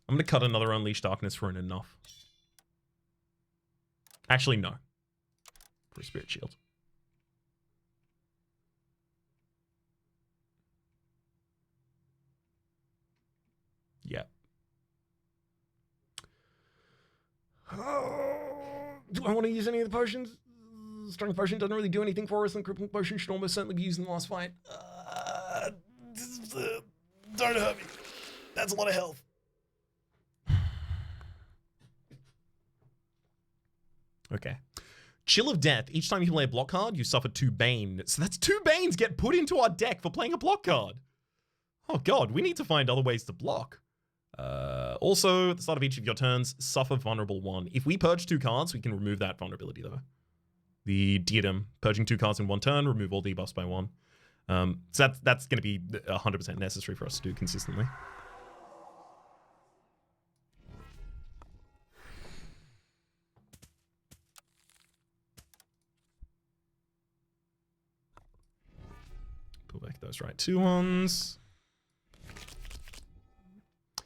I'm going to cut another Unleash Darkness for an enough. Actually, no. For a Spirit Shield. Yeah. Do I want to use any of the potions? Strength Potion doesn't really do anything for us, and Crippling Potion should almost certainly be used in the last fight. Don't hurt me. That's a lot of health. Okay. Chill of Death. Each time you play a block card, you suffer 2 Bane. So that's 2 Banes get put into our deck for playing a block card. Oh god, we need to find other ways to block. Also, at the start of each of your turns, suffer Vulnerable 1. If we purge 2 cards, we can remove that vulnerability, though. The Diadem. Purging 2 cards in 1 turn, remove all debuffs by 1. So that's going to be 100% necessary for us to do consistently. Pull back those right 2-1s.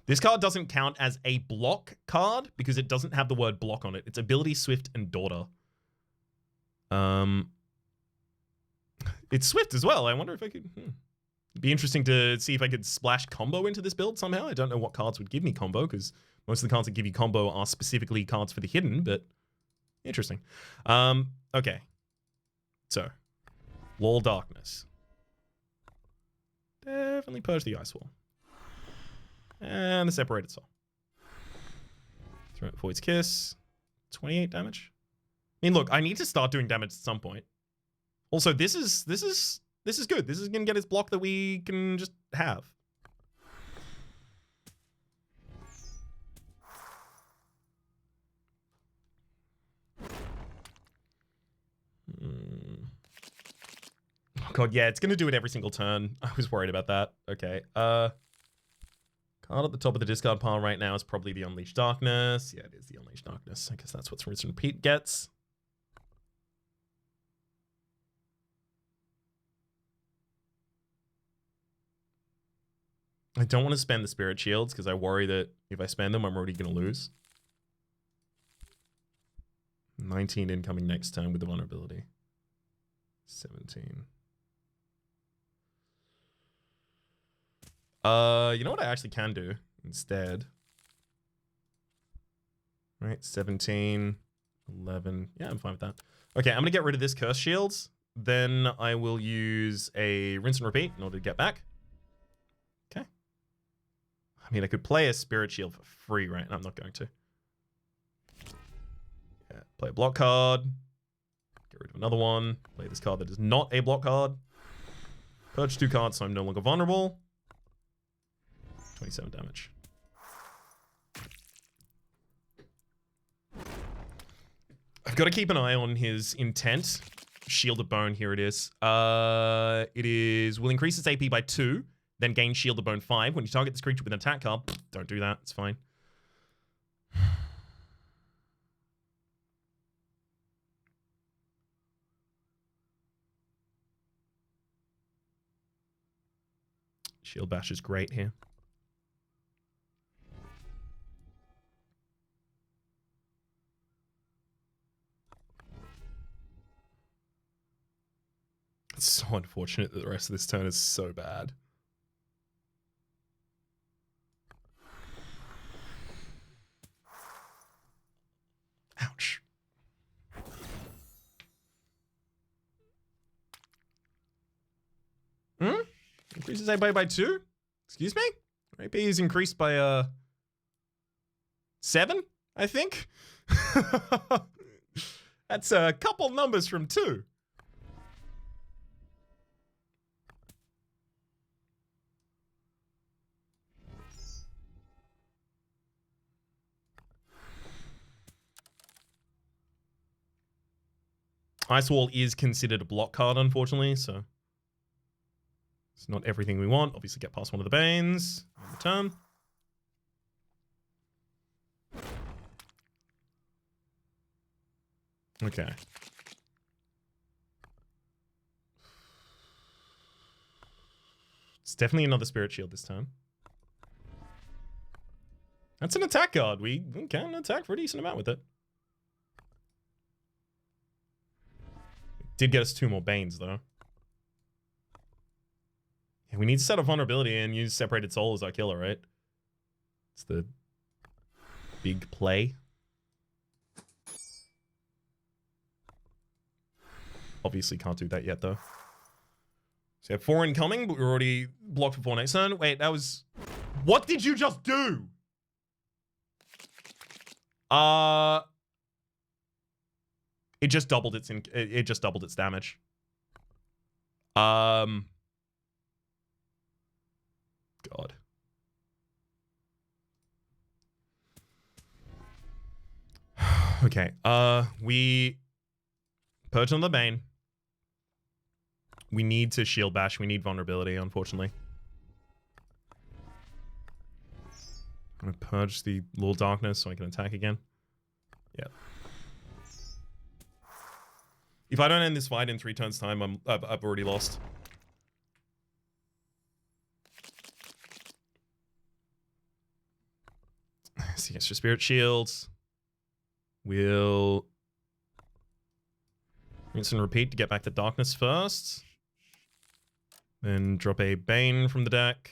This card doesn't count as a block card because it doesn't have the word block on it. It's Ability, Swift, and Daughter. It's Swift as well. I wonder if I could... It'd be interesting to see if I could splash combo into this build somehow. I don't know what cards would give me combo because most of the cards that give you combo are specifically cards for the hidden, but interesting. Okay. So, Wall Darkness. Definitely purge the Ice Wall. And the Separated Soul. Throw it Void's Kiss. 28 damage. I mean, look, I need to start doing damage at some point. Also, this is good. This is gonna get his block that we can just have. Oh god, yeah, it's gonna do it every single turn. I was worried about that. Okay. Card at the top of the discard pile right now is probably the Unleashed Darkness. Yeah, it is the Unleashed Darkness. I guess that's what Rinse and Repeat gets. I don't want to spend the Spirit Shields because I worry that if I spend them, I'm already going to lose. 19 incoming next turn with the vulnerability. 17. You know what I actually can do instead? Right, 17, 11. Yeah, I'm fine with that. Okay, I'm going to get rid of this Curse Shields. Then I will use a Rinse and Repeat in order to get back. Okay. I mean, I could play a Spirit Shield for free, right? No, I'm not going to. Yeah, play a block card. Get rid of another one. Play this card that is not a block card. Purge 2 cards so I'm no longer vulnerable. 27 damage. I've got to keep an eye on his intent. Shielded Bone, here it is. It is, will increase its AP by 2, then gain Shielded Bone 5. When you target this creature with an attack card, don't do that, it's fine. Shield Bash is great here. It's so unfortunate that the rest of this turn is so bad. Increases AP by 2? Excuse me? AP is increased by 7, I think. That's a couple numbers from 2. Ice Wall is considered a block card, unfortunately, so it's not everything we want. Obviously, get past one of the Banes on the turn. Okay. It's definitely another Spirit Shield this time. That's an attack card. We can attack for a decent amount with it. Did get us 2 more Banes, though. Yeah, we need to set up Vulnerability and use Separated Soul as our killer, right? It's the big play. Obviously can't do that yet, though. So we have 4 incoming, but we're already blocked for 4 next turn. Wait, that was... What did you just do? It just doubled its damage. God. Okay. We purge on the Bane. We need to shield bash. We need vulnerability, unfortunately. I'm gonna purge the Little Darkness so I can attack again. Yeah. If I don't end this fight in 3 turns' time, I've already lost. See, extra Spirit Shields. We'll rinse and repeat to get back to Darkness first. Then drop a Bane from the deck.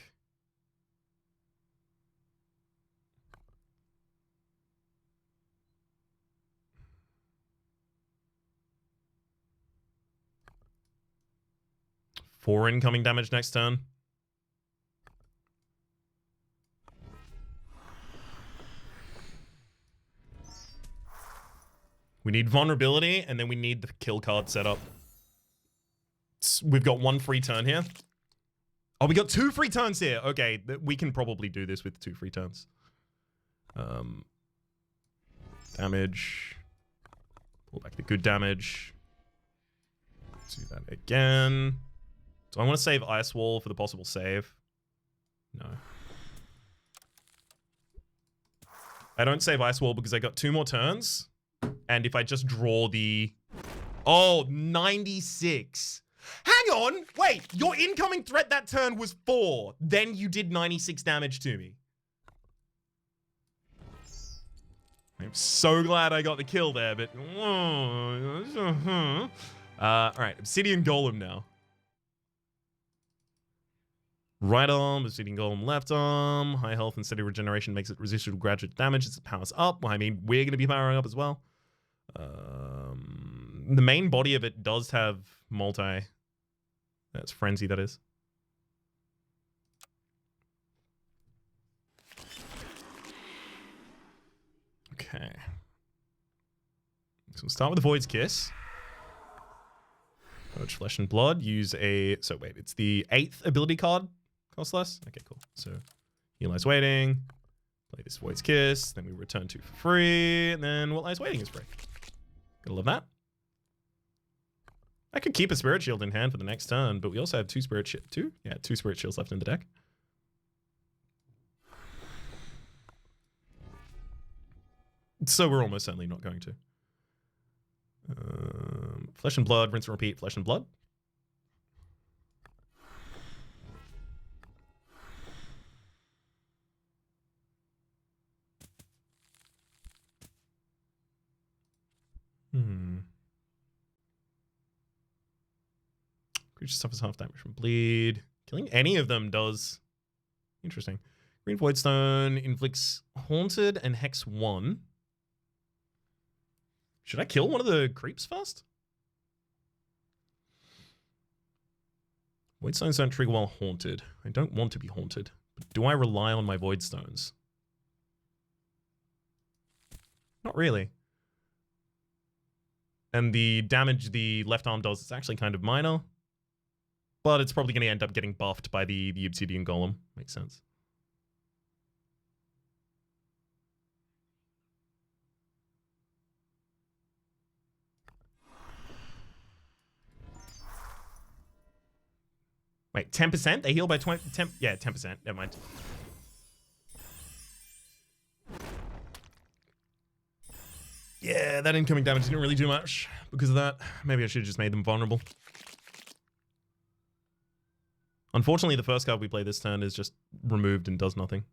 Four incoming damage next turn. We need vulnerability, and then we need the kill card set up. We've got 1 free turn here. Oh, we got 2 free turns here. Okay, we can probably do this with 2 free turns. Damage. Pull back the good damage. Do that again. Do I want to save Ice Wall for the possible save? No. I don't save Ice Wall because I got 2 more turns. And if I just draw the... Oh, 96. Hang on! Wait, your incoming threat that turn was 4. Then you did 96 damage to me. I'm so glad I got the kill there, but... Alright, Obsidian Golem now. Right arm, Obsidian Golem left arm. High health and steady regeneration makes it resistant to graduate damage as it powers up. Well, I mean, we're going to be powering up as well. The main body of it does have multi. That's Frenzy, that is. Okay. So we'll start with the Void's Kiss. Purge Flesh and Blood. Use a... So wait, it's the 8th ability card. Cost less? Okay, cool. So, Heal Lies Waiting. Play this Void's Kiss. Then we return 2 for free. And then What Lies Waiting is free. Gotta love that. I could keep a Spirit Shield in hand for the next turn, but we also have 2 Spirit Shields. 2? Yeah, 2 Spirit Shields left in the deck. So we're almost certainly not going to. Flesh and Blood, rinse and repeat, Flesh and Blood. Creature suffers half damage from bleed. Killing any of them does. Interesting. Green Voidstone inflicts Haunted and Hex 1. Should I kill one of the creeps first? Void stones don't trigger while haunted. I don't want to be haunted. But do I rely on my void stones? Not really. And the damage the left arm does is actually kind of minor. But it's probably going to end up getting buffed by the obsidian golem. Makes sense. Wait, 10%? They heal by 20... 10, yeah, 10%. Never mind. Yeah, that incoming damage didn't really do much because of that. Maybe I should have just made them vulnerable. Unfortunately, the first card we play this turn is just removed and does nothing.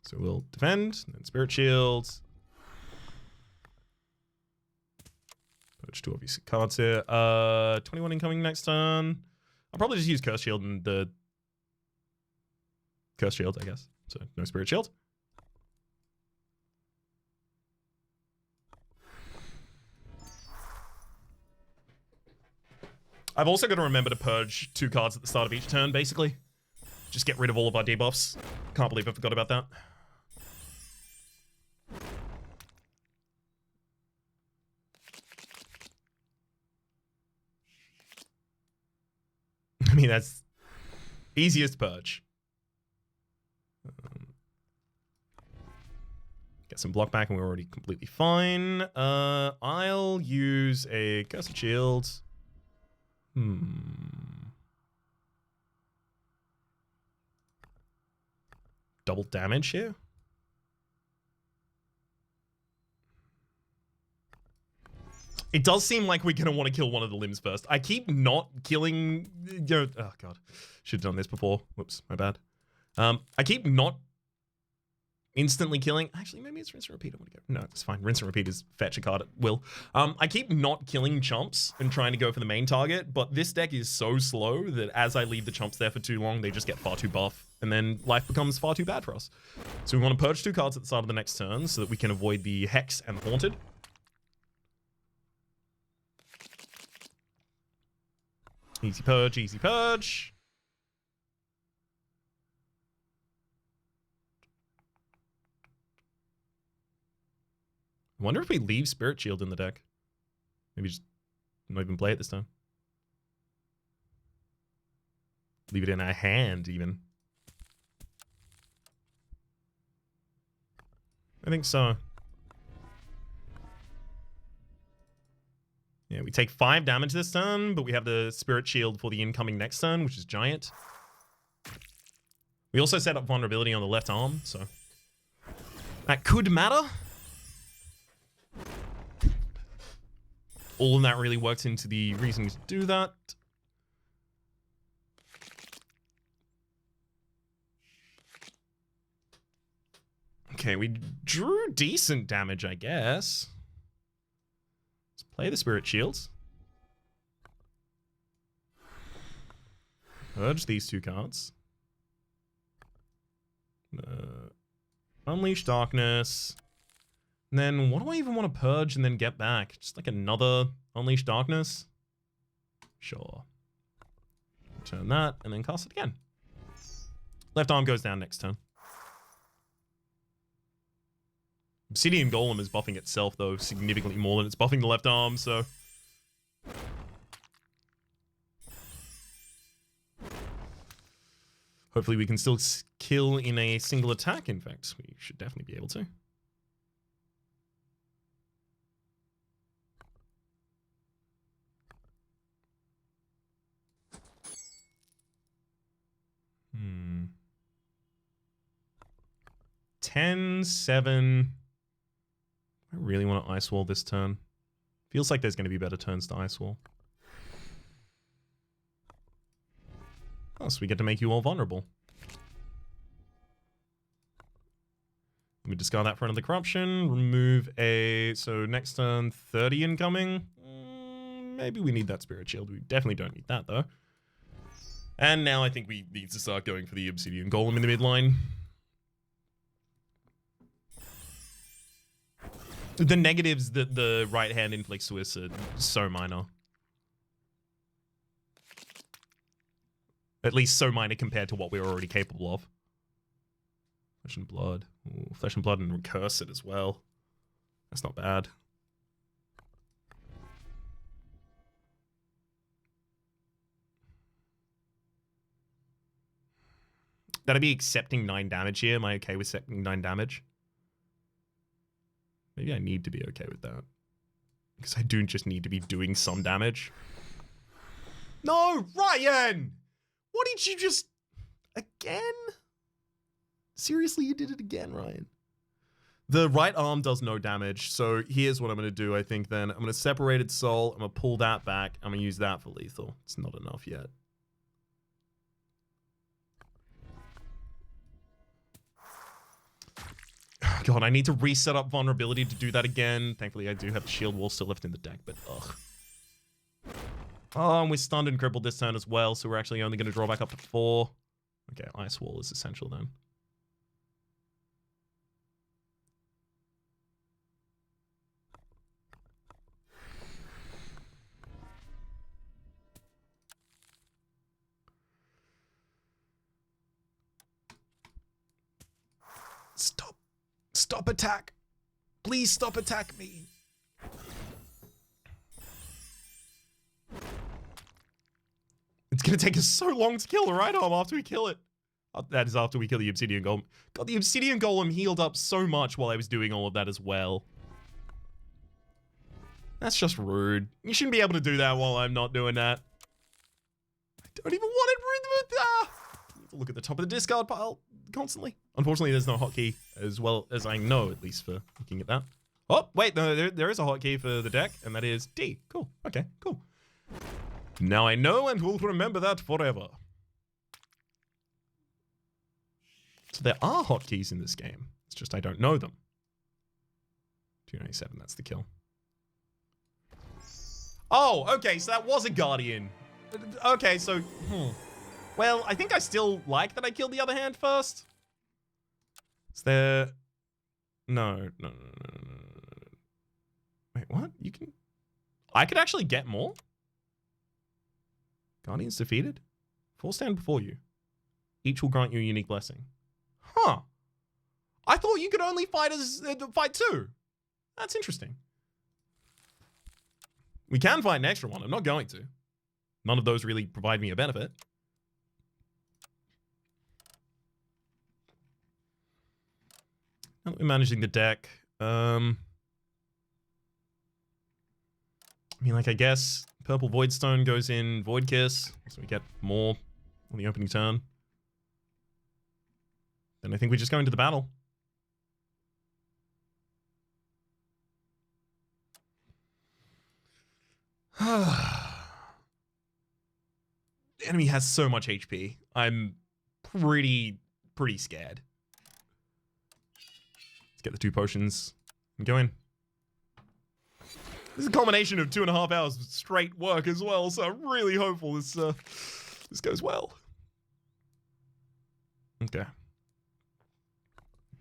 So we'll defend, and then Spirit Shields. Purge 2 obvious cards here. 21 incoming next turn. I'll probably just use Curse Shield and the... Curse Shield, I guess. So no Spirit Shield. I've also got to remember to purge 2 cards at the start of each turn, basically. Just get rid of all of our debuffs. Can't believe I forgot about that. I mean, that's easiest purge. Get some block back and we're already completely fine. I'll use a Cursed Shield. Double damage here? It does seem like we're going to want to kill one of the limbs first. I keep not killing... Oh, God. Should have done this before. Whoops, my bad. I keep not instantly killing... Actually, maybe it's rinse and repeat. I want to go... No, it's fine. Rinse and repeat is fetch a card at will. I keep not killing chumps and trying to go for the main target, but this deck is so slow that as I leave the chumps there for too long, they just get far too buff, and then life becomes far too bad for us. So we want to purge 2 cards at the start of the next turn so that we can avoid the Hex and Haunted. Easy purge, easy purge. I wonder if we leave Spirit Shield in the deck. Maybe just not even play it this time. Leave it in our hand, even. I think so. Yeah, we take 5 damage this turn, but we have the Spirit Shield for the incoming next turn, which is giant. We also set up vulnerability on the left arm, so that could matter. All of that really works into the reason to do that. Okay, we drew decent damage, I guess. Let's play the Spirit Shields. Purge these 2 cards. Unleash Darkness. And then what do I even want to purge and then get back? Just like another Unleash Darkness? Sure. Turn that and then cast it again. Left arm goes down next turn. Obsidian Golem is buffing itself, though, significantly more than it's buffing the left arm, so... Hopefully we can still kill in a single attack. In fact, we should definitely be able to. Hmm. 10, 7... I really want to Ice Wall this turn. Feels like there's going to be better turns to Ice Wall. Oh, so we get to make you all vulnerable. Let me discard that for another corruption. Remove a... So next turn, 30 incoming. Maybe we need that Spirit Shield. We definitely don't need that, though. And now I think we need to start going for the Obsidian Golem in the midline. The negatives that the right hand inflicts to us are so minor. At least so minor compared to what we were already capable of. Flesh and blood. Ooh, flesh and blood and recurse it as well. That's not bad. That'd be accepting 9 damage here. Am I okay with accepting 9 damage? Maybe I need to be okay with that. Because I do just need to be doing some damage. No, Ryan! What did you just... Again? Seriously, you did it again, Ryan. The right arm does no damage, so here's what I'm going to do, I think, then. I'm going to Separated Soul, I'm going to pull that back, I'm going to use that for lethal. It's not enough yet. God, I need to reset up vulnerability to do that again. Thankfully, I do have the shield wall still left in the deck, but ugh. Oh, and we're stunned and crippled this turn as well, so we're actually only going to draw back up to 4. Okay, Ice Wall is essential then. Stop. Stop attack. Please stop attack me. It's gonna take us so long to kill the right arm after we kill it. That is after we kill the Obsidian Golem. God, the Obsidian Golem healed up so much while I was doing all of that as well. That's just rude. You shouldn't be able to do that while I'm not doing that. I don't even want it. Look at the top of the discard pile constantly. Unfortunately, there's no hotkey as well as I know, at least for looking at that. Oh, wait, no, there is a hotkey for the deck, and that is D. Cool. Okay, cool. Now I know and will remember that forever. So there are hotkeys in this game. It's just I don't know them. 297, that's the kill. Oh, okay, so that was a Guardian. Okay, so, well, I think I still like that I killed the other hand first. Is there... No. Wait, what? You can... I could actually get more? Guardians defeated? 4 stand before you. Each will grant you a unique blessing. Huh. I thought you could only fight as fight 2. That's interesting. We can fight an extra one. I'm not going to. None of those really provide me a benefit. Now that we're managing the deck, I mean, like, I guess Purple Voidstone goes in Void Kiss, so we get more on the opening turn. Then I think we just go into the battle. The enemy has so much HP. I'm pretty scared. Let's get the 2 potions and go in. This is a combination of 2.5 hours of straight work as well, so I'm really hopeful this goes well. Okay.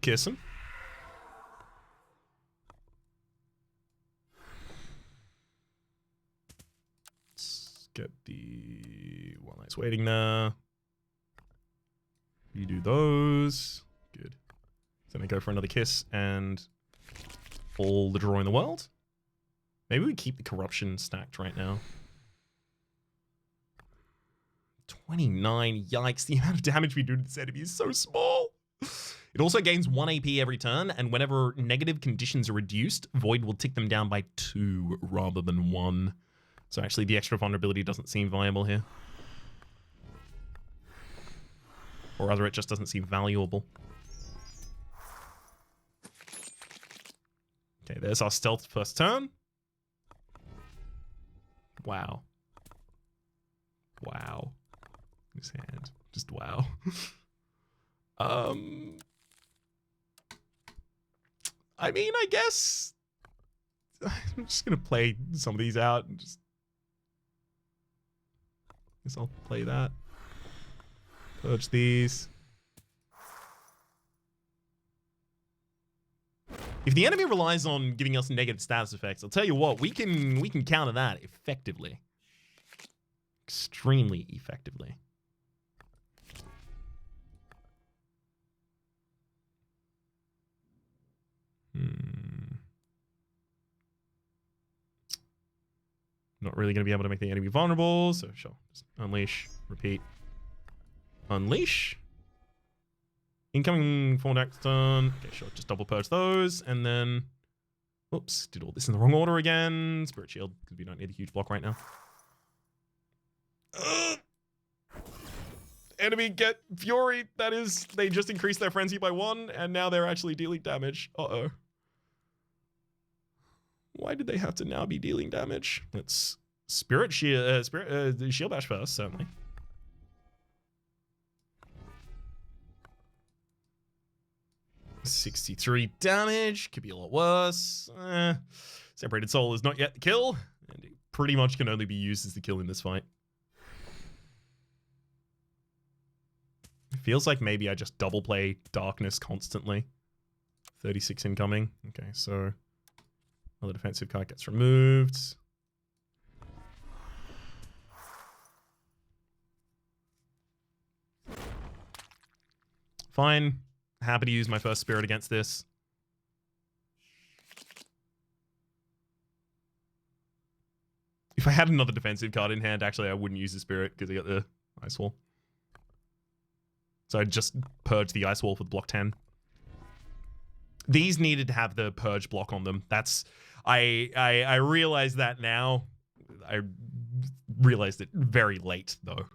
Kiss him. Let's get the One Night's Waiting there. You do those. Good. Then I go for another kiss and all the draw in the world. Maybe we keep the corruption stacked right now. 29, yikes. The amount of damage we do to this enemy is so small. It also gains 1 AP every turn, and whenever negative conditions are reduced, Void will tick them down by 2 rather than 1. So actually the extra vulnerability doesn't seem viable here. Or rather, it just doesn't seem valuable. Okay, there's our stealth first turn. Wow. Wow. His hand. Just wow. I mean, I guess I'm just gonna play some of these out and just guess I'll play that. Purge these. If the enemy relies on giving us negative status effects, I'll tell you what, we can counter that effectively. Extremely effectively. Not really going to be able to make the enemy vulnerable, so sure. Just unleash, repeat. Unleash. Incoming for next turn. Okay, sure. Just double purge those, and then... Oops, did all this in the wrong order again. Spirit Shield, because we don't need a huge block right now. Enemy get Fury. That is, they just increased their frenzy by 1, and now they're actually dealing damage. Uh-oh. Why did they have to now be dealing damage? Let's Spirit Shield, Shield Bash first, certainly. $63 damage. Could be a lot worse. Separated Soul is not yet the kill, and it pretty much can only be used as the kill in this fight. It feels like maybe I just double play Darkness constantly. 36 incoming. Okay, so another defensive card gets removed. Fine. Happy to use my first Spirit against this. If I had another defensive card in hand, actually, I wouldn't use the Spirit because I got the Ice Wall. So I'd just purge the Ice Wall for the block 10. These needed to have the purge block on them. That's... I realize that now. I realized it very late, though,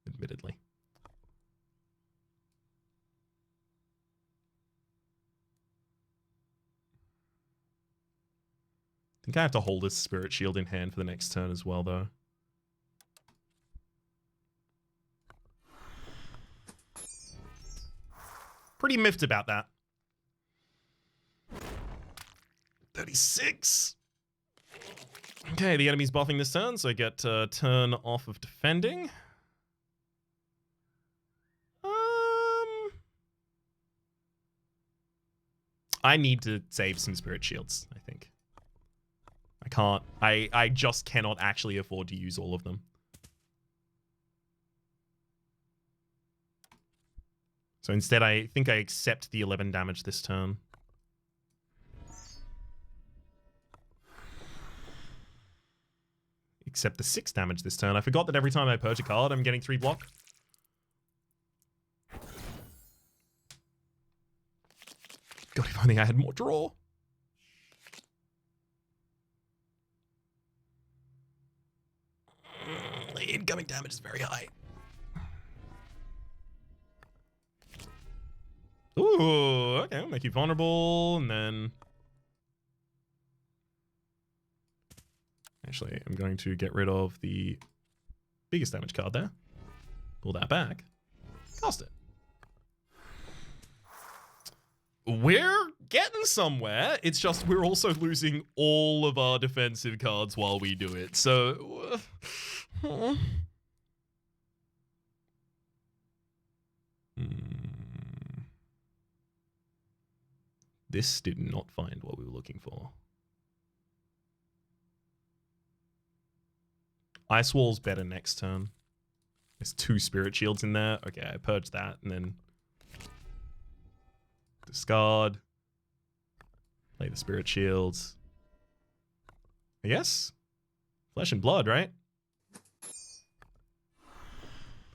admittedly. I think I have to hold this Spirit Shield in hand for the next turn as well, though. Pretty miffed about that. 36. Okay, the enemy's buffing this turn, so I get a turn off of defending. I need to save some Spirit Shields, I think. I can't. I just cannot actually afford to use all of them. So instead, I think I accept the 11 damage this turn. Accept the 6 damage this turn. I forgot that every time I purge a card, I'm getting 3 block. God, if only I had more draw. The incoming damage is very high. Ooh, okay, I'll make you vulnerable, and then... Actually, I'm going to get rid of the biggest damage card there. Pull that back. Cast it. We're getting somewhere. It's just we're also losing all of our defensive cards while we do it. So... This did not find what we were looking for. Ice Wall's better next turn. There's 2 Spirit Shields in there. Okay, I purge that and then discard. Play the Spirit Shields. I guess. Flesh and Blood, right?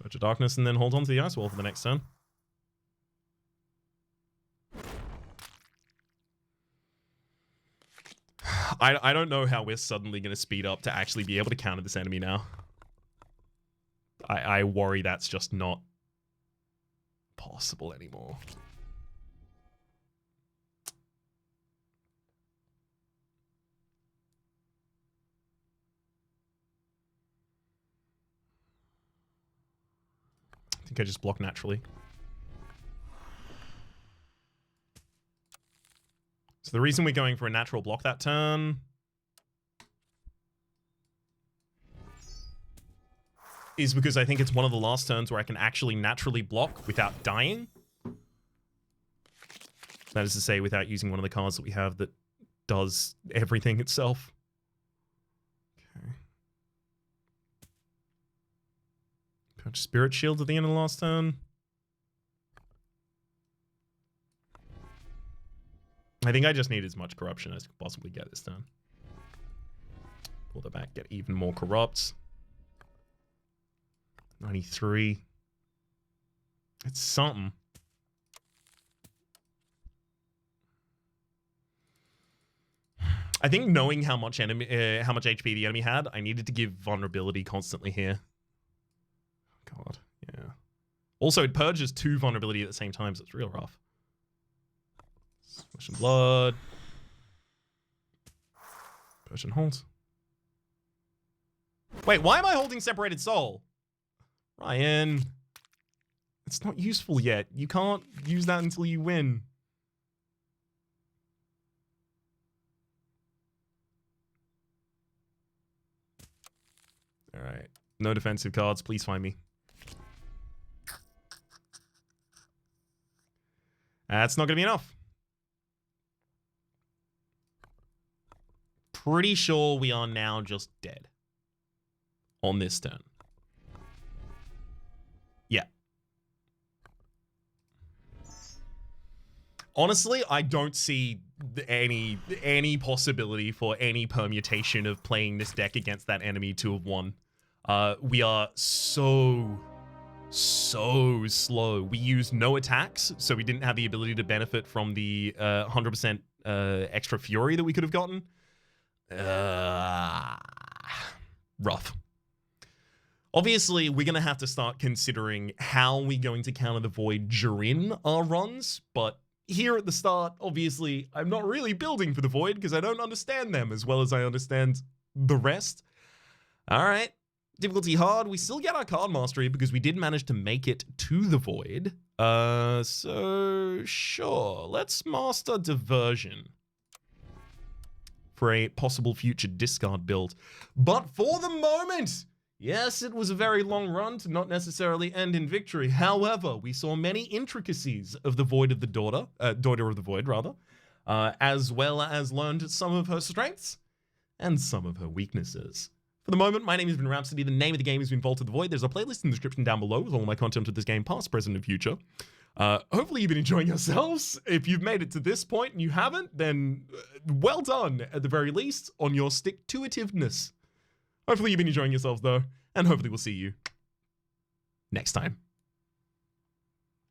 Purge of Darkness and then hold on to the Ice Wall for the next turn. I don't know how we're suddenly going to speed up to actually be able to counter this enemy now. I worry that's just not possible anymore. I think I just block naturally. So the reason we're going for a natural block that turn is because I think it's one of the last turns where I can actually naturally block without dying. That is to say, without using one of the cards that we have that does everything itself. Okay. Punch Spirit Shield at the end of the last turn. I think I just need as much corruption as I could possibly get this turn. Pull that back, get even more corrupt. 93. It's something. I think knowing how much HP the enemy had, I needed to give vulnerability constantly here. God, yeah. Also, it purges 2 vulnerability at the same time, so it's real rough. Flesh and blood. Purge and hold. Wait, why am I holding separated soul? Ryan. It's not useful yet. You can't use that until you win. All right. No defensive cards. Please find me. That's not going to be enough. Pretty sure we are now just dead on this turn. Yeah. Honestly, I don't see any possibility for any permutation of playing this deck against that enemy to have won. We are so slow. We used no attacks, so we didn't have the ability to benefit from the 100% extra fury that we could have gotten. Rough. Obviously, we're going to have to start considering how we're going to counter the void during our runs, but here at the start, obviously, I'm not really building for the void because I don't understand them as well as I understand the rest. All right. Difficulty hard. We still get our card mastery because we did manage to make it to the void. So sure. Let's master diversion for a possible future discard build. But for the moment, yes, it was a very long run to not necessarily end in victory. However, we saw many intricacies of the Void of the Daughter of the Void, rather, as well as learned some of her strengths and some of her weaknesses. For the moment, my name has been Rhapsody. The name of the game has been Vault of the Void. There's a playlist in the description down below with all my content of this game, past, present, and future. Hopefully you've been enjoying yourselves. If you've made it to this point and you haven't, then well done, at the very least, on your stick-to-itiveness. Hopefully you've been enjoying yourselves, though, and hopefully we'll see you next time.